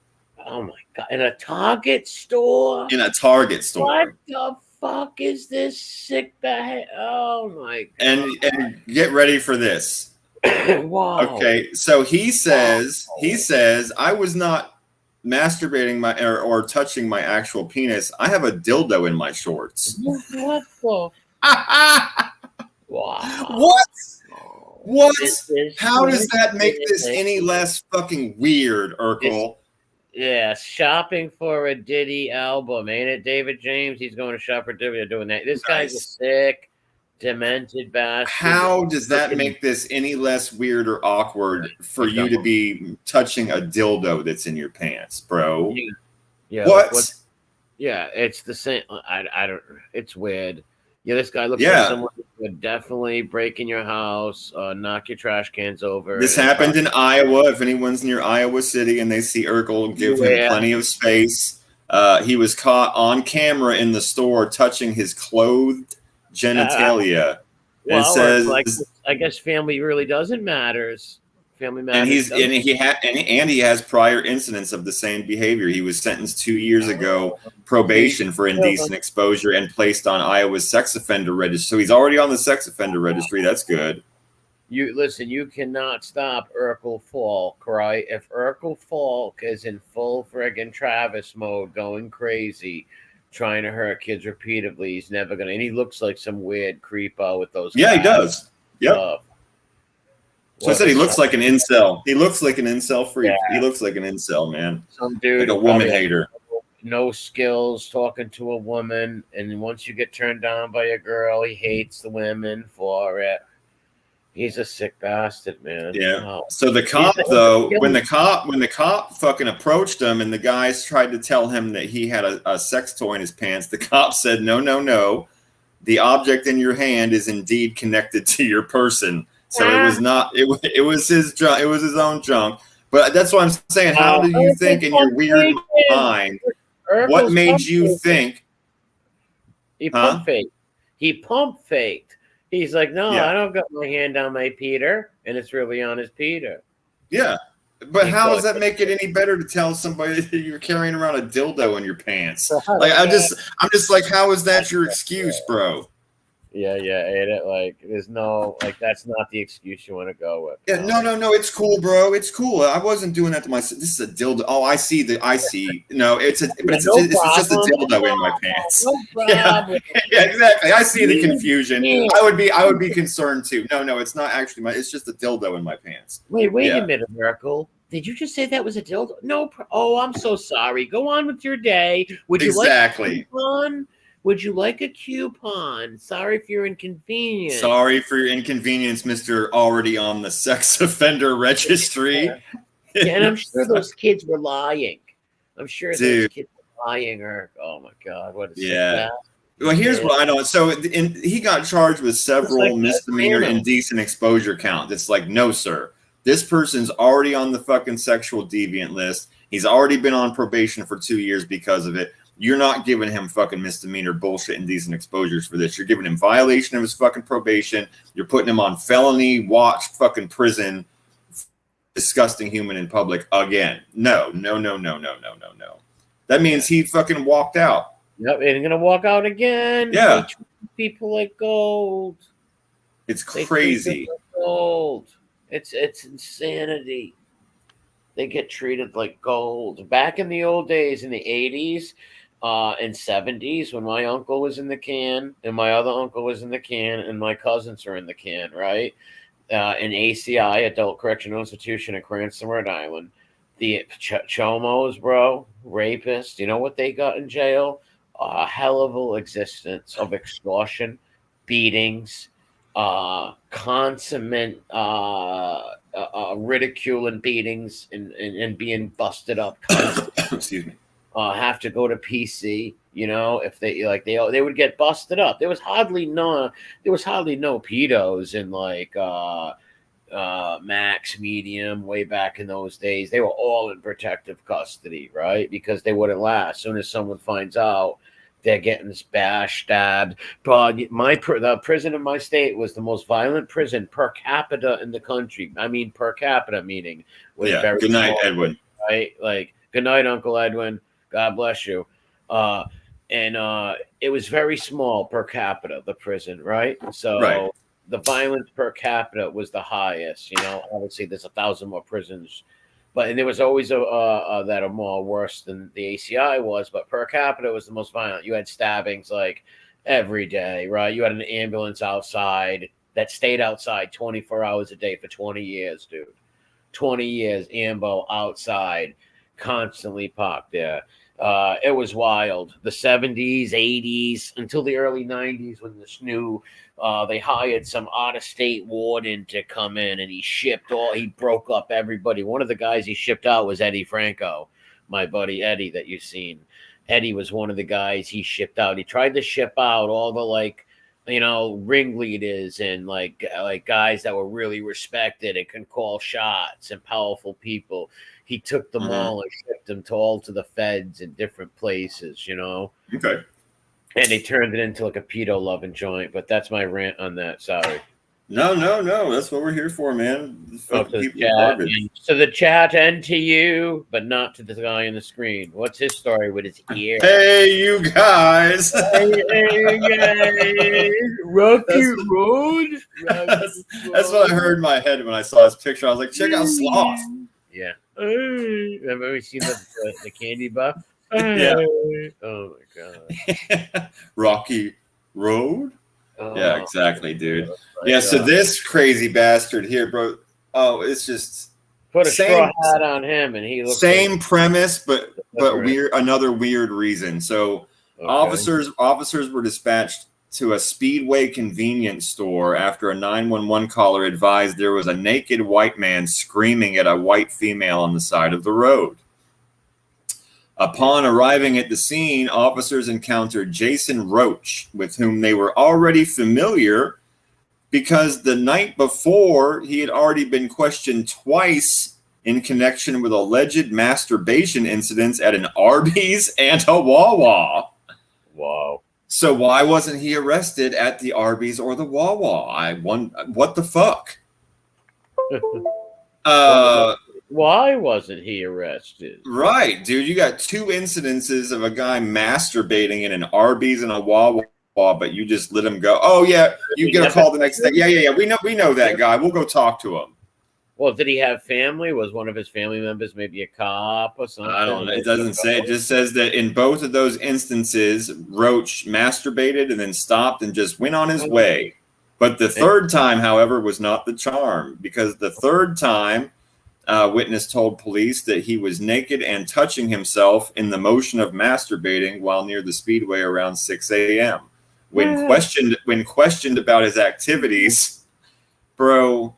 Oh my God! In a Target store? In a Target store. What the fuck is this sick bag? Oh my God! And get ready for this. Wow. Okay, so he says I was not masturbating or touching my actual penis. I have a dildo in my shorts. What the? Wow. What? How does that make this any less fucking weird, Urkel? Yeah, shopping for a Diddy album, ain't it, David James? He's going to shop for Diddy doing that. This guy's a sick, demented bastard. How does that make this any less weird or awkward for you to be touching a dildo that's in your pants, bro? Yeah. What? Yeah, it's the same. I don't. It's weird. Yeah, this guy looks like someone who would definitely break in your house, knock your trash cans over. This happened in Iowa. If anyone's near Iowa City and they see Urkel, give him plenty of space. He was caught on camera in the store touching his clothed genitalia. Well, it says, I guess family really doesn't matter. Family matters. And he has prior incidents of the same behavior. He was sentenced 2 years ago, probation for indecent exposure, and placed on Iowa's sex offender registry. So he's already on the sex offender registry. That's good. You cannot stop Urkel Falk, right? If Urkel Falk is in full friggin' Travis mode, going crazy, trying to hurt kids repeatedly, he's never gonna. And he looks like some weird creepo with those. Yeah, he does. Yep. So I said he looks like an incel. He looks like an incel freak. Yeah. He looks like an incel, man. Some dude, like a woman hater. No skills talking to a woman, and once you get turned on by a girl, he hates the women for it. He's a sick bastard, man. Yeah. Oh. So the cop, though, when the cop fucking approached him, and the guys tried to tell him that he had a sex toy in his pants, the cop said, "No. The object in your hand is indeed connected to your person." So it was not. It was his junk. It was his own junk. But that's what I'm saying. How do you think in your weird mind? What made you think? He pump faked. He pump faked. He's like, no, I don't got my hand on my Peter, and it's really on his Peter. Yeah, but how does that make it any better to tell somebody that you're carrying around a dildo in your pants? Like I'm just like, how is that your excuse, bro? Yeah, ain't it? Like, there's no, like, that's not the excuse you want to go with. Yeah, no, it's cool, bro. It's cool. I wasn't doing that to myself. This is a dildo. Oh, I see. No, it's just a dildo in my pants. No problem. Yeah, exactly. I see the confusion. I would be concerned too. No, it's not actually it's just a dildo in my pants. Wait a minute, Miracle. Did you just say that was a dildo? No. Oh, I'm so sorry. Go on with your day. Would you like a coupon? Would you like a coupon? Sorry for your inconvenience. Sorry for your inconvenience, Mr. Already on the sex offender registry. Yeah, and I'm sure those kids were lying. Those kids were lying. Or oh my God, what is that? Well, here's what I know. So he got charged with several misdemeanor indecent exposure counts. It's like, no, sir. This person's already on the fucking sexual deviant list. He's already been on probation for 2 years because of it. You're not giving him fucking misdemeanor bullshit indecent exposures for this. You're giving him violation of his fucking probation. You're putting him on felony watch fucking prison. Disgusting human in public again. No. That means he fucking walked out. Yep, and gonna walk out again. Yeah. They treat people like gold. It's They treat crazy. them like gold. It's insanity. They get treated like gold. Back in the old days, in the 80s and 70s, when my uncle was in the can, and my other uncle was in the can, and my cousins were in the can, right? In ACI, Adult Correctional Institution in Cranston, Rhode Island, the chomos, bro, rapists, you know what they got in jail? A hell of a existence of extortion, beatings, consummate ridicule and beatings, and being busted up constantly. Excuse me. Have to go to PC, you know, if they like they would get busted up. There was hardly no pedos in like max medium way back in those days. They were all in protective custody, right? Because they wouldn't last. As soon as someone finds out, they're getting bashed, stabbed. But the prison in my state was the most violent prison per capita in the country. I mean, per capita, meaning was very Good night, small, Edwin. right? Like, good night, Uncle Edwin. God bless you. It was very small per capita, the prison, right? So Right. the violence per capita was the highest. You know, obviously there's 1,000 more prisons, and there was always that are more worse than the ACI was, but per capita was the most violent. You had stabbings like every day, right? You had an ambulance outside that stayed outside 24 hours a day for 20 years, dude. 20 years, ambo outside, constantly parked there. It was wild. The 70s, 80s, until the early 90s when this new, they hired some out-of-state warden to come in, and he broke up everybody. One of the guys he shipped out was Eddie Franco, my buddy Eddie that you've seen. Eddie was one of the guys he shipped out. He tried to ship out all the ringleaders and like guys that were really respected and can call shots and powerful people. He took them all and shipped them all to the feds in different places, you know. Okay. And they turned it into like a pedo loving joint. But that's my rant on that. Sorry. No. That's what we're here for, man. To the chat and to you, but not to the guy on the screen. What's his story with his ear? Hey, you guys. Hey, guys. Rocky Road. That's what I heard in my head when I saw this picture. I was like, check out Sloth. Yeah. Remember we seen the candy buff? Yeah. Oh my god. Rocky Road? Oh, Yeah, exactly, dude. Yeah, so this crazy bastard here, bro. Oh, it's just put a straw hat on him, and he looks same premise, but weird. Another weird reason. So officers were dispatched to a Speedway convenience store after a 911 caller advised there was a naked white man screaming at a white female on the side of the road. Upon arriving at the scene, officers encountered Jason Roach, with whom they were already familiar because the night before he had already been questioned twice in connection with alleged masturbation incidents at an Arby's and a Wawa. Wow. So why wasn't he arrested at the Arby's or the Wawa? What the fuck? Why wasn't he arrested? Right, dude. You got 2 incidences of a guy masturbating in an Arby's and a Wawa, but you just let him go. Oh yeah, you get a call the next day. Yeah. We know that guy. We'll go talk to him. Well, did he have family? Was one of his family members maybe a cop or something? I don't know. It doesn't say. It just says that in both of those instances, Roach masturbated and then stopped and just went on his way. But the third time, however, was not the charm, because the third time, witness told police that he was naked and touching himself in the motion of masturbating while near the Speedway around 6 a.m. When questioned about his activities, bro,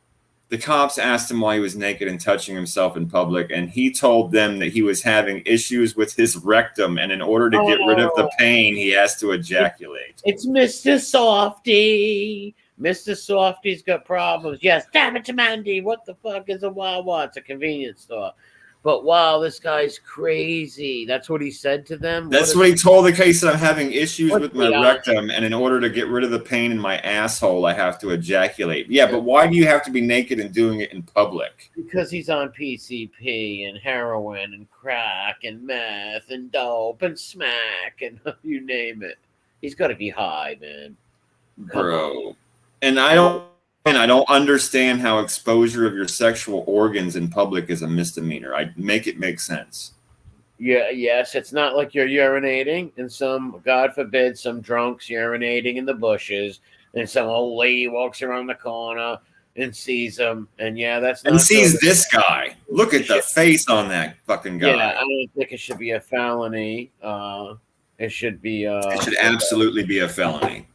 the cops asked him why he was naked and touching himself in public, and he told them that he was having issues with his rectum, and in order to get rid of the pain, he has to ejaculate. It's Mr. Softy. Mr. Softy's got problems. Yes, damn it, Mandy. What the fuck is a Wawa? It's a convenience store. But wow, this guy's crazy. That's what he said to them. That's what he told the case, that I'm having issues with my rectum, and in order to get rid of the pain in my asshole, I have to ejaculate. Yeah, but why do you have to be naked and doing it in public? Because he's on PCP and heroin and crack and meth and dope and smack and you name it. He's got to be high, man. Bro. And I don't understand how exposure of your sexual organs in public is a misdemeanor. I make it make sense. Yeah, yes, it's not like you're urinating and some, God forbid, some drunks urinating in the bushes and some old lady walks around the corner and sees him. And yeah, that's not. And sees this guy. Look at the face on that fucking guy. Yeah, I don't think it should be a felony. It should be. It should absolutely be a felony.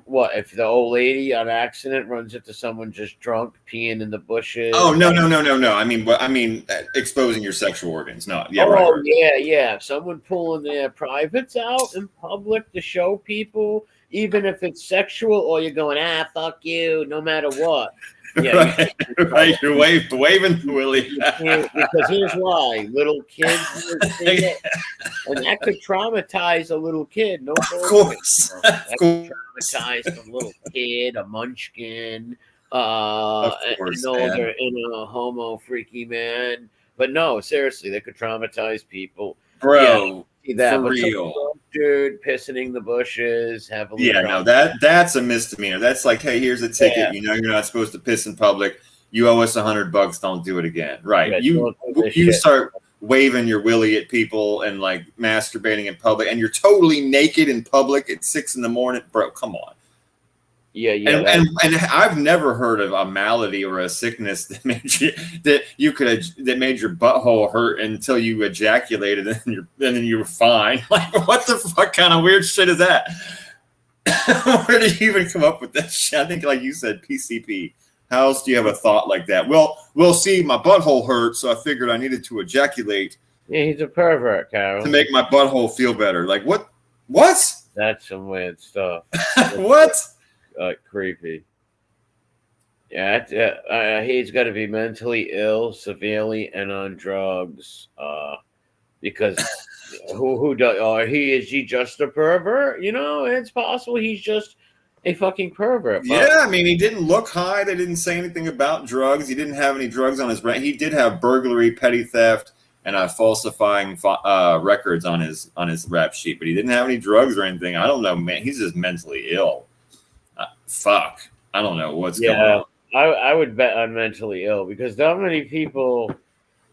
What if the old lady on accident runs into someone just drunk peeing in the bushes? Oh no. I mean, exposing your sexual organs. No, yeah, oh right. yeah. Someone pulling their privates out in public to show people, even if it's sexual, or you're going, fuck you, no matter what. Yeah, right. You're waving Willie. Because here's why: little kids see it, and that could traumatize a little kid. No, of course. That could traumatize a little kid, a munchkin. Of course, they're in a homo freaky man. But no, seriously, they could traumatize people, bro. See that, for but real, dude, pissing in the bushes, heavily. Yeah, no, that's a misdemeanor. That's like, hey, here's a ticket. Yeah. You know, you're not supposed to piss in public. You owe us $100. Don't do it again. Right? Yeah, you start waving your willy at people and like masturbating in public, and you're totally naked in public at 6 a.m, bro. Come on. Yeah. And I've never heard of a malady or a sickness that made your butthole hurt until you ejaculated and then you were fine. Like, what the fuck kind of weird shit is that? Where did you even come up with that shit? I think, like you said, PCP. How else do you have a thought like that? Well, see, my butthole hurt, so I figured I needed to ejaculate. Yeah, he's a pervert, Carol. To make my butthole feel better. Like, what? What? That's some weird stuff. What? Creepy. Yeah, he's got to be mentally ill, severely, and on drugs. Because who does? Is he just a pervert? You know, it's possible he's just a fucking pervert. Yeah, I mean, he didn't look high. They didn't say anything about drugs. He didn't have any drugs on his rent. He did have burglary, petty theft, and falsifying records on his rap sheet, but he didn't have any drugs or anything. I don't know, man. He's just mentally ill. Fuck. I don't know what's going on. I would bet on mentally ill because there are many people.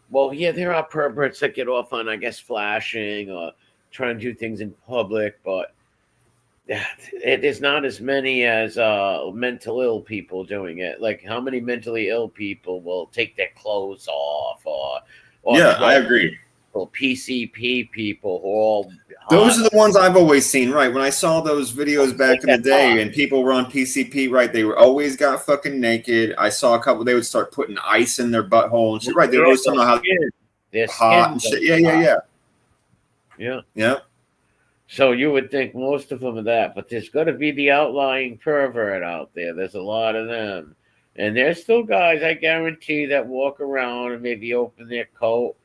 Well, yeah, there are perverts that get off on, I guess, flashing or trying to do things in public, but it is not as many as mental ill people doing it. Like, how many mentally ill people will take their clothes off or yeah, I agree. PCP people who all those are the ones I've always seen, right? When I saw those videos back in the day and people were on PCP, right? They were always got fucking naked. I saw a couple, they would start putting ice in their butthole and shit, right? They were always talking about how hot and shit. Yeah. So you would think most of them are that, but there's got to be the outlying pervert out there. There's a lot of them. And there's still guys, I guarantee, that walk around and maybe open their coat.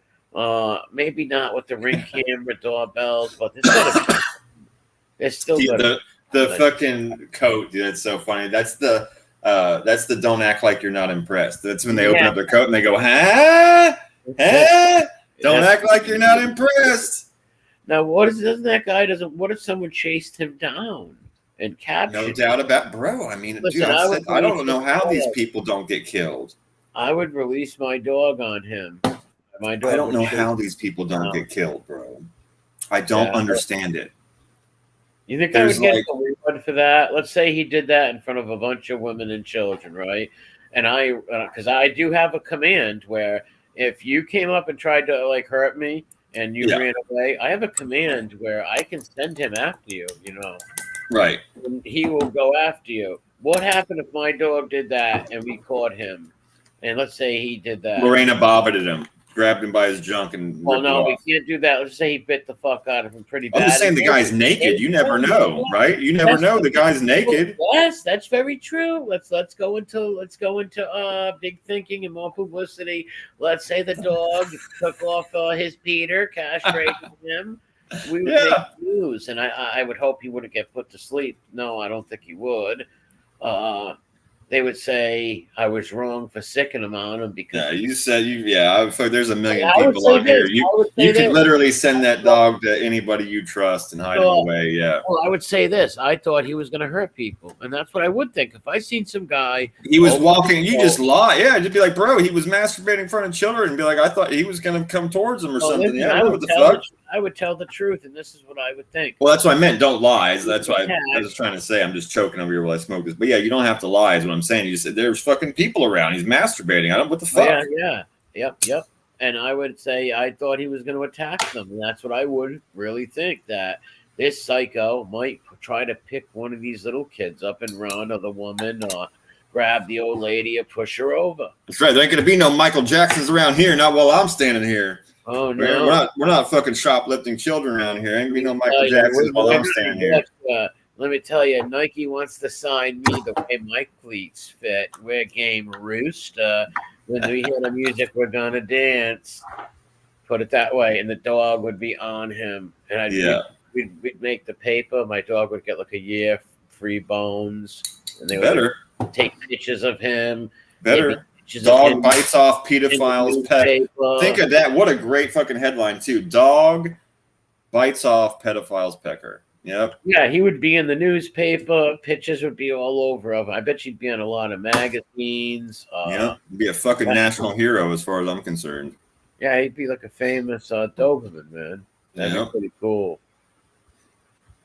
Maybe not with the Ring camera doorbells, but there's still the fucking coat, dude. That's so funny. That's the don't act like you're not impressed. That's when they open up their coat and they go, huh? Don't act like you're not impressed. Now, what if someone chased him down and captured him? No doubt about, bro. I mean, listen, dude, I don't know how these people don't get killed. I would release my dog on him. I don't know how these people don't get killed, bro. I don't understand it. You think I would get a reward for that? Let's say he did that in front of a bunch of women and children, right? And because I do have a command where if you came up and tried to like hurt me and you ran away, I have a command where I can send him after you, you know. Right. And he will go after you. What happened if my dog did that and we caught him? And let's say he did that. Lorena bobbited him. grabbed him by his junk and Well, ripped it no, we off. can't do that. Let's say he bit the fuck out of him pretty bad. I'm just saying the guy's naked. You never know, right? You never know the guy's naked. Yes, that's very true. Let's go into big thinking and more publicity. Let's say the dog took off his Peter, castrated him. We would make news, and I would hope he wouldn't get put to sleep. No, I don't think he would. They would say I was wrong for sicking him on him because Yeah, you said you. Yeah, I feel like there's a million I would people say on here. this, You could literally send that dog to anybody you trust and hide him away. Yeah. Well, I would say this. I thought he was going to hurt people, and that's what I would think. If I seen some guy, He was walking. You just lie. Yeah, just be like, bro, he was masturbating in front of children, and be like, I thought he was gonna come towards them or something. Listen, Yeah, what the fuck? I would tell the truth, and this is what I would think. Well, that's what I meant. Don't lie. That's what I was trying to say. I'm just choking over here while I smoke this. But yeah, you don't have to lie. Is what I'm saying. You said there's fucking people around. He's masturbating. I don't. What the fuck? Yeah. Yep. And I would say I thought he was going to attack them, and that's what I would really think, that this psycho might try to pick one of these little kids up and run, or the woman, or grab the old lady and push her over. That's right. There ain't gonna be no Michael Jacksons around here. Not while I'm standing here. Oh no, we're not fucking shoplifting children around here. Ain't gonna be no Michael Jacksons while I'm standing here. Let me tell you, Nike wants to sign me the way my cleats fit. We're game roost. When we hear the music, we're gonna dance. Put it that way, and the dog would be on him, and we'd make the paper. My dog would get like a year free bones, and they would take pictures of him. Better. Dog bites off pedophile's pet. Think of that. What a great fucking headline, too. Dog bites off pedophile's pecker. Yep. Yeah, he would be in the newspaper. Pictures would be all over of him. I bet you'd be on a lot of magazines. Yeah, he'd be a fucking national hero as far as I'm concerned. Yeah, he'd be like a famous Doberman, man. That'd be pretty cool.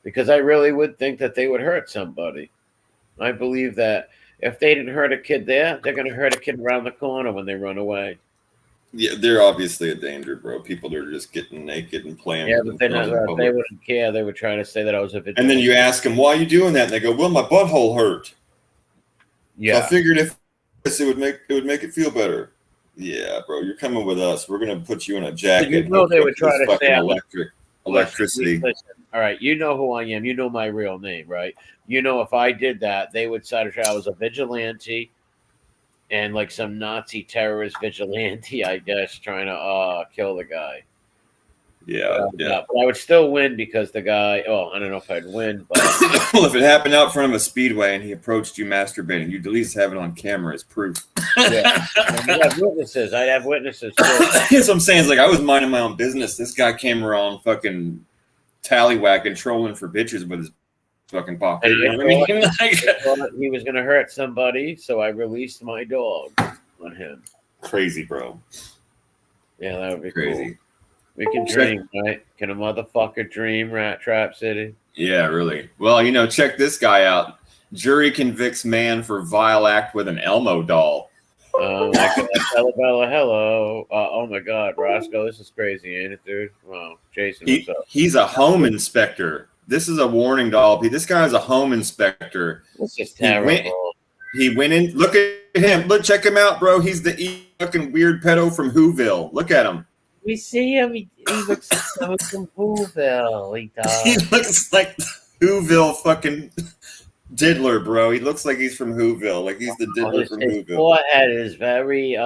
Because I really would think that they would hurt somebody. I believe that if they didn't hurt a kid there, they're going to hurt a kid around the corner when they run away. Yeah, they're obviously a danger, bro. People that are just getting naked and playing. Yeah, but they wouldn't care. They would try to say that I was a vigilante. And then you ask them, why are you doing that? And they go, well, my butthole hurt. Yeah. So I figured if it would make it feel better. Yeah, bro, you're coming with us. We're going to put you in a jacket. You know they would try to say electricity. Listen, all right, you know who I am. You know my real name, right? You know if I did that, they would say I was a vigilante and like some Nazi terrorist vigilante, I guess, trying to kill the guy. Yeah. But I would still win because the guy. Oh, I don't know if I'd win, but well, if it happened out front of a speedway and he approached you masturbating, you'd at least have it on camera as proof. Yeah, I'd have witnesses. I'd have witnesses. That's what I'm saying. It's like I was minding my own business. This guy came around fucking tallywhacking, trolling for bitches with his fucking pocket. You know what I mean? I thought he was going to hurt somebody, so I released my dog on him. Crazy, bro. Yeah, that would be crazy. Cool. We can dream, right? Can a motherfucker dream, Rat Trap City? Yeah, really. Well, check this guy out. Jury convicts man for vile act with an Elmo doll. Oh my God, Bella, hello. Oh my God, Roscoe, this is crazy, ain't it, dude? Wow, Jason, what's up? He's a home inspector. This is a warning doll. This guy is a home inspector. This is terrible. He went in. Look at him. Look, check him out, bro. He's the fucking weird pedo from Whoville. Look at him. We see him. He looks like someone from Whoville. He does. He looks like Whoville fucking diddler, bro. He looks like he's from Whoville. Like he's the diddler from Whoville. His forehead is very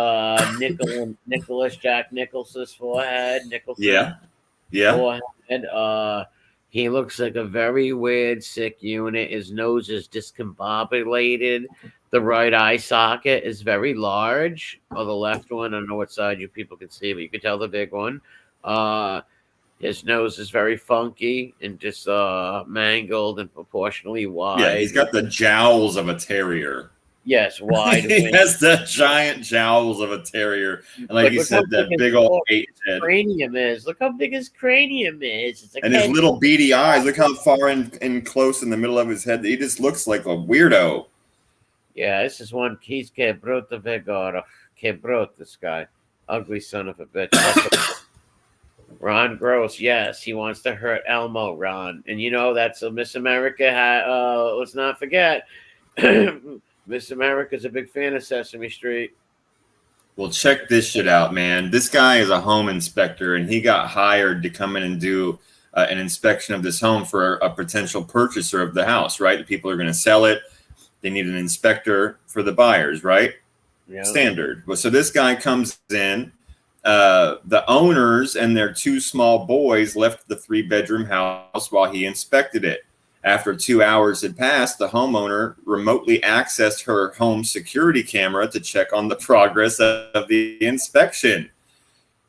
Nicholas Jack Nicholson's forehead. Yeah. Forehead. He looks like a very weird, sick unit. His nose is discombobulated. The right eye socket is very large. Or the left one. I don't know what side you people can see, but you can tell the big one. His nose is very funky and just mangled and proportionally wide. Yeah, he's got the jowls of a terrier. Yes, wide. He has the giant jowls of a terrier. And like you said, that big old head. Cranium is. Look how big his cranium is. It's and his little beady eyes. Look how far in close in the middle of his head. He just looks like a weirdo. Yeah, this is one. He's que bruto vigor. Que bruto, this guy. Ugly son of a bitch. Ron Gross, yes, he wants to hurt Elmo, Ron. And that's a Miss America. Let's not forget. Miss America's a big fan of Sesame Street. Well, check this shit out, man. This guy is a home inspector, and he got hired to come in and do an inspection of this home for a potential purchaser of the house, right? The people are going to sell it. They need an inspector for the buyers, right? Yeah. Standard. Well, so this guy comes in. The owners and their 2 small boys left the 3-bedroom house while he inspected it. After 2 hours had passed, the homeowner remotely accessed her home security camera to check on the progress of the inspection.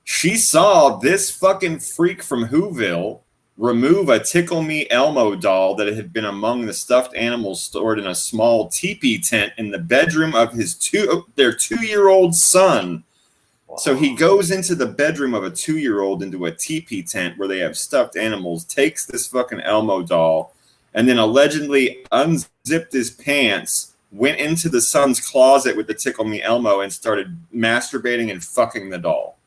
She saw this fucking freak from Whoville remove a Tickle Me Elmo doll that had been among the stuffed animals stored in a small teepee tent in the bedroom of their 2-year-old son. Wow. So he goes into the bedroom of a 2-year-old into a teepee tent where they have stuffed animals, takes this fucking Elmo doll, and then allegedly unzipped his pants, went into the son's closet with the Tickle Me Elmo and started masturbating and fucking the doll.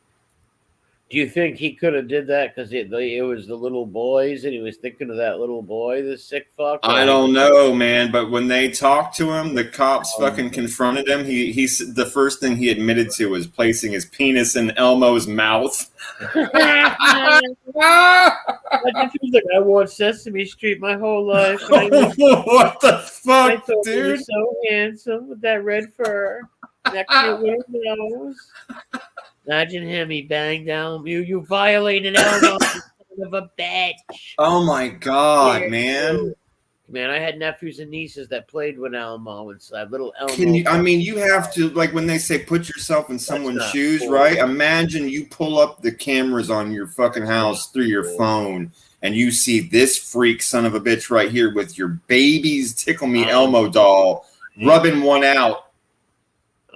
Do you think he could have did that because it was the little boys and he was thinking of that little boy, the sick fuck? I don't know, man. But when they talked to him, the cops fucking confronted him. He the first thing he admitted to was placing his penis in Elmo's mouth. I watched Sesame Street my whole life. What the fuck, I thought dude? he was so handsome with that red fur, that cute little nose. Imagine him, he banged down. You violated Elmo, you son of a bitch. Oh my god, man. Man, I had nephews and nieces that played with Elmo inside little Elmo. You have to, like, when they say put yourself in someone's shoes, cool, right? Imagine you pull up the cameras on your fucking house through your phone and you see this freak son of a bitch right here with your baby's Tickle Me Elmo doll rubbing one out.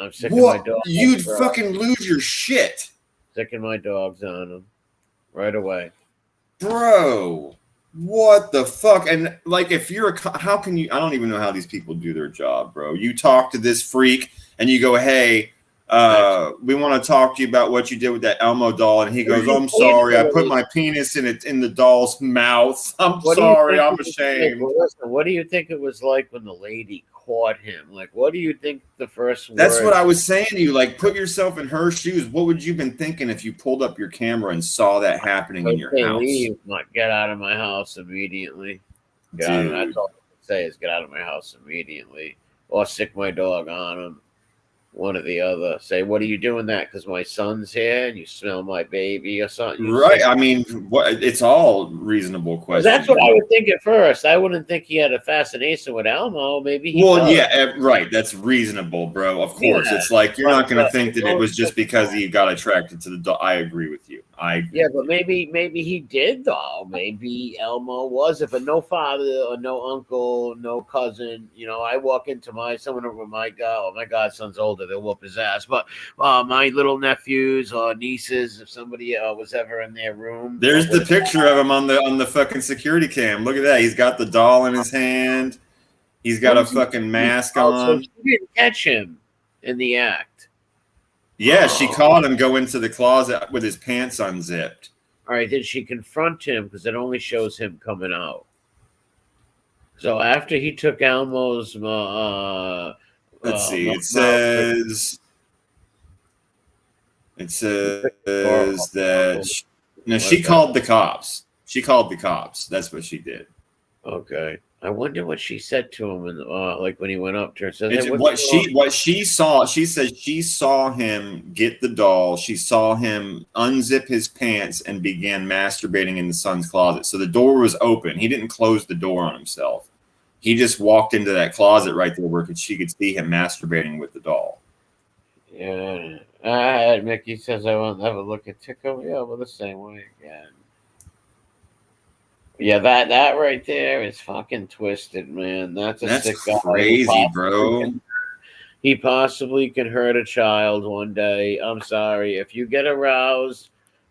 I'm sick of my dogs. You'd fucking lose your shit. Sicking my dogs on them right away. Bro, what the fuck? And like, if you're how can you, I don't even know how these people do their job, bro. You talk to this freak and you go, hey, we want to talk to you about what you did with that Elmo doll. And he goes, I'm sorry, I put my penis in the doll's mouth. I'm sorry, I'm ashamed. Listen, what do you think it was like when the lady caught him? Like, what do you think the first word? That's what I was saying to you. Like, put yourself in her shoes. What would you have been thinking if you pulled up your camera and saw that happening in your house? Get out of my house immediately. That's all I can say is get out of my house immediately. Or sick my dog on him. One or the other. Say, what are you doing that? Because my son's here and you smell my baby or something. Right. I mean, it's all reasonable questions. That's what I would think at first. I wouldn't think he had a fascination with Elmo. Maybe he does. Yeah, right. That's reasonable, bro. Of course. Yeah. It's like you're not going to think that it was just because he got attracted to the doll. I agree with you. Yeah, but maybe he did, though. Maybe Elmo was it, but no father or no uncle, no cousin. You know, I walk into someone over my godson's older, they'll whoop his ass. But my little nephews or nieces, if somebody was ever in their room, there's the picture of him on the fucking security cam. Look at that. He's got the doll in his hand. He's got a fucking mask on. So she didn't catch him in the act. Yeah, she caught him go into the closet with his pants unzipped. All right, did she confront him? Because it only shows him coming out. So after he took Elmo's, let's see. It says that she called the cops. She called the cops. That's what she did. Okay. I wonder what she said to him, like when he went up to her. So what she saw. She said she saw him get the doll. She saw him unzip his pants and began masturbating in the son's closet. So the door was open. He didn't close the door on himself. He just walked into that closet right there where she could see him masturbating with the doll. Yeah. Mickey says I won't have a look at Tickle. Yeah, well, the same way again. Yeah, that right there is fucking twisted, man. That's sick guy. Crazy, bro. He possibly can hurt a child one day. I'm sorry. If you get aroused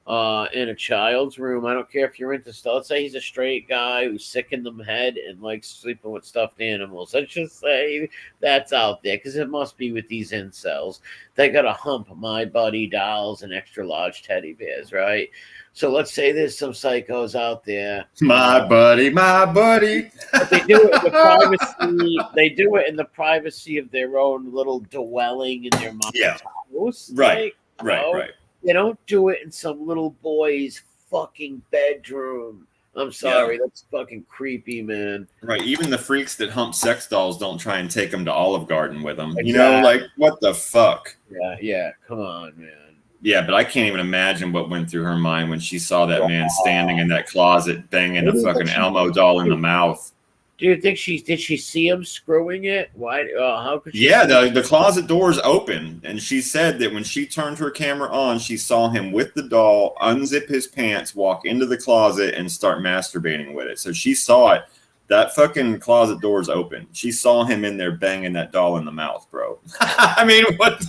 in a child's room. I don't care if you're into stuff. Let's say he's a straight guy who's sick in the head and likes sleeping with stuffed animals. Let's just say that's out there because it must be with these incels. They got to hump My Buddy dolls and extra large teddy bears, right? So let's say there's some psychos out there. My buddy. But they do it in the privacy. They do it in the privacy of their own little dwelling in their mom's house. Right. Like, Right. They don't do it in some little boy's fucking bedroom. I'm sorry, that's fucking creepy, man. Right. Even the freaks that hump sex dolls don't try and take them to Olive Garden with them. Exactly. You know, like, what the fuck? Yeah. Come on, man. Yeah, but I can't even imagine what went through her mind when she saw that man standing in that closet banging a fucking Elmo doll in the mouth. Do you think did she see him screwing it? Why? How could she? Yeah, the closet door's open, and she said that when she turned her camera on, she saw him with the doll unzip his pants, walk into the closet, and start masturbating with it. So she saw it. That fucking closet door's open. She saw him in there banging that doll in the mouth, bro. I mean, what?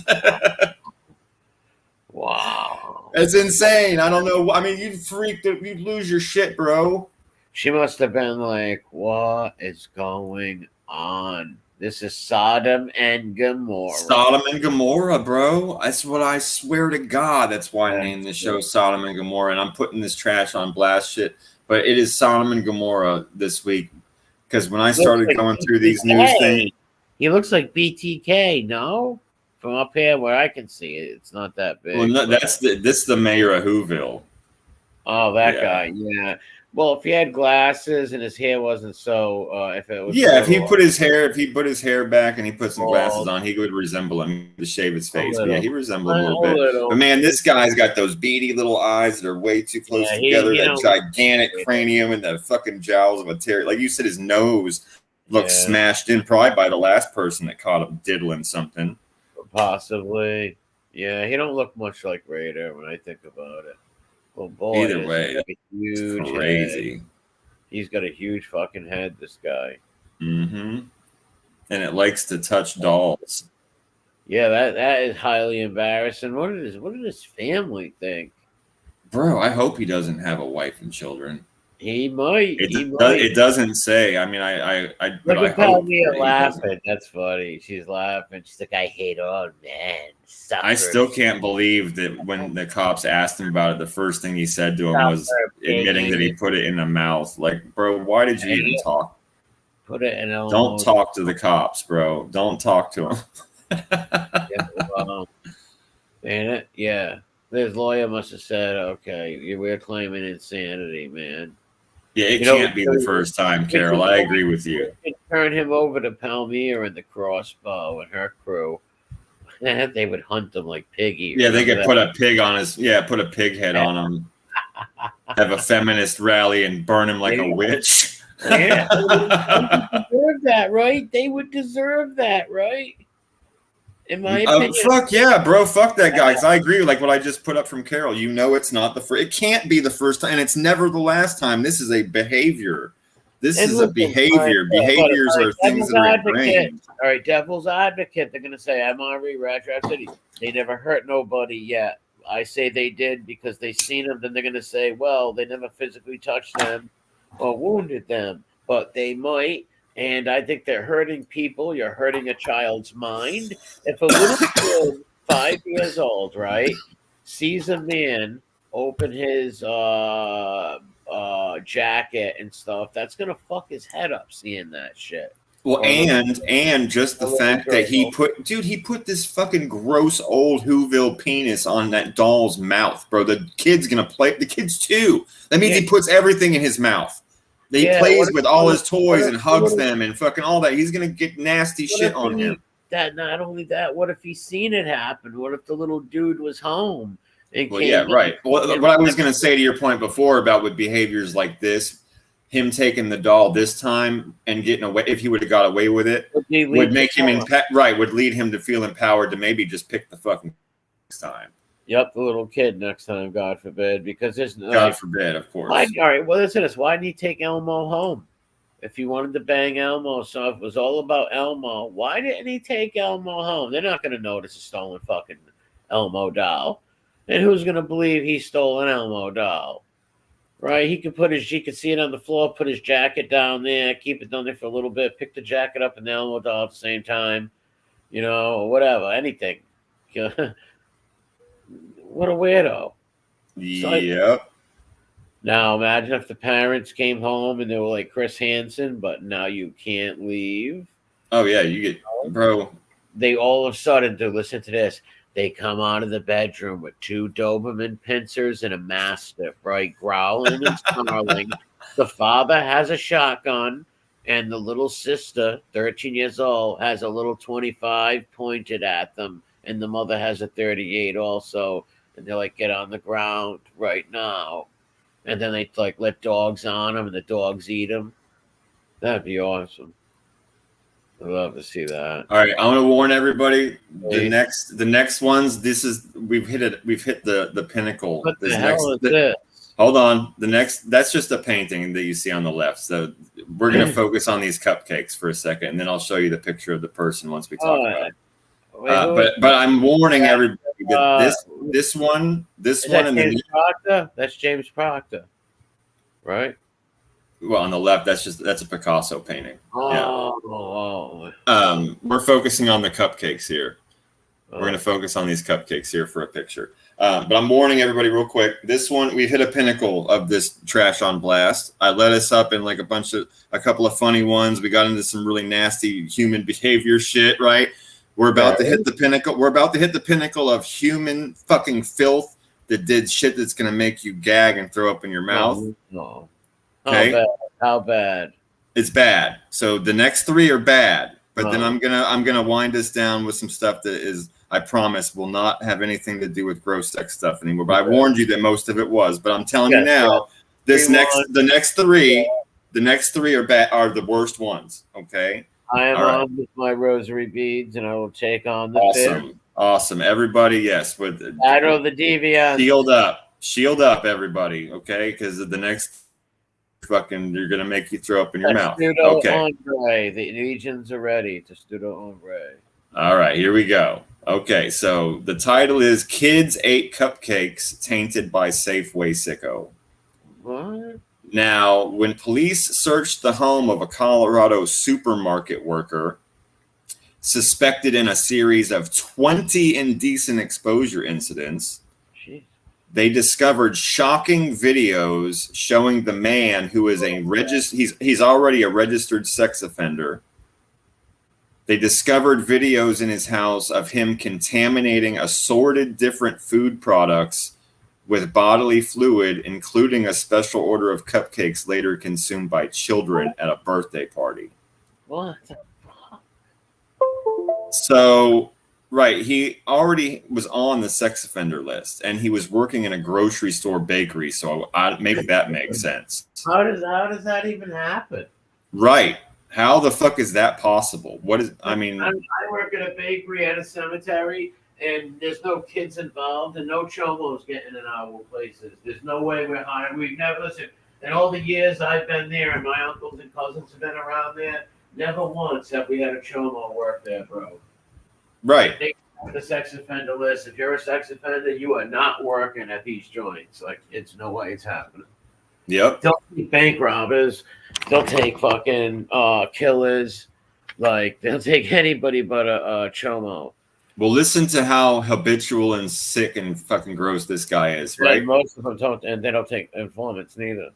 Wow, it's insane. I don't know. I mean, you'd lose your shit, bro. She must have been like, what is going on? This is Sodom and Gomorrah. Sodom and Gomorrah, bro. That's what I swear to God. That's why I named the show Sodom and Gomorrah. And I'm putting this trash on blast shit. But it is Sodom and Gomorrah this week. Because when I started going through these news things. He looks like BTK, no? From up here where I can see it, it's not that big. Well, no, this the mayor of Whoville. Oh, that guy, yeah. Well, if he had glasses and his hair wasn't so, if it was, if he put his hair back and he put some glasses on, he would resemble him to shave his face. But yeah, he resembled him a little bit. But man, this guy's got those beady little eyes that are way too close together. That gigantic cranium and the fucking jowls of a terrier. Like you said, his nose looks smashed in, probably by the last person that caught him diddling something. Possibly, yeah. He don't look much like Raider when I think about it. Well, boy, either way, huge, crazy. Head. He's got a huge fucking head. This guy. Mm-hmm. And it likes to touch dolls. Yeah, that is highly embarrassing. What did his family think? Bro, I hope he doesn't have a wife and children. He might. It doesn't say. I mean, I look at Palmia laughing. That's funny. She's laughing. She's like, I hate all men. I still can't believe that when the cops asked him about it, the first thing he said to him was admitting that he put it in the mouth. Like, bro, why did you even talk? Put it in. Don't talk to the cops, bro. Don't talk to them. Ain't it? Yeah. His lawyer must have said, okay, we're claiming insanity, man. Yeah, it can't be the first time, Carol. I agree with you. Turn him over to Palmyra and the Crossbow and her crew. They would hunt him like Piggy. Yeah, they could put a pig on put a pig head on him. Have a feminist rally and burn him like a witch. Yeah, they would deserve that, right? They would deserve that, right? In my opinion. Fuck yeah, bro. Fuck that guy. Because I agree with like what I just put up from Carol. You know, it's not the first. It can't be the first time, and it's never the last time. This is a behavior. This is a behavior. Behaviors are things that are ingrained. All right, devil's advocate. They're gonna say MRE Rat City. They never hurt nobody yet. I say they did because they seen them. Then they're gonna say, well, they never physically touched them or wounded them, but they might. And I think they're hurting people. You're hurting a child's mind. If a little kid, 5 years old, right, sees a man open his jacket and stuff, that's gonna fuck his head up seeing that shit. Well, and just the fact that he put this fucking gross old Whoville penis on that doll's mouth, bro. The kid's gonna play. The kid's too. That means he puts everything in his mouth. He plays with all his toys and hugs them and fucking all that. He's gonna get nasty shit on him. That not only that, what if he's seen it happen? What if the little dude was home? Well, yeah, right. Well, what I was gonna say to your point before about with behaviors like this, him taking the doll this time and getting away, if he would have got away with it, would make him would lead him to feel empowered to maybe just pick the fucking next time. Yep, the little kid next time, God forbid, because there's no God forbid, of course. All right, well, listen to this. Why didn't he take Elmo home? If he wanted to bang Elmo, so if it was all about Elmo, why didn't he take Elmo home? They're not going to notice a stolen fucking Elmo doll. And who's gonna believe he stole an Elmo doll? Right? He could see it on the floor, put his jacket down there, keep it down there for a little bit, pick the jacket up and the Elmo doll at the same time, or whatever, anything. What a weirdo. Yep. Now imagine if the parents came home and they were like Chris Hansen, but now you can't leave. Oh yeah, you get, bro. They all of a sudden, to listen to this, they come out of the bedroom with 2 Doberman pincers and a Mastiff, right? Growling and snarling. The father has a shotgun, and the little sister, 13 years old, has a little 25 pointed at them, and the mother has a 38 also. And they're like, get on the ground right now. And then they like let dogs on them, and the dogs eat them. That'd be awesome. I'd love to see that. All right, I'm gonna warn everybody. The next ones. We've hit the pinnacle. What the hell is this? Hold on. That's just a painting that you see on the left. So we're gonna focus on these cupcakes for a second, and then I'll show you the picture of the person once we talk about it. But I'm warning everybody that this one, and James Proctor? That's James Proctor, right? Well, on the left, that's a Picasso painting. Oh. We're focusing on the cupcakes here. We're going to focus on these cupcakes here for a picture. But I'm warning everybody real quick. This one, we've hit a pinnacle of this trash on blast. I led us up in like a couple of funny ones. We got into some really nasty human behavior shit, right? We're about to hit the pinnacle. We're about to hit the pinnacle of human fucking filth that did shit that's going to make you gag and throw up in your mouth. No. Okay. How bad? It's bad. So the next 3 are bad, but then I'm gonna wind us down with some stuff that is, I promise, will not have anything to do with gross sex stuff anymore. But I warned you that most of it was. But I'm telling you now, the next three are bad, are the worst ones. Okay. I am on with my rosary beads, and I will take on the Awesome, everybody. Yes, with Battle of the Deviants. Shield up, everybody. Okay, because the next. Fucking, you're gonna make you throw up in your mouth. Okay. Ombre. The legions are ready to Studo Ombre. All right, here we go. Okay, so the title is "Kids Ate Cupcakes Tainted by Safeway Sicko." What? Now, when police searched the home of a Colorado supermarket worker suspected in a series of 20 indecent exposure incidents, they discovered shocking videos showing the man who is he's already a registered sex offender. They discovered videos in his house of him contaminating assorted different food products with bodily fluid, including a special order of cupcakes later consumed by children at a birthday party. What? So, right, he already was on the sex offender list, and he was working in a grocery store bakery. So maybe that makes sense. How does that even happen? Right. How the fuck is that possible? I work at a bakery at a cemetery, and there's no kids involved, and no chomos getting in our places. There's no way we're hiring. We've never, listen, in all the years I've been there, and my uncles and cousins have been around there, never once have we had a chomo work there, bro. Right. They have the sex offender list. If you're a sex offender, you are not working at these joints. Like, it's no way it's happening. Yep. They'll take bank robbers. They'll take fucking killers. Like, they'll take anybody but a chomo. Well, listen to how habitual and sick and fucking gross this guy is, right? And most of them don't, and they don't take informants neither.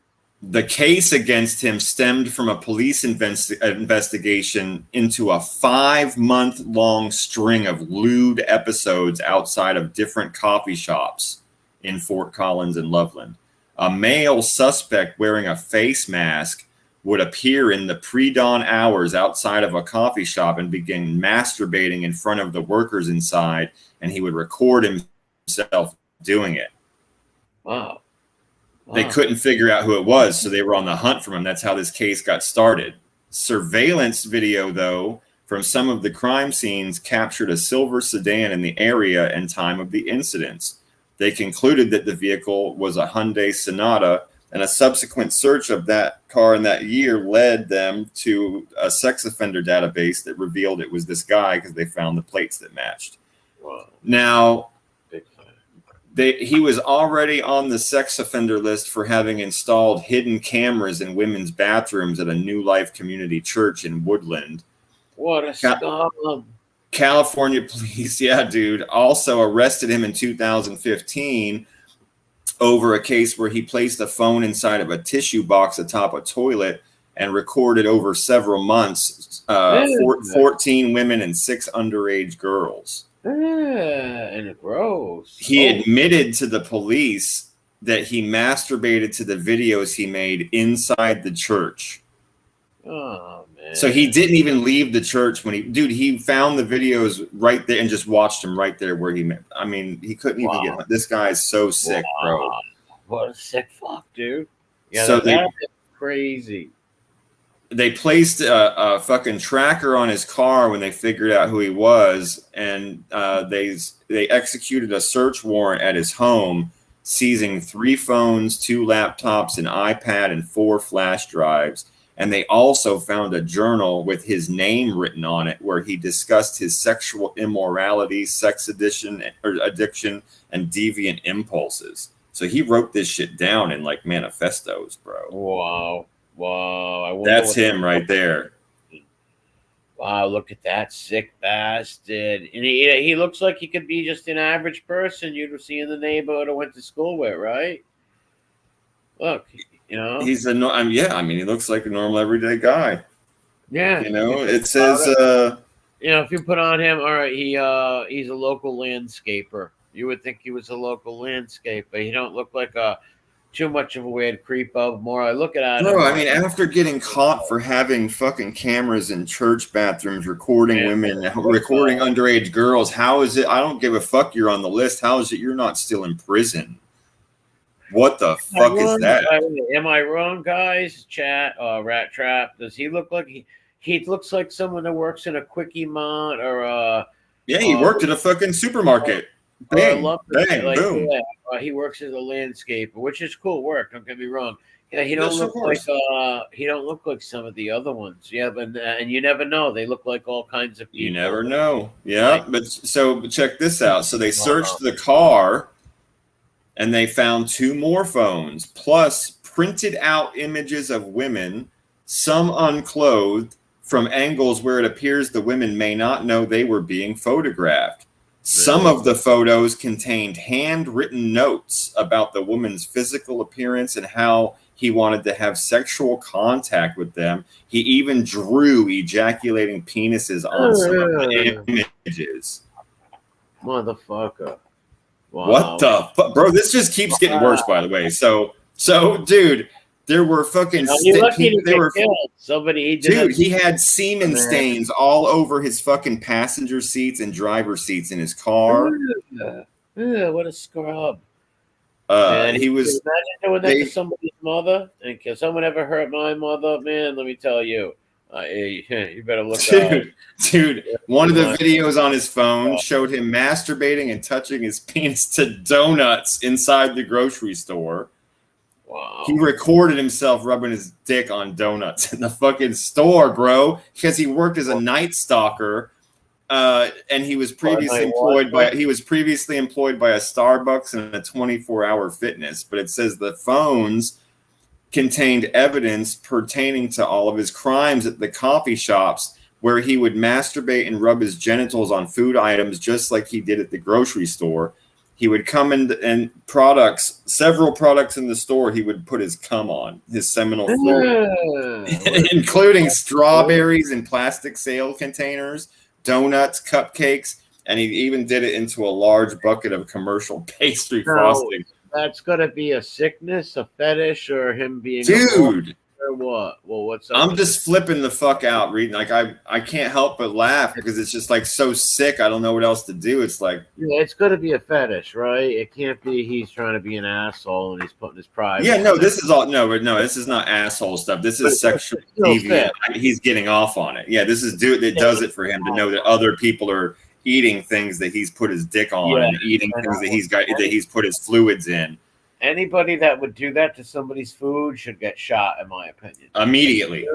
The case against him stemmed from a police investigation into a 5-month-long string of lewd episodes outside of different coffee shops in Fort Collins and Loveland. A male suspect wearing a face mask would appear in the pre-dawn hours outside of a coffee shop and begin masturbating in front of the workers inside, and he would record himself doing it. Wow. They couldn't figure out who it was, so they were on the hunt for him. That's how this case got started. Surveillance video, though, from some of the crime scenes captured a silver sedan in the area and time of the incidents. They concluded that the vehicle was a Hyundai Sonata, and a subsequent search of that car in that year led them to a sex offender database that revealed it was this guy because they found the plates that matched. Wow. Now, He was already on the sex offender list for having installed hidden cameras in women's bathrooms at a New Life Community Church in Woodland. What a scum. California police, yeah, dude, also arrested him in 2015 over a case where he placed a phone inside of a tissue box atop a toilet and recorded over several months 14 women and 6 underage girls. And gross. He admitted to the police that he masturbated to the videos he made inside the church. Oh, man. So he didn't even leave the church when he found the videos right there and just watched them right there where he met. I mean, he couldn't even get, this guy is so sick, bro. What a sick fuck, dude. Yeah, so that's crazy. They placed a fucking tracker on his car when they figured out who he was, and they executed a search warrant at his home, seizing 3 phones, 2 laptops, an iPad, and 4 flash drives. And they also found a journal with his name written on it where he discussed his sexual immorality, sex addiction, and deviant impulses. So he wrote this shit down in like manifestos, bro. Wow. That's him right there. Wow, look at that sick bastard. And he looks like he could be just an average person you'd see in the neighborhood or went to school with, right? Look, you know. He's he looks like a normal everyday guy. Yeah. You know, it says if you put on him, all right, he's a local landscaper. You would think he was a local landscaper. He don't look like too much of a weird creep of more. I look at him. No, I mean, after getting caught for having fucking cameras in church bathrooms, recording women, recording underage girls, how is it? I don't give a fuck. You're on the list. How is it you're not still in prison? What the fuck is that? Am I wrong, guys? Chat, Rat Trap. Does he look like he looks like someone that works in a Quickie Mart or yeah, he worked at a fucking supermarket. Bang, boom. Yeah, he works as a landscaper, which is cool work. Don't get me wrong. Yeah, he don't look like some of the other ones. Yeah, but and you never know. They look like all kinds of people. You never know. Yeah, but check this out. So they searched the car, and they found 2 more phones, plus printed out images of women, some unclothed, from angles where it appears the women may not know they were being photographed. Some of the photos contained handwritten notes about the woman's physical appearance and how he wanted to have sexual contact with them. He even drew ejaculating penises on some of the images. Motherfucker. Wow. What the fuck? Bro, this just keeps getting worse, by the way. So dude, there were fucking he had semen stains all over his fucking passenger seats and driver seats in his car. What a scrub. He was imagine doing that to somebody's mother. And can someone ever hurt my mother? Man, let me tell you. You better look out. Dude, one of the videos on his phone showed him masturbating and touching his penis to donuts inside the grocery store. Wow. He recorded himself rubbing his dick on donuts in the fucking store, bro, because he worked as a night stalker, and he was previously employed by a Starbucks and a 24-hour fitness. But it says the phones contained evidence pertaining to all of his crimes at the coffee shops where he would masturbate and rub his genitals on food items just like he did at the grocery store. He would come in and several products in the store, he would put his cum on, his seminal fluid, including strawberries in plastic sale containers, donuts, cupcakes, and he even did it into a large bucket of commercial pastry frosting. That's got to be a sickness, a fetish, or him being dude. Or what? Well, what's up? I'm just flipping the fuck out reading. Like I can't help but laugh because it's just like so sick. I don't know what else to do. It's like it's got to be a fetish, right? It can't be he's trying to be an asshole and he's putting his pride. Yeah, no, this is all this is not asshole stuff. This is sexual deviant. He's getting off on it. Yeah, this is dude that does it for him to know that other people are eating things that he's put his dick on and eating things that he's put his fluids in. Anybody that would do that to somebody's food should get shot, in my opinion. Immediately.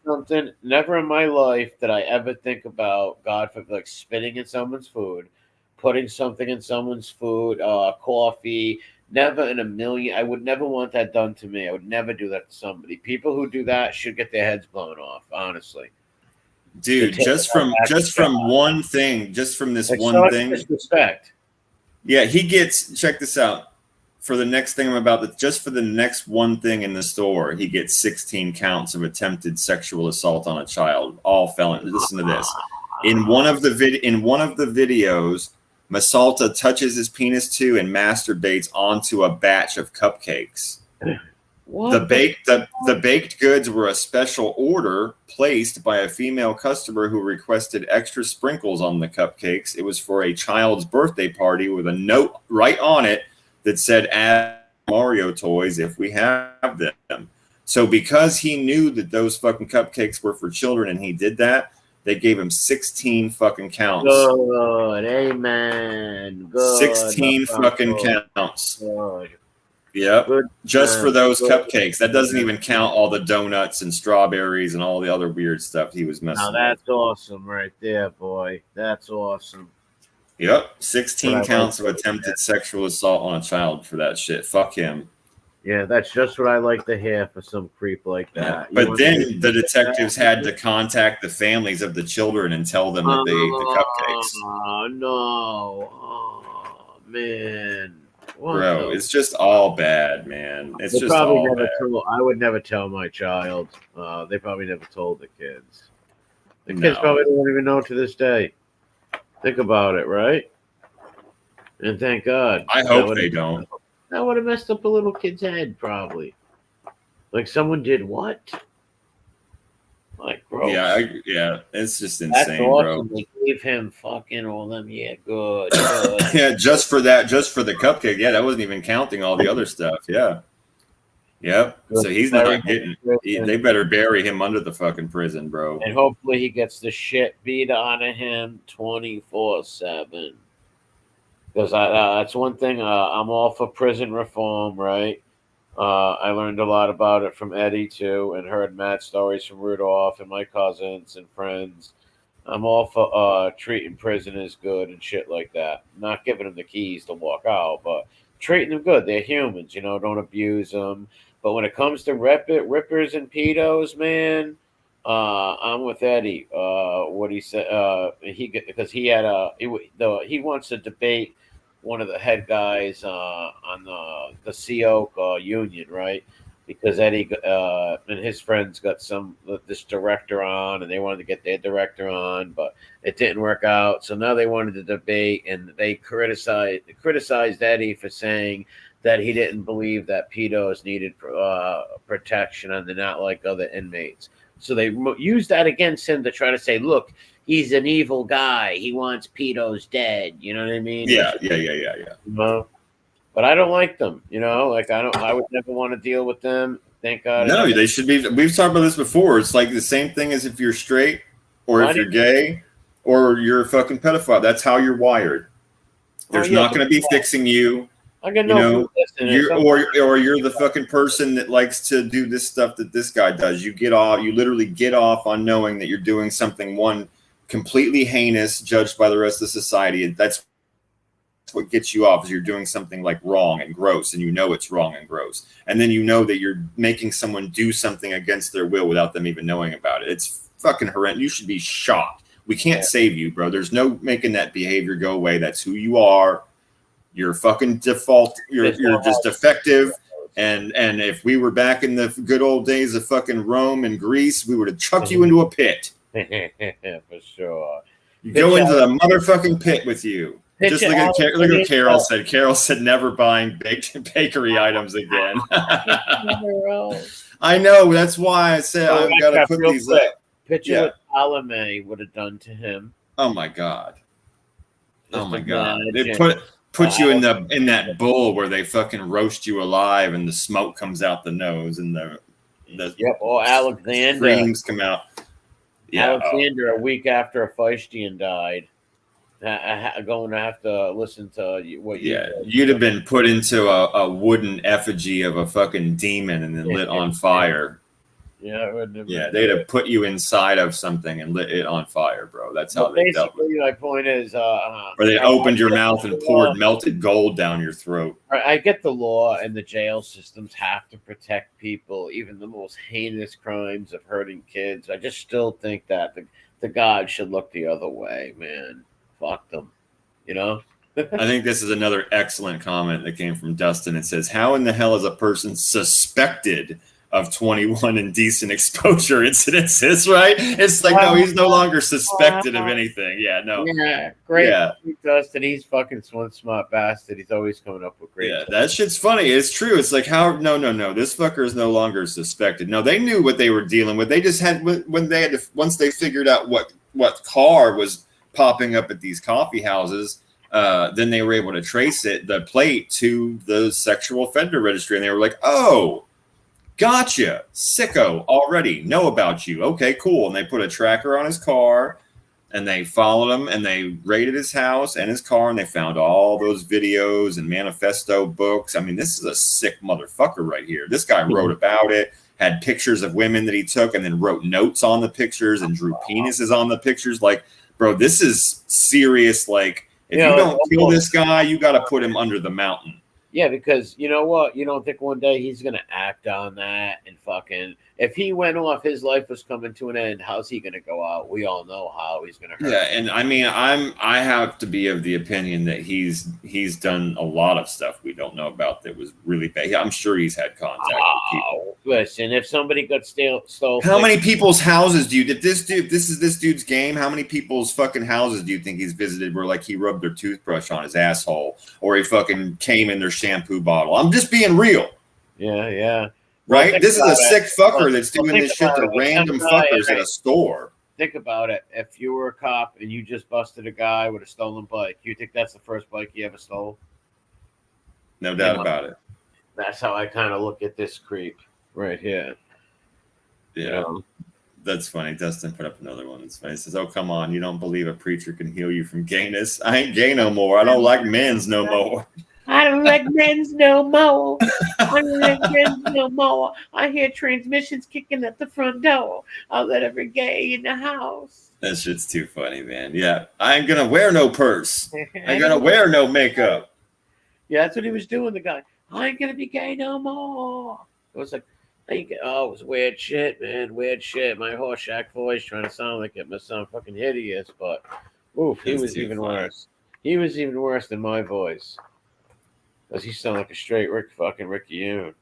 Something. Never in my life did I ever think about, God forbid, like spitting in someone's food, putting something in someone's food, coffee. Never in a million. I would never want that done to me. I would never do that to somebody. People who do that should get their heads blown off. Honestly, Dude, just from one thing, just from this one thing, disrespect. Yeah, he gets. Check this out. For the next thing I'm about to, just for the next one thing in the store, he gets 16 counts of attempted sexual assault on a child, all felony. Listen to this. In one of the videos, Masalta touches his penis too and masturbates onto a batch of cupcakes. What? The baked goods were a special order placed by a female customer who requested extra sprinkles on the cupcakes. It was for a child's birthday party with a note right on it that said, "Add Mario toys if we have them." So because he knew that those fucking cupcakes were for children and he did that, they gave him 16 fucking counts. Good, amen. Good. 16 fucking counts. Good. Yep. Good. Just for those cupcakes. That doesn't even count all the donuts and strawberries and all the other weird stuff he was messing with. Now that's awesome right there, boy. That's awesome. Yep. 16 counts of attempted sexual assault on a child for that shit. Fuck him. Yeah, that's just what I like to hear for some creep like that. Yeah. But then the detectives had to contact the families of the children and tell them that they ate the cupcakes. Oh, no. Oh, man. What Bro, it's just all bad, man. It's just all bad. I would never tell my child. They probably never told the kids. The kids probably don't even know to this day. Think about it, right? And thank God. I hope they don't. That would have messed up a little kid's head, probably. Like someone did what? Like, gross. Yeah, it's just insane, That's awesome. bro. They gave him fucking all them. Yeah, good. Yeah, just for that, just for the cupcake. Yeah, that wasn't even counting all the other stuff. Yeah. Yep. So he's not getting. They better bury him under the fucking prison, bro. And hopefully he gets the shit beat out of him 24/7. Because that's one thing. I'm all for prison reform, right? I learned a lot about it from Eddie too, and heard mad stories from Rudolph and my cousins and friends. I'm all for treating prisoners good and shit like that. Not giving them the keys to walk out, but treating them good. They're humans, don't abuse them. But when it comes to rippers and pedos, man, I'm with Eddie. What he said, because he wants to debate one of the head guys on the CO union, right? Because Eddie and his friends got this director on, and they wanted to get their director on, but it didn't work out. So now they wanted to debate, and they criticized Eddie for saying that he didn't believe that pedos needed protection and they're not like other inmates. So they used that against him to try to say, look, he's an evil guy. He wants pedos dead. You know what I mean? Yeah. But I don't like them. I would never want to deal with them. Thank God. No, they should be. We've talked about this before. It's like the same thing as if you're straight or if you're gay or you're a fucking pedophile. That's how you're wired. There's not going to be fixing you. I got no or you're the fucking person that likes to do this stuff that this guy does. You literally get off on knowing that you're doing something completely heinous, judged by the rest of society. And that's what gets you off, is you're doing something like wrong and gross, and you know it's wrong and gross. And then you know that you're making someone do something against their will without them even knowing about it. It's fucking horrendous. You should be shot. We can't save you, bro. There's no making that behavior go away. That's who you are. You're fucking default. You're just defective. And if we were back in the good old days of fucking Rome and Greece, we would have chucked you into a pit. For sure. You go into the motherfucking pit with you. Just look at what Carol said. Carol said never buying bakery items again. I know. That's why I said I've got to put these up. Picture what Salome would have done to him. Oh my God. Oh my God. They put you in that bowl where they fucking roast you alive and the smoke comes out the nose and the or Alexander creams come out. Yeah, Alexander a week after Feistian died, going to have to listen to what you said. You'd have been put into a wooden effigy of a fucking demon and then lit on fire. Yeah, it wouldn't have Yeah, been. they'd have put you inside of something and lit it on fire, bro. That's how Well, they dealt with basically, it. my point is, Or they opened your mouth and poured melted gold down your throat. I get the law and the jail systems have to protect people, even the most heinous crimes of hurting kids. I just still think that the God should look the other way, man. Fuck them, you know? I think this is another excellent comment that came from Dustin. It says, how in the hell is a person suspected of 21 indecent exposure incidences, right? It's like, no, he's no longer suspected of anything. Yeah, no. Yeah, great. Yeah. Dustin, he's fucking one smart bastard. He's always coming up with great Yeah, stuff. that shit's funny. It's true. It's like, how? No. This fucker is no longer suspected. No, they knew what they were dealing with. They just had when they had to, once they figured out what car was popping up at these coffee houses. Then they were able to trace the plate to the sexual offender registry, and they were like, "Oh, gotcha, sicko, already know about you. Okay, cool." And they put a tracker on his car, and they followed him, and they raided his house and his car, and they found all those videos and manifesto books. I mean, this is a sick motherfucker right here. This guy wrote about it, had pictures of women that he took, and then wrote notes on the pictures and drew penises on the pictures. Like, bro, this is serious. Like, if you don't kill this guy, you got to put him under the mountain. Yeah, because you know what? You don't think one day he's going to act on that and fucking... If he went off, his life was coming to an end. How's he going to go out? We all know how he's going to hurt. Yeah, and I mean, I have to be of the opinion that he's done a lot of stuff we don't know about that was really bad. I'm sure he's had contact with people. Listen, if somebody got stole... How many people's houses do you... If this is this dude's game, how many people's fucking houses do you think he's visited where, like, he rubbed their toothbrush on his asshole or he fucking came in their shampoo bottle? I'm just being real. Yeah. Right? Well, this is a sick fucker well, that's doing this shit to random fuckers at a store. Think about it. If you were a cop and you just busted a guy with a stolen bike, you think that's the first bike he ever stole? No doubt about it. That's how I kind of look at this creep right here. Yeah. That's funny. Dustin put up another one. It's funny. He says, "Oh, come on. You don't believe a preacher can heal you from gayness? I ain't gay no more. I don't like men's no more." I don't like men's no more. I don't like men's no more. I hear transmissions kicking at the front door. I'll let every gay in the house. That shit's too funny, man. Yeah. I ain't gonna wear no purse. I ain't gonna wear no makeup. Yeah, that's what he was doing, the guy. I ain't gonna be gay no more. It was like, it was weird shit, man. Weird shit. My Horseshack voice trying to sound like it must sound fucking hideous, but oof, he was even worse. He was even worse than my voice. Because he sounded like a straight Ricky Yoon.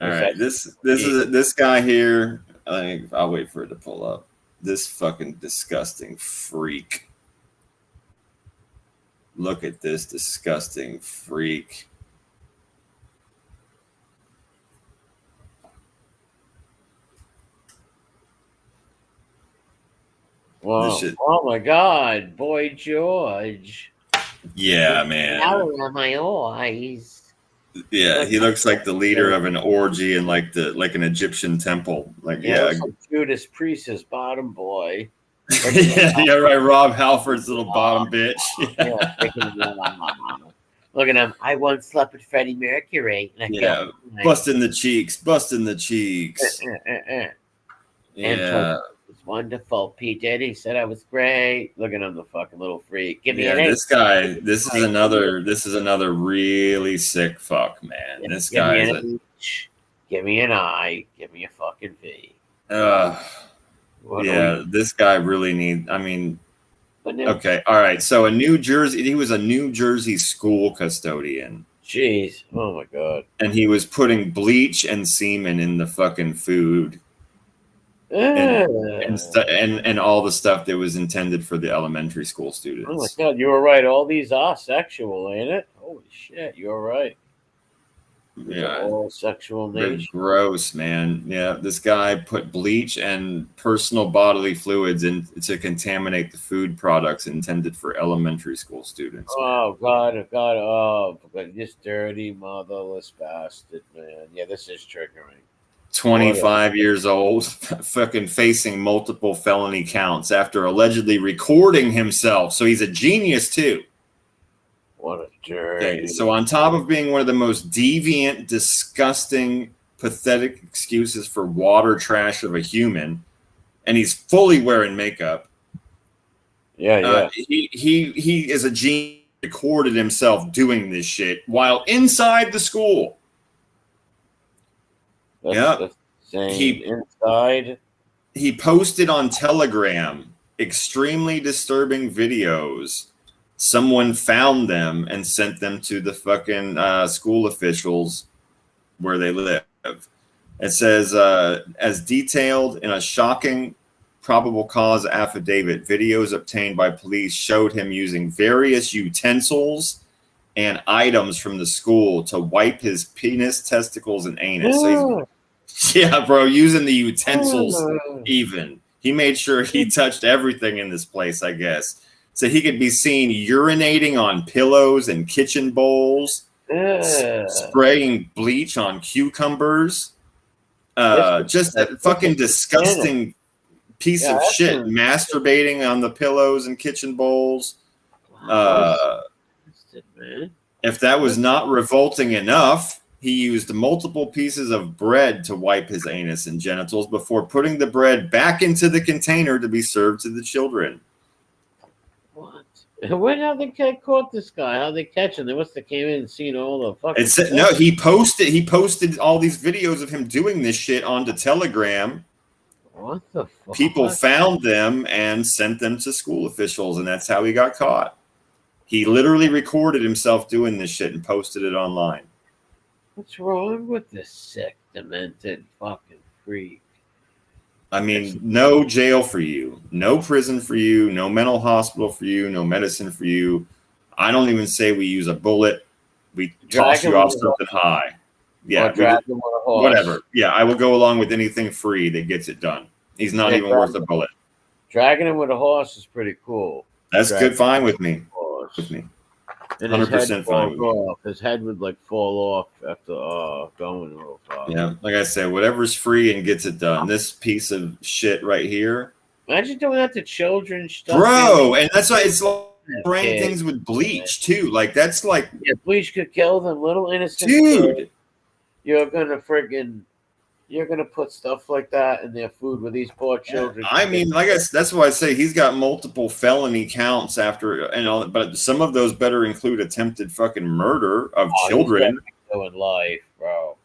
All right, this guy here. I'll wait for it to pull up. This fucking disgusting freak. Look at this disgusting freak. Wow. Oh my God, Boy George. Yeah, man. Out of my eyes. Yeah, he looks like the leader of an orgy in like an Egyptian temple. Like, yeah. Judas Priest's bottom boy. yeah, right. Rob Halford's little bottom bitch. Look at him. I once slept with Freddie Mercury. Yeah, busting the cheeks. Yeah. It's wonderful. P. Diddy said I was great. Look at him, the fucking little freak. Give me an this guy. This is another really sick fuck, man. Yeah, this guy is give me an I. Give me a fucking V. This guy really needs. I mean, okay, all right. So he was a New Jersey school custodian. Jeez, oh my God. And he was putting bleach and semen in the fucking food. And all the stuff that was intended for the elementary school students. Oh my God, you were right. All these are sexual, ain't it? Holy shit, you're right. Yeah, all sexual nature. Gross, man. Yeah, this guy put bleach and personal bodily fluids in to contaminate the food products intended for elementary school students. Oh God, oh, this dirty motherless bastard, man. Yeah, this is triggering. 25 years old, fucking facing multiple felony counts after allegedly recording himself. So he's a genius too. What a dirty. Okay, so on top of being one of the most deviant, disgusting pathetic excuses for water trash of a human, and he's fully wearing makeup. Yeah. He is a genius. Recorded himself doing this shit while inside the school. That's insane. Inside. He posted on Telegram extremely disturbing videos. Someone found them and sent them to the fucking school officials where they live. It says, as detailed in a shocking probable cause affidavit, videos obtained by police showed him using various utensils and items from the school to wipe his penis, testicles, and anus. So yeah, bro, using the utensils even. He made sure he touched everything in this place, I guess. So he could be seen urinating on pillows and kitchen bowls, spraying bleach on cucumbers. Just that fucking disgusting piece of shit, masturbating on the pillows and kitchen bowls. If that was not revolting enough, he used multiple pieces of bread to wipe his anus and genitals before putting the bread back into the container to be served to the children. What? How they caught this guy? How they catch him? They must have came in and seen all the fucking. No, he posted all these videos of him doing this shit onto Telegram. What the fuck? People found them and sent them to school officials, and that's how he got caught. He literally recorded himself doing this shit and posted it online. What's wrong with this sick, demented fucking freak? I mean, no jail for you, no prison for you, no mental hospital for you, no medicine for you. I don't even say we use a bullet. We toss you off something high. Yeah, whatever. Yeah, I will go along with anything free that gets it done. He's not even worth a bullet. Dragging him with a horse is pretty cool. That's good. Fine with me. And 100% fine with me. His head would like fall off after going real far. Yeah, like I said, whatever's free and gets it done. This piece of shit right here. Imagine doing that to children, stuff, bro. And that's why it's like spraying things with bleach too. Like that's like bleach could kill them, little innocent dude. Kids. You're gonna put stuff like that in their food with these poor children. I mean, like that's why I say he's got multiple felony counts after and all, but some of those better include attempted fucking murder of children. He's in life, bro.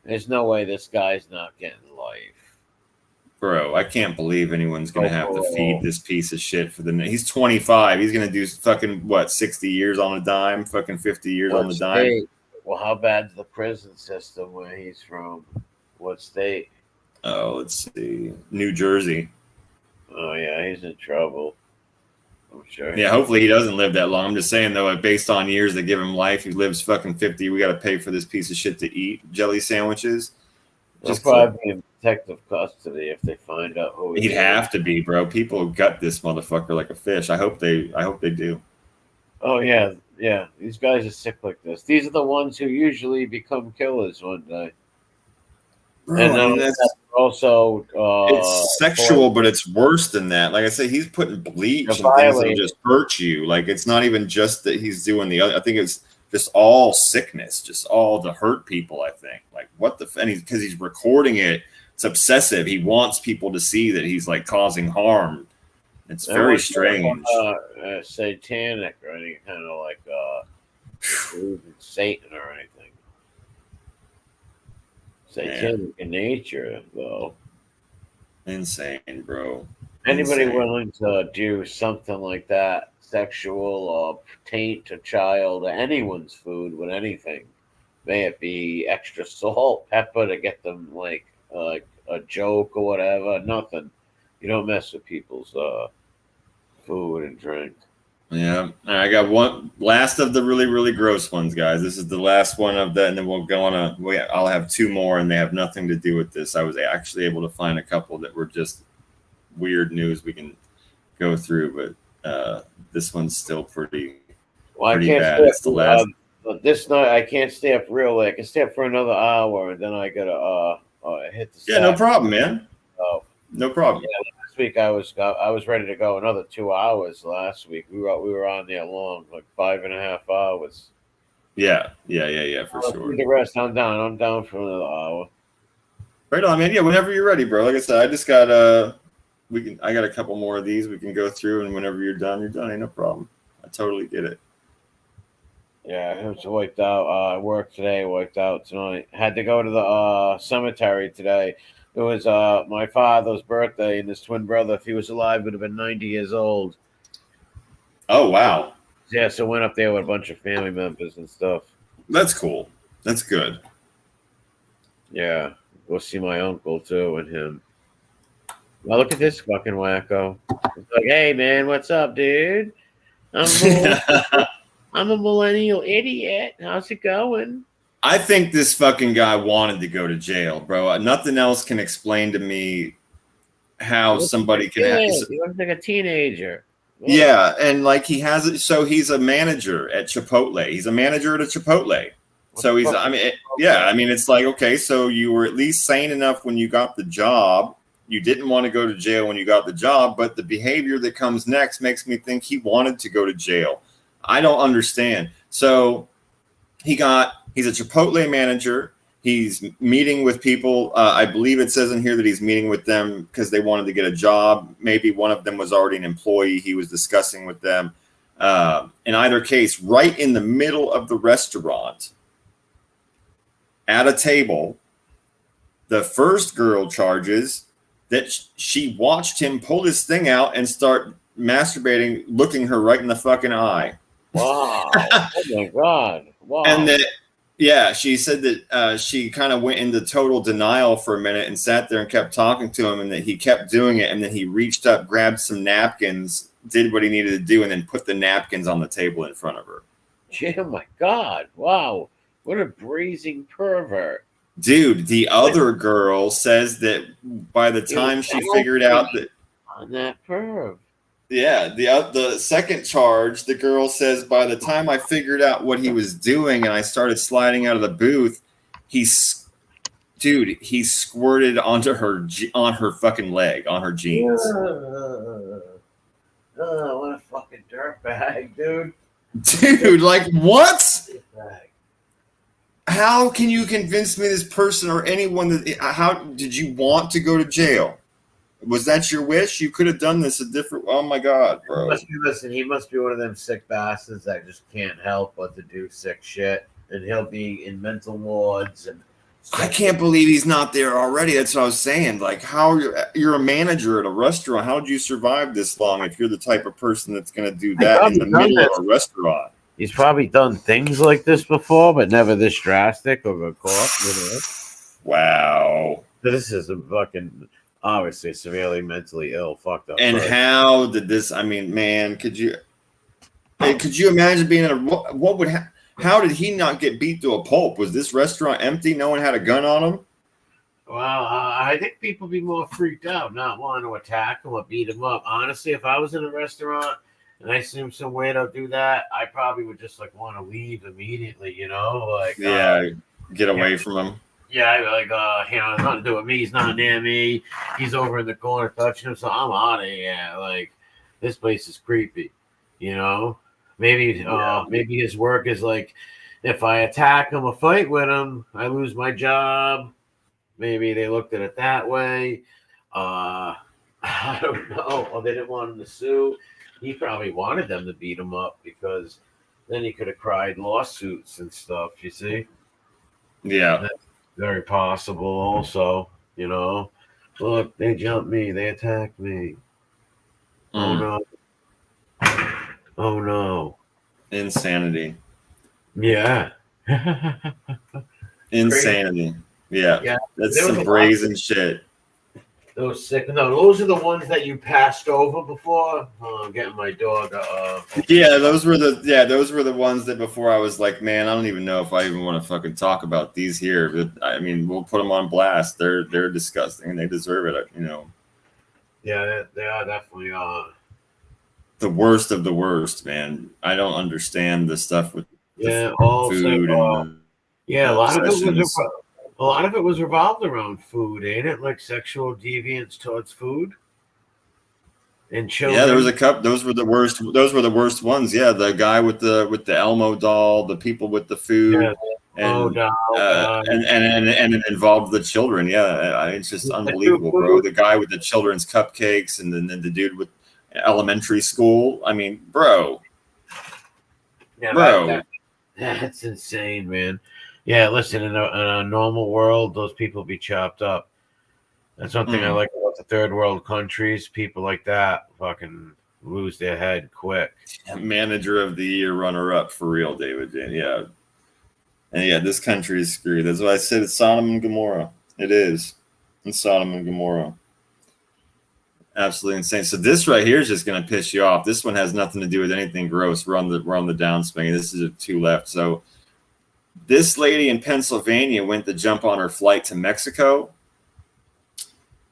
There's no way this guy's not getting life. Bro, I can't believe anyone's gonna have to feed this piece of shit for the. He's 25. He's gonna do fucking what 60 years on a dime, fucking 50 years on the dime. Well, how bad's the prison system where he's from? What state? Oh, let's see. New Jersey. Oh, yeah, he's in trouble. I'm sure. Yeah, hopefully he doesn't live that long. I'm just saying, though, based on years that give him life, he lives fucking 50. We got to pay for this piece of shit to eat jelly sandwiches. He'll probably be in protective custody if they find out who he is. He'd have to be, bro. People gut this motherfucker like a fish. I hope they do. Oh, yeah. Yeah, these guys are sick like this. These are the ones who usually become killers one day. Bro, and I mean, that's also it's sexual, but it's worse than that. Like I say, he's putting bleach and things that'll just hurt you. Like it's not even just that he's doing the other. I think it's just all sickness, just all to hurt people. I think like what the and because he's recording it. It's obsessive. He wants people to see that he's like causing harm. It's very strange. Satanic or any kind of like Satan or anything. Satanic in nature, though. Insane, bro. Anybody willing to do something like that, sexual or taint a child or anyone's food with anything, may it be extra salt, pepper to get them like a joke or whatever, nothing. You don't mess with people's food and drink. Yeah, I got one last of the really, really gross ones, guys. This is the last one of that, and then we'll go on I'll have two more, and they have nothing to do with this. I was actually able to find a couple that were just weird news we can go through, but this one's still pretty bad. It's the last. This night I can't stay up real late. I can stay up for another hour, and then I gotta hit the. Yeah, no problem, man. No problem. Yeah, last week I was ready to go another 2 hours. Last week we were on there long, like 5.5 hours. Yeah, for sure. The rest, I'm down for another hour. Right on, man. Yeah, whenever you're ready, bro. Like I said, I just got I got a couple more of these we can go through, and whenever you're done, ain't no problem. I totally get it. Yeah, I was wiped out. I worked today, wiped out tonight. Had to go to the cemetery today. It was my father's birthday, and his twin brother, if he was alive, would have been 90 years old. Oh wow. Yeah, so went up there with a bunch of family members and stuff. That's cool. That's good. Yeah, go see my uncle too and him. Well, look at this fucking wacko. It's like, hey man, what's up, dude? I'm a millennial idiot. How's it going? I think this fucking guy wanted to go to jail, bro. Nothing else can explain to me how somebody can have. He looks like a teenager. What? Yeah, and like he has it. So he's a manager at Chipotle. He's a manager at a Chipotle. So he's. I mean, yeah. I mean, it's like, okay, so you were at least sane enough when you got the job. You didn't want to go to jail when you got the job, but the behavior that comes next makes me think he wanted to go to jail. I don't understand. So he's a Chipotle manager. He's meeting with people. I believe it says in here that he's meeting with them because they wanted to get a job. Maybe one of them was already an employee. He was discussing with them. In either case, right in the middle of the restaurant, at a table, the first girl charges that she watched him pull his thing out and start masturbating, looking her right in the fucking eye. Wow. Oh my God. Wow. And that, yeah, she said that she kind of went into total denial for a minute and sat there and kept talking to him, and that he kept doing it. And then he reached up, grabbed some napkins, did what he needed to do, and then put the napkins on the table in front of her. Oh my God. Wow. What a brazen pervert. Dude, the other girl says that by the time she figured out that on that perv. Yeah, the second charge, the girl says, by the time I figured out what he was doing and I started sliding out of the booth, he squirted onto her fucking leg, on her jeans. Oh, what a fucking dirtbag, dude. Dude, like what? How can you convince me this person or anyone that? How did you want to go to jail? Was that your wish? You could have done this a different. Oh my God, bro! He must be one of them sick bastards that just can't help but to do sick shit, and he'll be in mental wards. And I can't believe he's not there already. That's what I was saying. Like, how you're a manager at a restaurant? How would you survive this long if you're the type of person that's going to do that in the middle of a restaurant? He's probably done things like this before, but never this drastic or got caught. You know? Wow. This is a fucking. Obviously, severely mentally ill, fucked up. And how did this? I mean, man, could you imagine being in a? How did he not get beat to a pulp? Was this restaurant empty? No one had a gun on him. Well, I think people be more freaked out, not wanting to attack him or beat him up. Honestly, if I was in a restaurant and I seen some weirdo do that, I probably would just like want to leave immediately. You know, like get away from him. Yeah, like nothing to do with me. He's not near me. He's over in the corner touching him, so I'm out of here. Like, this place is creepy. You know, maybe his work is like, if I attack him or fight with him, I lose my job. Maybe they looked at it that way. I don't know. Or they didn't want him to sue. He probably wanted them to beat him up because then he could have cried lawsuits and stuff. You see? Yeah. That's very possible also, you know. Look, they jumped me, they attacked me. Oh no. Oh no. Insanity. Yeah. Insanity. Yeah. That's some brazen shit. Those sick. No, those are the ones that you passed over before. I'm getting my dog. Yeah, those were the ones that before I was like, man, I don't even know if I even want to fucking talk about these here. But I mean, we'll put them on blast. They're disgusting and they deserve it. You know. Yeah, they are definitely the worst of the worst, man. I don't understand the stuff with food and a lot of it was revolved around food, ain't it? Like sexual deviance towards food and children. Yeah, there was a couple. Those were the worst. Those were the worst ones. Yeah, the guy with the Elmo doll, the people with the food, and no, God. and it involved the children. Yeah, it's just unbelievable, bro. The guy with the children's cupcakes, and then the dude with elementary school. I mean, bro, Yeah, bro. that's insane, man. Yeah, listen, in a normal world, those people be chopped up. That's one thing I like about the third world countries. People like that fucking lose their head quick. Manager of the year, runner up for real, David. Yeah, and yeah, this country is screwed. That's why I said it's Sodom and Gomorrah. It is. It's Sodom and Gomorrah. Absolutely insane. So this right here is just going to piss you off. This one has nothing to do with anything gross. We're on the downswing. This is a 2 left. So this lady in Pennsylvania went to jump on her flight to Mexico.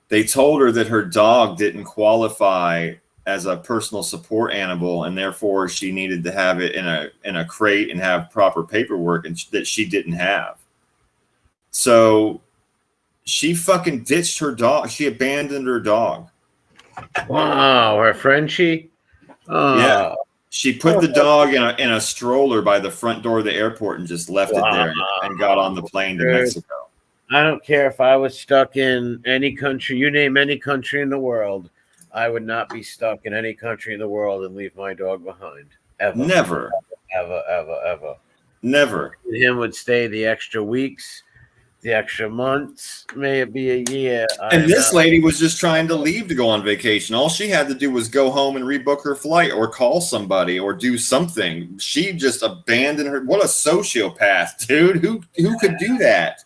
They told her that her dog didn't qualify as a personal support animal, and therefore she needed to have it in a crate and have proper paperwork, and that she didn't have. So she fucking ditched her dog. She abandoned her dog. Wow, her Frenchie? Oh. Yeah. She put the dog in a stroller by the front door of the airport and just left it there and got on the plane to Mexico. I don't care if I was stuck in any country. You name any country in the world, I would not be stuck in any country in the world and leave my dog behind. Ever. Never. Ever. Never. Him would stay the extra weeks, the extra months, may it be a year. And this lady was just trying to leave to go on vacation. All she had to do was go home and rebook her flight or call somebody or do something. She just abandoned her. What a sociopath, dude. Who could do that?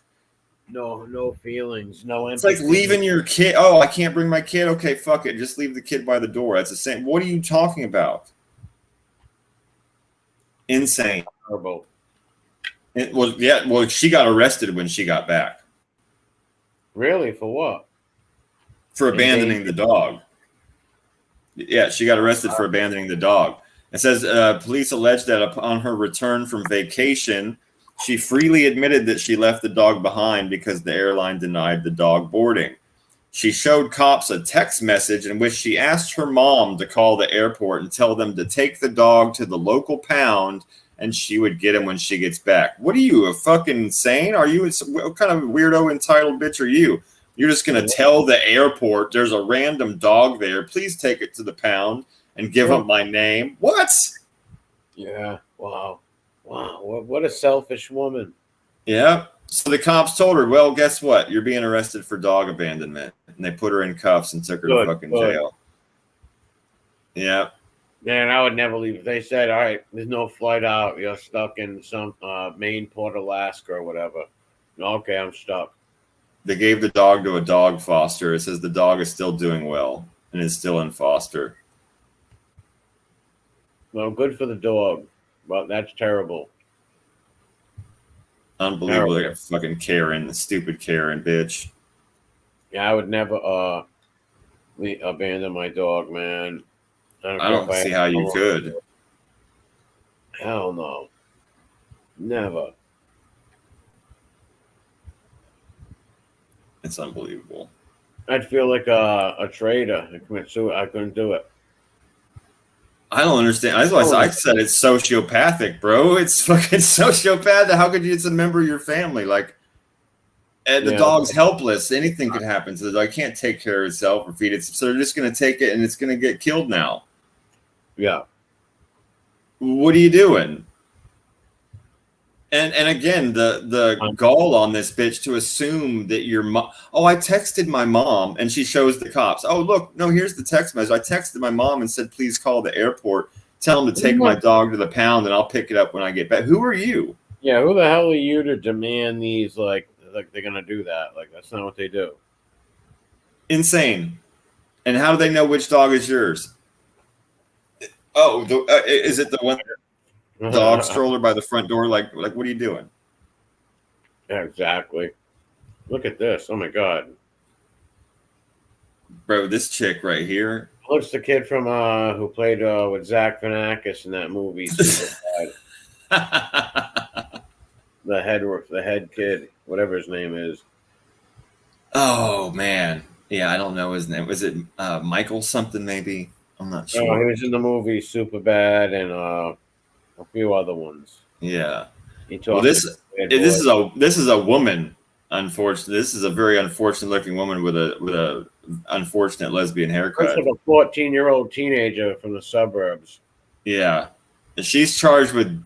No feelings, no empathy. It's like leaving your kid. Oh, I can't bring my kid. Okay, fuck it. Just leave the kid by the door. That's the same. What are you talking about? Insane. Horrible. Well, she got arrested when she got back. Really? For what? For abandoning the dog. Yeah, she got arrested for abandoning the dog. It says police allege that upon her return from vacation, she freely admitted that she left the dog behind because the airline denied the dog boarding. She showed cops a text message in which she asked her mom to call the airport and tell them to take the dog to the local pound and she would get him when she gets back. What are you, a fucking insane? Are you, what kind of weirdo entitled bitch are you? You're just going to tell the airport there's a random dog there. Please take it to the pound and give up my name. What? Yeah. Wow. What a selfish woman. Yeah. So the cops told her, well, guess what? You're being arrested for dog abandonment. And they put her in cuffs and took her to fucking jail. Yeah. Man, I would never leave. They said, all right, there's no flight out. You're stuck in some Maine, Port Alaska or whatever. Okay, I'm stuck. They gave the dog to a dog foster. It says the dog is still doing well and is still in foster. Well, good for the dog, but that's terrible. Unbelievable. Like a fucking Karen, the stupid Karen bitch. Yeah, I would never abandon my dog, man. I don't see how you could. Hell no. Never. It's unbelievable. I'd feel like a traitor. I couldn't do it. I don't understand. That's why I said it's sociopathic, bro. It's fucking sociopathic. How could you? It's a member of your family. Like, and the dog's helpless. Anything could happen to the dog. It can't take care of itself or feed it. So they're just going to take it and it's going to get killed now. Yeah. What are you doing? And again, the gall on this bitch to assume that your mom. Oh, I texted my mom, and she shows the cops. Oh, look, no, here's the text message. I texted my mom and said, please call the airport. Tell them to take my dog to the pound, and I'll pick it up when I get back. Who are you? Yeah, who the hell are you to demand these? Like they're gonna do that? Like that's not what they do. Insane. And how do they know which dog is yours? Oh, is it the one? Dog stroller by the front door, like what are you doing? Yeah, exactly. Look at this. Oh my god, bro! This chick right here looks the kid from who played with Zach Galifianakis in that movie. the head kid, whatever his name is. Oh man, yeah, I don't know his name. Was it Michael something? Maybe I'm not sure. Oh, he was in the movie Superbad and a few other ones. Yeah. He Well, talks this is a woman. Unfortunately, this is a very unfortunate looking woman with a unfortunate lesbian haircut. like a 14-year-old teenager from the suburbs. Yeah, and she's charged with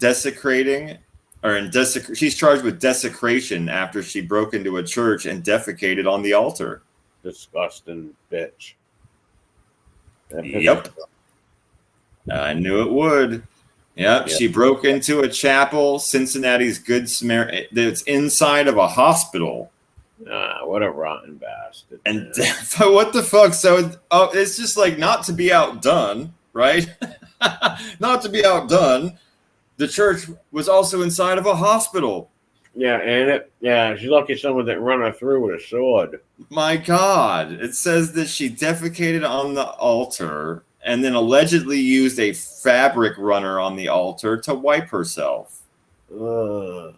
she's charged with desecration after she broke into a church and defecated on the altar. Disgusting bitch. Yep. I knew it would. Yep. She broke into a chapel, Cincinnati's Good Samaritan. It's inside of a hospital. What a rotten bastard. And what the fuck? So it's just like not to be outdone, right? Not to be outdone. The church was also inside of a hospital. Yeah, and she's lucky someone didn't run her through with a sword. My God. It says that she defecated on the altar and then allegedly used a fabric runner on the altar to wipe herself. What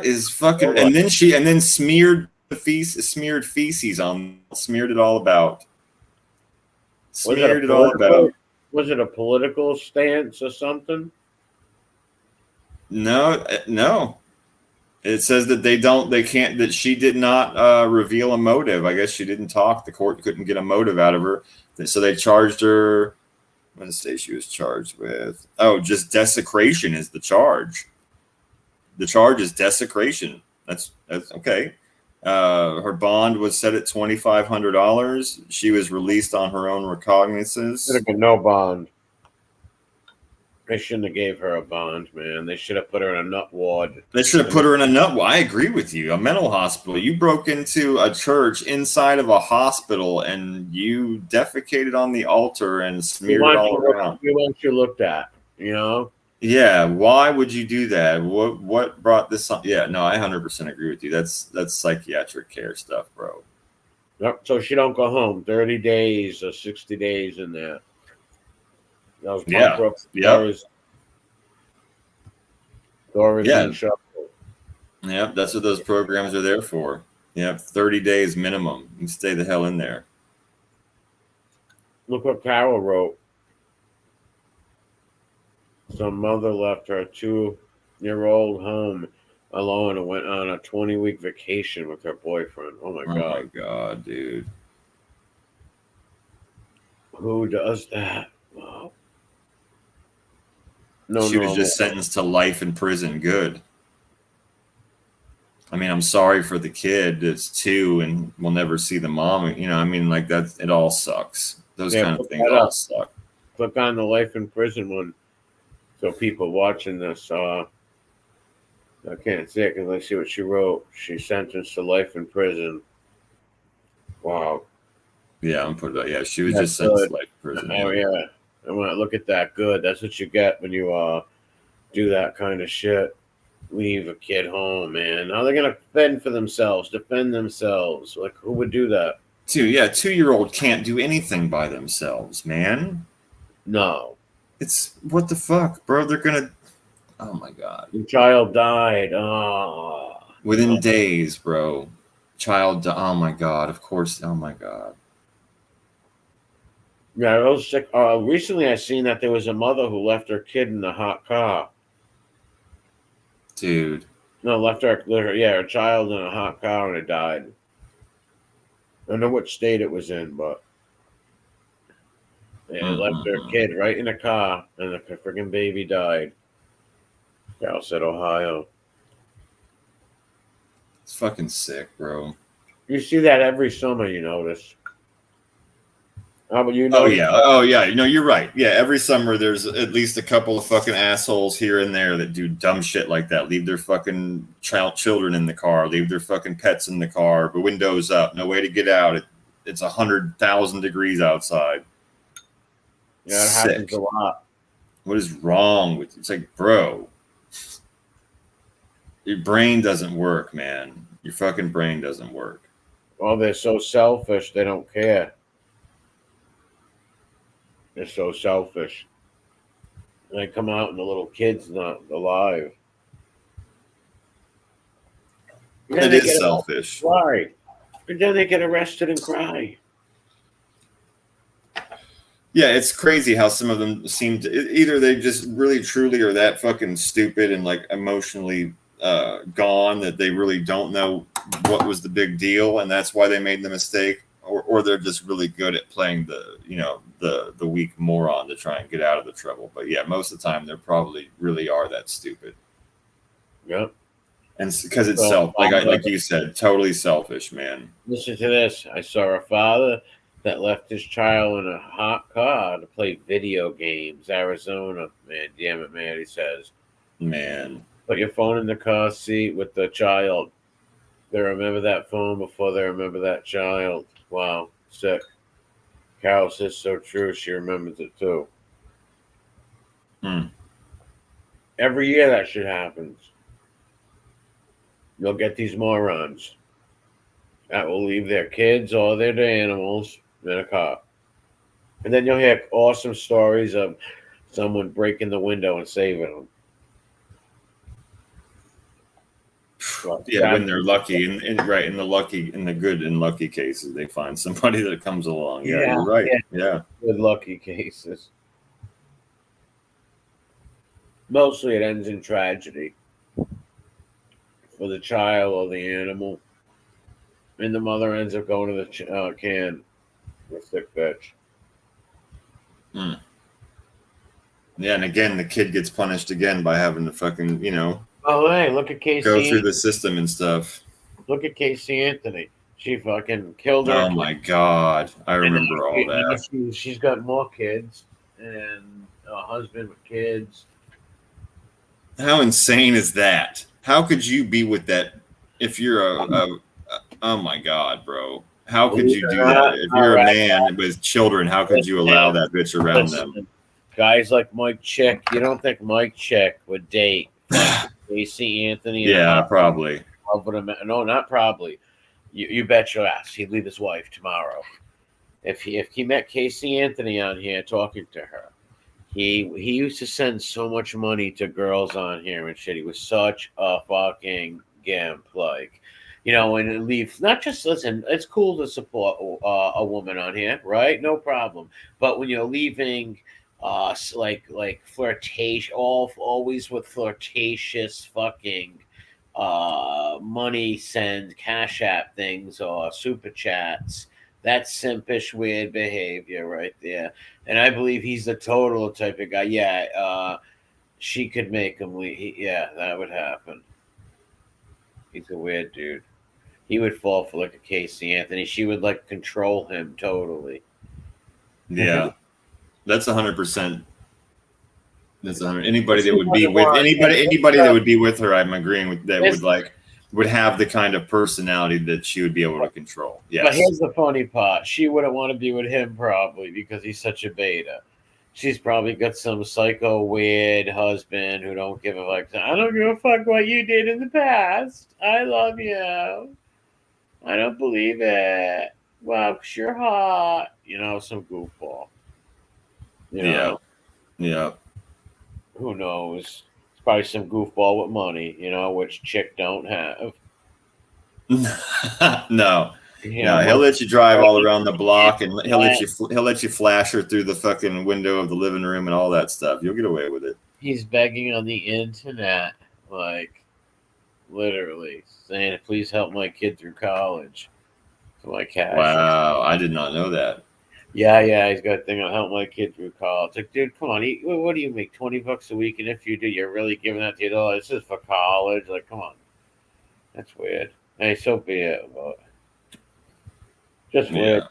is fucking? And then smeared the feces on, smeared it all about. Smeared it all about. Was it a political stance or something? No. It says that that she did not reveal a motive. I guess she didn't talk. The court couldn't get a motive out of her. So they charged her. I'm going to say she was charged with. Oh, just desecration is the charge. The charge is desecration. That's okay. Her bond was set at $2,500. She was released on her own recognizances. Should have been no bond. They shouldn't have gave her a bond, man. They should have put her in a nut ward. They should have put her in a nut ward. I agree with you. A mental hospital. You broke into a church inside of a hospital and you defecated on the altar and smeared it all around. You want you looked at, you know? Yeah. Why would you do that? What brought this on? Yeah. No, I 100% agree with you. That's psychiatric care stuff, bro. Yep. So she don't go home. 30 days or 60 days in there. Those Doris and Shuffle. Yeah, that's what those programs are there for. Yeah, 30 days minimum. You can stay the hell in there. Look what Carol wrote. Some mother left her 2-year-old home alone and went on a 20-week vacation with her boyfriend. Oh my God. Oh my God, dude. Who does that? Wow. She was just sentenced to life in prison. Good. I mean, I'm sorry for the kid that's 2 and will never see the mom. You know, I mean, like that. It all sucks. Those kind of things all suck. Click on the life in prison one, so people watching this. I can't see it because I see what she wrote. She's sentenced to life in prison. Wow. Yeah, I'm putting. Yeah, she was just sentenced to life in prison. Oh yeah. And when I look at that, good. That's what you get when you do that kind of shit. Leave a kid home, man. Now they're gonna defend themselves. Like, who would do that? 2-year-old can't do anything by themselves, man. No. It's what the fuck, bro. They're gonna. Oh my God. The child died. Oh. Within days, bro. Oh my God. Of course. Oh my God. Yeah, I was sick. Recently, I seen that there was a mother who left her kid in the hot car. Dude. No, left her child in a hot car and it died. I don't know what state it was in, but they left their kid right in a car and the freaking baby died. Cal said Ohio. It's fucking sick, bro. You see that every summer, you notice. How about you? Oh yeah. No, you're right. Yeah, every summer there's at least a couple of fucking assholes here and there that do dumb shit like that. Leave their fucking children in the car. Leave their fucking pets in the car. The windows up. No way to get out. It's 100,000 degrees outside. Yeah, it happens a lot. What is wrong with you? It's like, bro, your brain doesn't work, man. Your fucking brain doesn't work. Well, they're so selfish. They don't care. They're so selfish. They come out and the little kid's not alive. It is selfish. Why? And then they get arrested and cry. Yeah, it's crazy how some of them seem to either they just really truly are that fucking stupid and like emotionally gone that they really don't know what was the big deal and that's why they made the mistake, or they're just really good at playing the the weak moron to try and get out of the trouble. But yeah, most of the time they probably really are that stupid. Yep. And because it's like you said, totally selfish, man. Listen to this. I saw a father that left his child in a hot car to play video games. Arizona, man, damn it, man. He says, Man, put your phone in the car seat with the child. They remember that phone before they remember that child. Wow, sick. Carol says so true. She remembers it too. Every year that shit happens. You'll get these morons that will leave their kids or their animals in a car. And then you'll hear awesome stories of someone breaking the window and saving them. yeah, when they're lucky, and right in the good and lucky cases, they find somebody that comes along. Yeah, you're right. Yeah. Good lucky cases. Mostly it ends in tragedy for the child or the animal. And the mother ends up going to the can with sick bitch. Yeah, and again, the kid gets punished again by having to fucking, Oh, hey, look at Casey. go through the system and stuff. Look at Casey Anthony. She fucking killed her. Oh my God. I remember all that. She's got more kids and a husband with kids. How insane is that? How could you be with that if you're oh my God, bro. How could you do that? If you're a man with children, how could you allow that bitch around them? Guys like Mike Chick, you don't think Mike Chick would date Casey Anthony? Yeah, probably. No, not probably. You bet your ass he'd leave his wife tomorrow. If he met Casey Anthony on here talking to her, he used to send so much money to girls on here and shit. He was such a fucking gimp, like, and leave. Not just listen. It's cool to support a woman on here, right? No problem. But when you're leaving, like flirtation, always with flirtatious fucking money send cash app things or super chats. That's simpish, weird behavior right there. And I believe he's the total type of guy. Yeah, she could make him leave. Yeah, that would happen. He's a weird dude. He would fall for like a Casey Anthony. She would like control him totally. Yeah, that's 100%. That's 100. Anybody that would be with anybody that would be with her, I'm agreeing with that. Would have the kind of personality that she would be able to control. Yes. But here's the funny part. She wouldn't want to be with him probably because he's such a beta. She's probably got some psycho weird husband who don't give a fuck. I don't give a fuck what you did in the past. I love you. I don't believe it. Wow, 'cause you're hot. Some goofball. Yeah. Who knows? Probably some goofball with money, which Chick don't have. No, he'll let you drive all around the block, and he'll let you flash her through the fucking window of the living room and all that stuff. You'll get away with it. He's begging on the internet, like literally saying, "Please help my kid through college." So my cash. Wow, I did not know that. Yeah, he's got a thing on help my kid through college. Like, dude, come on, what do you make? $20 a week, and if you do, you're really giving that to $2. This is for college. Like, come on, that's weird. Hey, so be it, but just weird.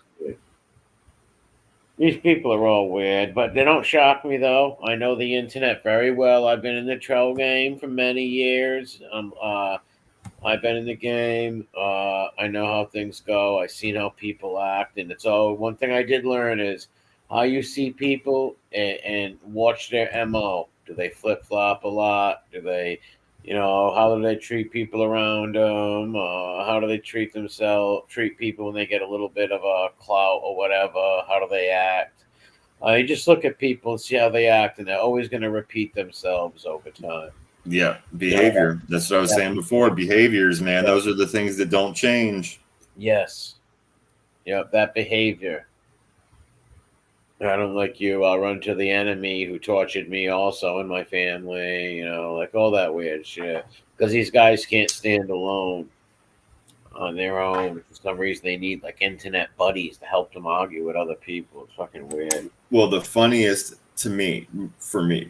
These people are all weird, but they don't shock me though. I know the internet very well. I've been in the troll game for many years. I've been in the game. I know how things go. I've seen how people act, and it's all one thing I did learn is how you see people and watch their MO. Do they flip flop a lot? Do they, how do they treat people around them? How do they treat people when they get a little bit of a clout or whatever? How do they act? You just look at people and see how they act, and they're always going to repeat themselves over time. Yeah, behavior. That's what I was saying before. Behaviors, man. Those are the things that don't change. Yes. Yep, that behavior. I don't like you. I'll run to the enemy who tortured me also and my family, like all that weird shit. Because these guys can't stand alone on their own. For some reason, they need like internet buddies to help them argue with other people. It's fucking weird. Well, the funniest for me,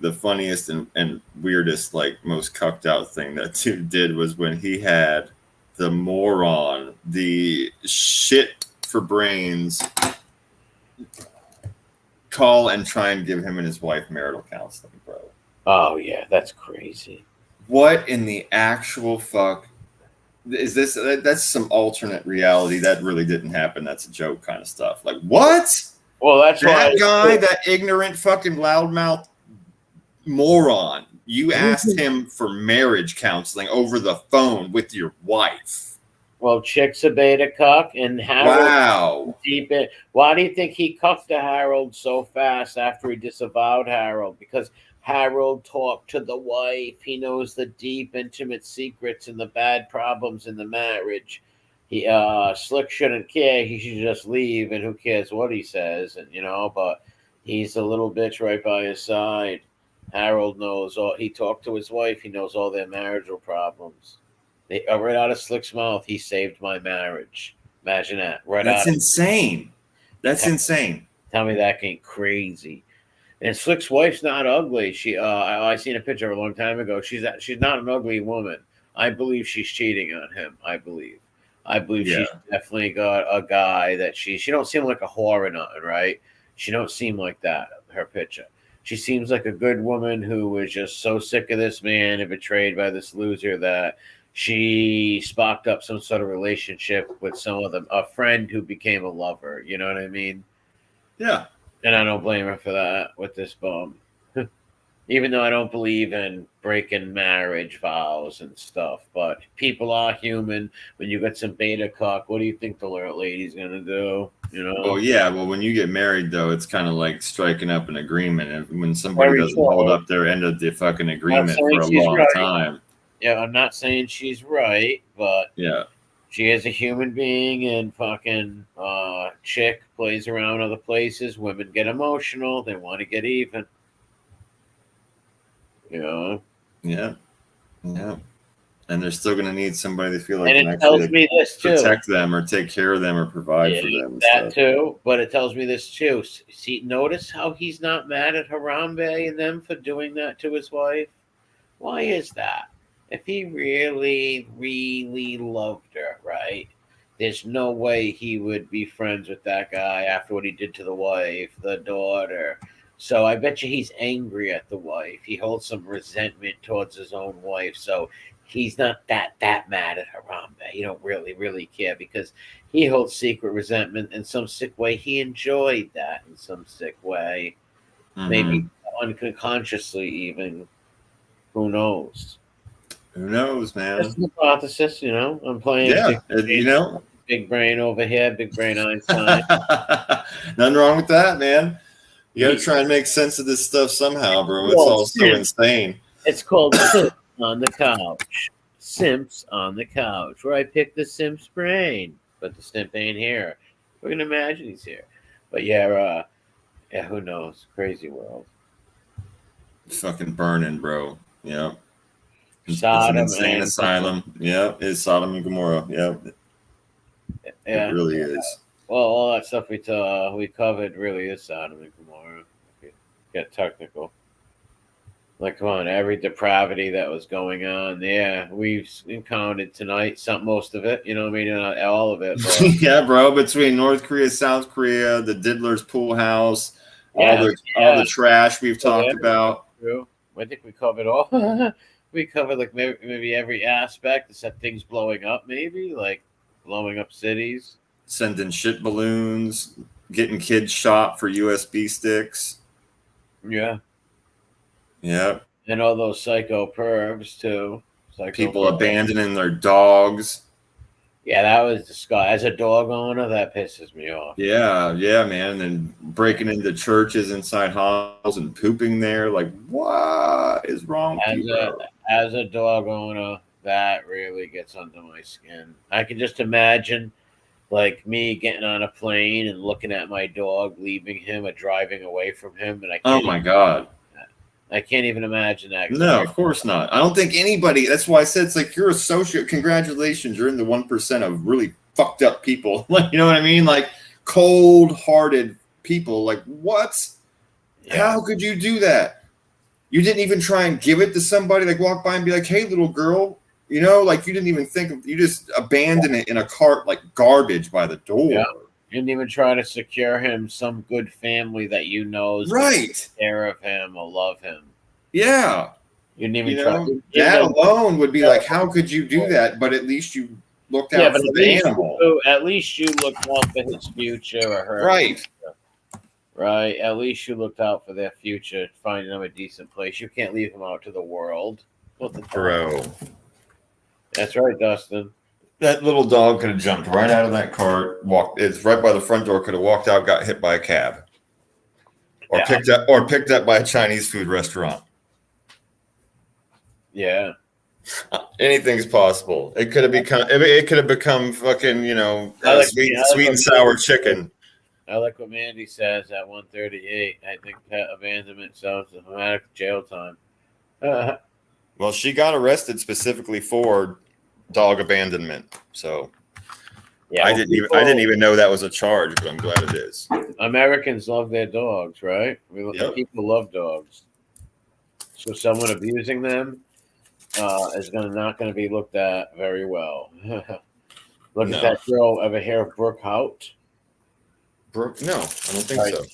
the funniest and weirdest, like most cucked out thing that dude did was when he had the moron, the shit for brains, call and try and give him and his wife marital counseling, bro. Oh, yeah, that's crazy. What in the actual fuck is this? That's some alternate reality that really didn't happen. That's a joke kind of stuff. Like, what? Well, that's That why guy, that ignorant fucking loudmouth moron, you asked him for marriage counseling over the phone with your wife. Well, Chick's a beta cuck, and Harold. Wow. Deep in. Why do you think he cucked to Harold so fast after he disavowed Harold? Because Harold talked to the wife. He knows the deep, intimate secrets and the bad problems in the marriage. He Slick shouldn't care. He should just leave, and who cares what he says? And but he's a little bitch right by his side. Harold knows all. He talked to his wife. He knows all their marital problems. Right out of Slick's mouth, he saved my marriage. Imagine that. That's insane. That's insane. Tell me that ain't crazy. And Slick's wife's not ugly. She, I seen a picture of her a long time ago. She's not an ugly woman. I believe she's cheating on him. I believe she's definitely got a guy that she don't seem like a whore or nothing, right? She don't seem like that. Her picture. She seems like a good woman who was just so sick of this man and betrayed by this loser that she sparked up some sort of relationship with some of them, a friend who became a lover. You know what I mean? Yeah. And I don't blame her for that with this bum. Even though I don't believe in breaking marriage vows and stuff. But people are human. When you get some beta cock, what do you think the lady's going to do? Oh, yeah. Well, when you get married, though, it's kind of like striking up an agreement. And when somebody doesn't hold up their end of the fucking agreement for a long time. Yeah, I'm not saying she's right, but yeah, she is a human being, and fucking Chick plays around other places. Women get emotional; they want to get even. Yeah, yeah, and they're still going to need somebody to feel like and it tells me this too: protect them or take care of them or provide for them. That too, but it tells me this too. See, notice how he's not mad at Harambe and them for doing that to his wife. Why is that? If he really, really loved her, right? There's no way he would be friends with that guy after what he did to the wife, the daughter. So I bet you he's angry at the wife. He holds some resentment towards his own wife. So he's not that mad at Harambe. He don't really, really care because he holds secret resentment in some sick way. He enjoyed that in some sick way. Mm-hmm. Maybe unconsciously even. Who knows? Who knows, man? That's an hypothesis, I'm playing. Yeah, big brain over here, big brain Einstein. Nothing wrong with that, man. You got to try and make sense of this stuff somehow, bro. It's all so insane. It's called Simps on the Couch. Simps on the Couch, where I pick the Simp's brain, but the Simp ain't here. We're gonna imagine he's here, but yeah, who knows? Crazy world. Fucking burning, bro. Yeah. Sodom it's an insane asylum. Yeah, it's Sodom and Gomorrah. Yeah. Yeah. It really is. Well, all that stuff we covered really is Sodom and Gomorrah. Get technical. Like, come on, every depravity that was going on. Yeah, we've encountered tonight. Most of it, not all of it. But yeah, bro. Between North Korea, South Korea, the Diddler's pool house, all the trash we've talked about. True. I think we covered all. We covered like maybe every aspect except things blowing up. Maybe like blowing up cities, sending shit balloons, getting kids shot for USB sticks. Yeah. Yeah. And all those psycho pervs too. People abandoning their dogs. Yeah, that was disgusting. As a dog owner, that pisses me off. Yeah, man. And breaking into churches inside halls and pooping there. Like, what is wrong with you, bro? As a dog owner, that really gets under my skin. I can just imagine, like me getting on a plane and looking at my dog, leaving him or driving away from him, and Oh my God. I can't even imagine that. No, of course not. I don't think anybody. That's why I said it's like you're a sociopath. Congratulations, you're in the 1% of really fucked up people. Like, you know what I mean? Like cold-hearted people. Like, what? Yeah. How could you do that? You didn't even try and give it to somebody. Like, walk by and be like, "Hey, little girl," you know? Like, you didn't even think of. You just abandoned it in a cart like garbage by the door. Yeah. You didn't even try to secure him some good family that you know is Right. take care of him or love him. Yeah. You didn't even You try. know, that alone would be like, how could you do that? But at least you looked out for the animal. At least you looked out for his future or her. Right. Future. Right. At least you looked out for their future, finding them a decent place. You can't leave them out to the world. What the Bro. That's right, Dustin. That little dog could have jumped right out of that cart, walked. It's right by the front door. Could have walked out, got hit by a cab, or picked up by a Chinese food restaurant. Yeah, anything's possible. It could have become. It could have become fucking. You know, sweet and sour chicken. I like what Mandy says at 138. I think pet abandonment sounds automatic jail time. Well, she got arrested specifically for dog abandonment. So yeah, I didn't even know that was a charge, but I'm glad it is. Americans love their dogs, right? Yep. People love dogs. So someone abusing them is not going to be looked at very well. Look at that girl. Ever hear of Brooke Hout? Brooke? No, I don't think so.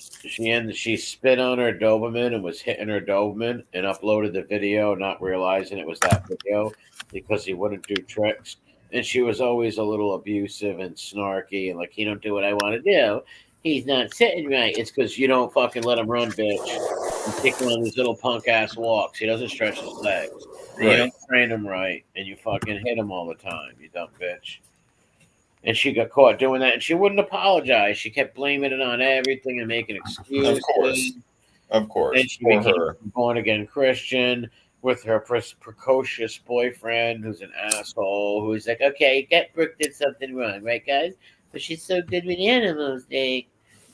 She spit on her Doberman and was hitting her Doberman and uploaded the video, not realizing it was that video because he wouldn't do tricks. And she was always a little abusive and snarky and like, he don't do what I want to do. He's not sitting right. It's because you don't fucking let him run, bitch. You take him on these little punk ass walks. He doesn't stretch his legs. Right. You don't train him right, and you fucking hit him all the time. You dumb bitch. And she got caught doing that, and she wouldn't apologize. She kept blaming it on everything and making excuses. Of course. And she became a born-again Christian with her precocious boyfriend who's an asshole, who's like, okay, Brooke did something wrong, right, guys? But she's so good with animals, Dave.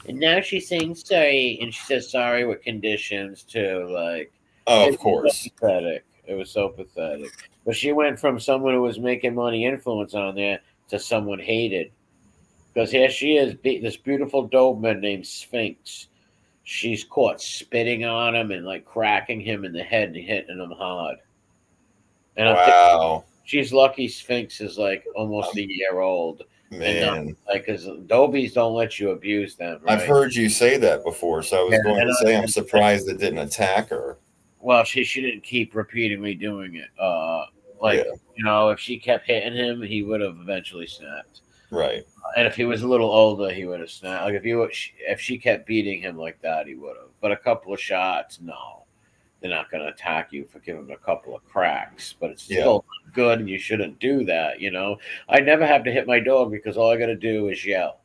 And now she's saying sorry, and she says sorry with conditions, too. Like, of course. Pathetic. It was so pathetic. But she went from someone who was making money influence on there to someone hated. Because here she is, this beautiful Doberman named Sphinx. She's caught spitting on him and like cracking him in the head and hitting him hard. And wow. She's lucky Sphinx is like almost a year old. Man. Because Dobies don't let you abuse them. Right? I've heard you say that before, so I was going to say I'm surprised it didn't attack her. Well, she didn't keep repeatedly doing it. You know, if she kept hitting him, he would have eventually snapped. Right. And if he was a little older, he would have snapped. Like if she kept beating him like that, he would have. But a couple of shots, no, they're not going to attack you for giving him a couple of cracks. But it's still not good, and you shouldn't do that. You know, I never have to hit my dog because all I got to do is yell.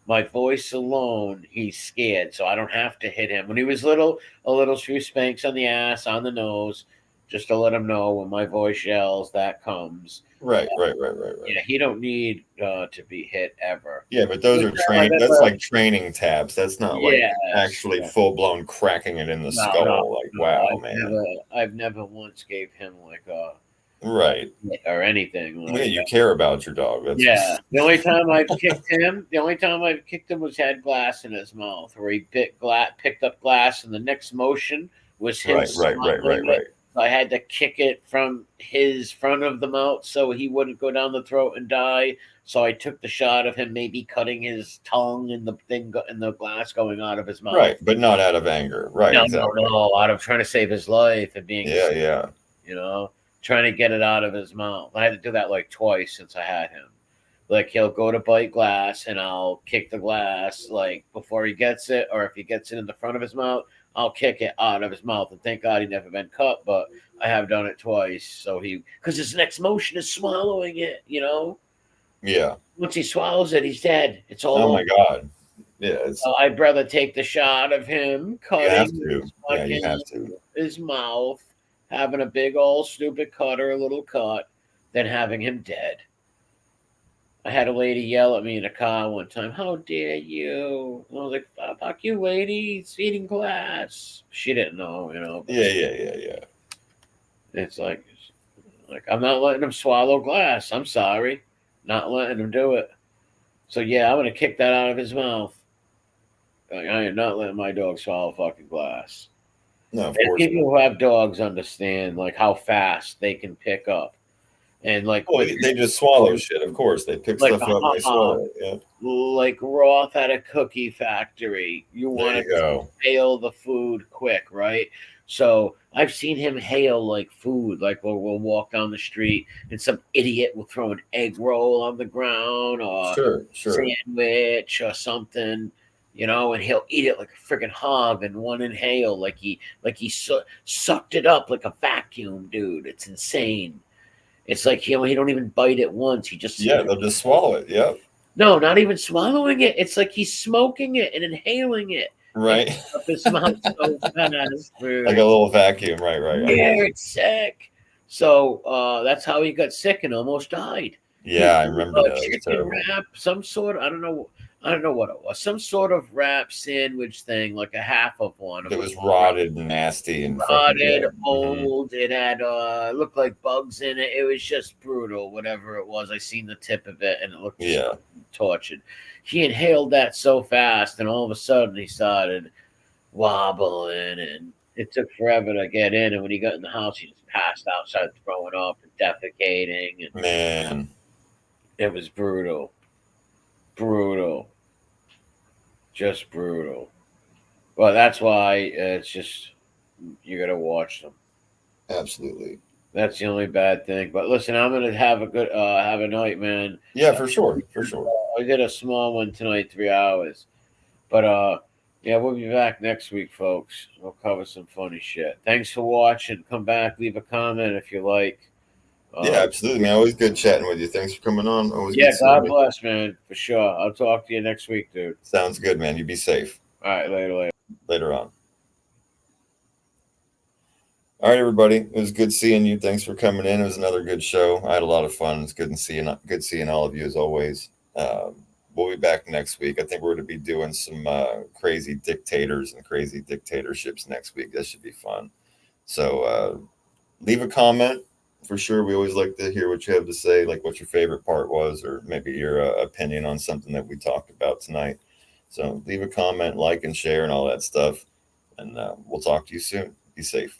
My voice alone, he's scared, so I don't have to hit him. When he was little, a little few spanks on the ass, on the nose, just to let him know when my voice yells, that comes. Right. Yeah, he don't need to be hit ever. Yeah, but those are trained. That's like training tabs. That's not like actually full blown cracking it in the skull. Wow, man. I've never once gave him like a or anything. Like you care about your dog. That's the only time I've kicked him was had glass in his mouth, where he picked up glass, and the next motion was him. Right. I had to kick it from his front of the mouth so he wouldn't go down the throat and die. So I took the shot of him maybe cutting his tongue and the glass going out of his mouth. Right, but not out of anger. Right, no, out of trying to save his life and being you know, trying to get it out of his mouth. I had to do that like twice since I had him. Like he'll go to bite glass and I'll kick the glass like before he gets it, or if he gets it in the front of his mouth, I'll kick it out of his mouth. And thank God he never been cut, but I have done it twice. So because his next motion is swallowing it, you know? Yeah. Once he swallows it, he's dead. It's all Oh my God. Yeah. So I'd rather take the shot of him cutting you have to. His mouth, having a big old stupid cut or a little cut, than having him dead. I had a lady yell at me in a car one time. How dare you? And I was like, fuck you, lady. It's eating glass. She didn't know, you know. Yeah. It's like I'm not letting him swallow glass. I'm sorry. Not letting him do it. So yeah, I'm gonna kick that out of his mouth. Like, I am not letting my dog swallow fucking glass. No, of And course. people who have dogs understand like how fast they can pick up. And like Well, they just swallow shit. Of course, they pick like stuff up and they swallow it. Yeah. like Roth at a cookie factory. You There want you to go. hail the food quick, right? So I've seen him hail like food. Like we'll walk down the street and some idiot will throw an egg roll on the ground or Sure. sandwich or something, you know, and he'll eat it like a freaking hog in one inhale, like he sucked it up like a vacuum, dude. It's insane. It's like he don't even bite it once. He just They'll just swallow it. Yep. no, not even swallowing it. It's like he's smoking it and inhaling it. Right. Up his mouth so fast, dude. Like a little vacuum. Right. Yeah, it's sick. So that's how he got sick and almost died. Yeah, I remember that. Chicken wrap, some sort. I don't know what it was. Some sort of wrap sandwich thing, like a half of one. It was rotted and nasty and rotted, old. It had looked like bugs in it. It was just brutal. Whatever it was, I seen the tip of it, and it looked tortured. He inhaled that so fast, and all of a sudden he started wobbling, and it took forever to get in. And when he got in the house, he just passed out, started throwing up and defecating. And man, it was brutal. Just brutal. Well, that's why it's just you got to watch them. Absolutely. That's the only bad thing. But listen, I'm gonna have a good have a night, man. Yeah, for sure. I did a small one tonight, 3 hours. But yeah, we'll be back next week, folks. We'll cover some funny shit. Thanks for watching. Come back, leave a comment if you like. Yeah, absolutely, man. Always good chatting with you. Thanks for coming on. Always yeah, good God bless, man, for sure. I'll talk to you next week, dude. Sounds good, man. You be safe. All right, later on. All right, everybody. It was good seeing you. Thanks for coming in. It was another good show. I had a lot of fun. It's good seeing all of you as always. We'll be back next week. I think we're going to be doing some crazy dictators and crazy dictatorships next week. That should be fun. So leave a comment for sure. We always like to hear what you have to say, like what your favorite part was, or maybe your opinion on something that we talked about tonight. So leave a comment, like and share and all that stuff. And we'll talk to you soon. Be safe.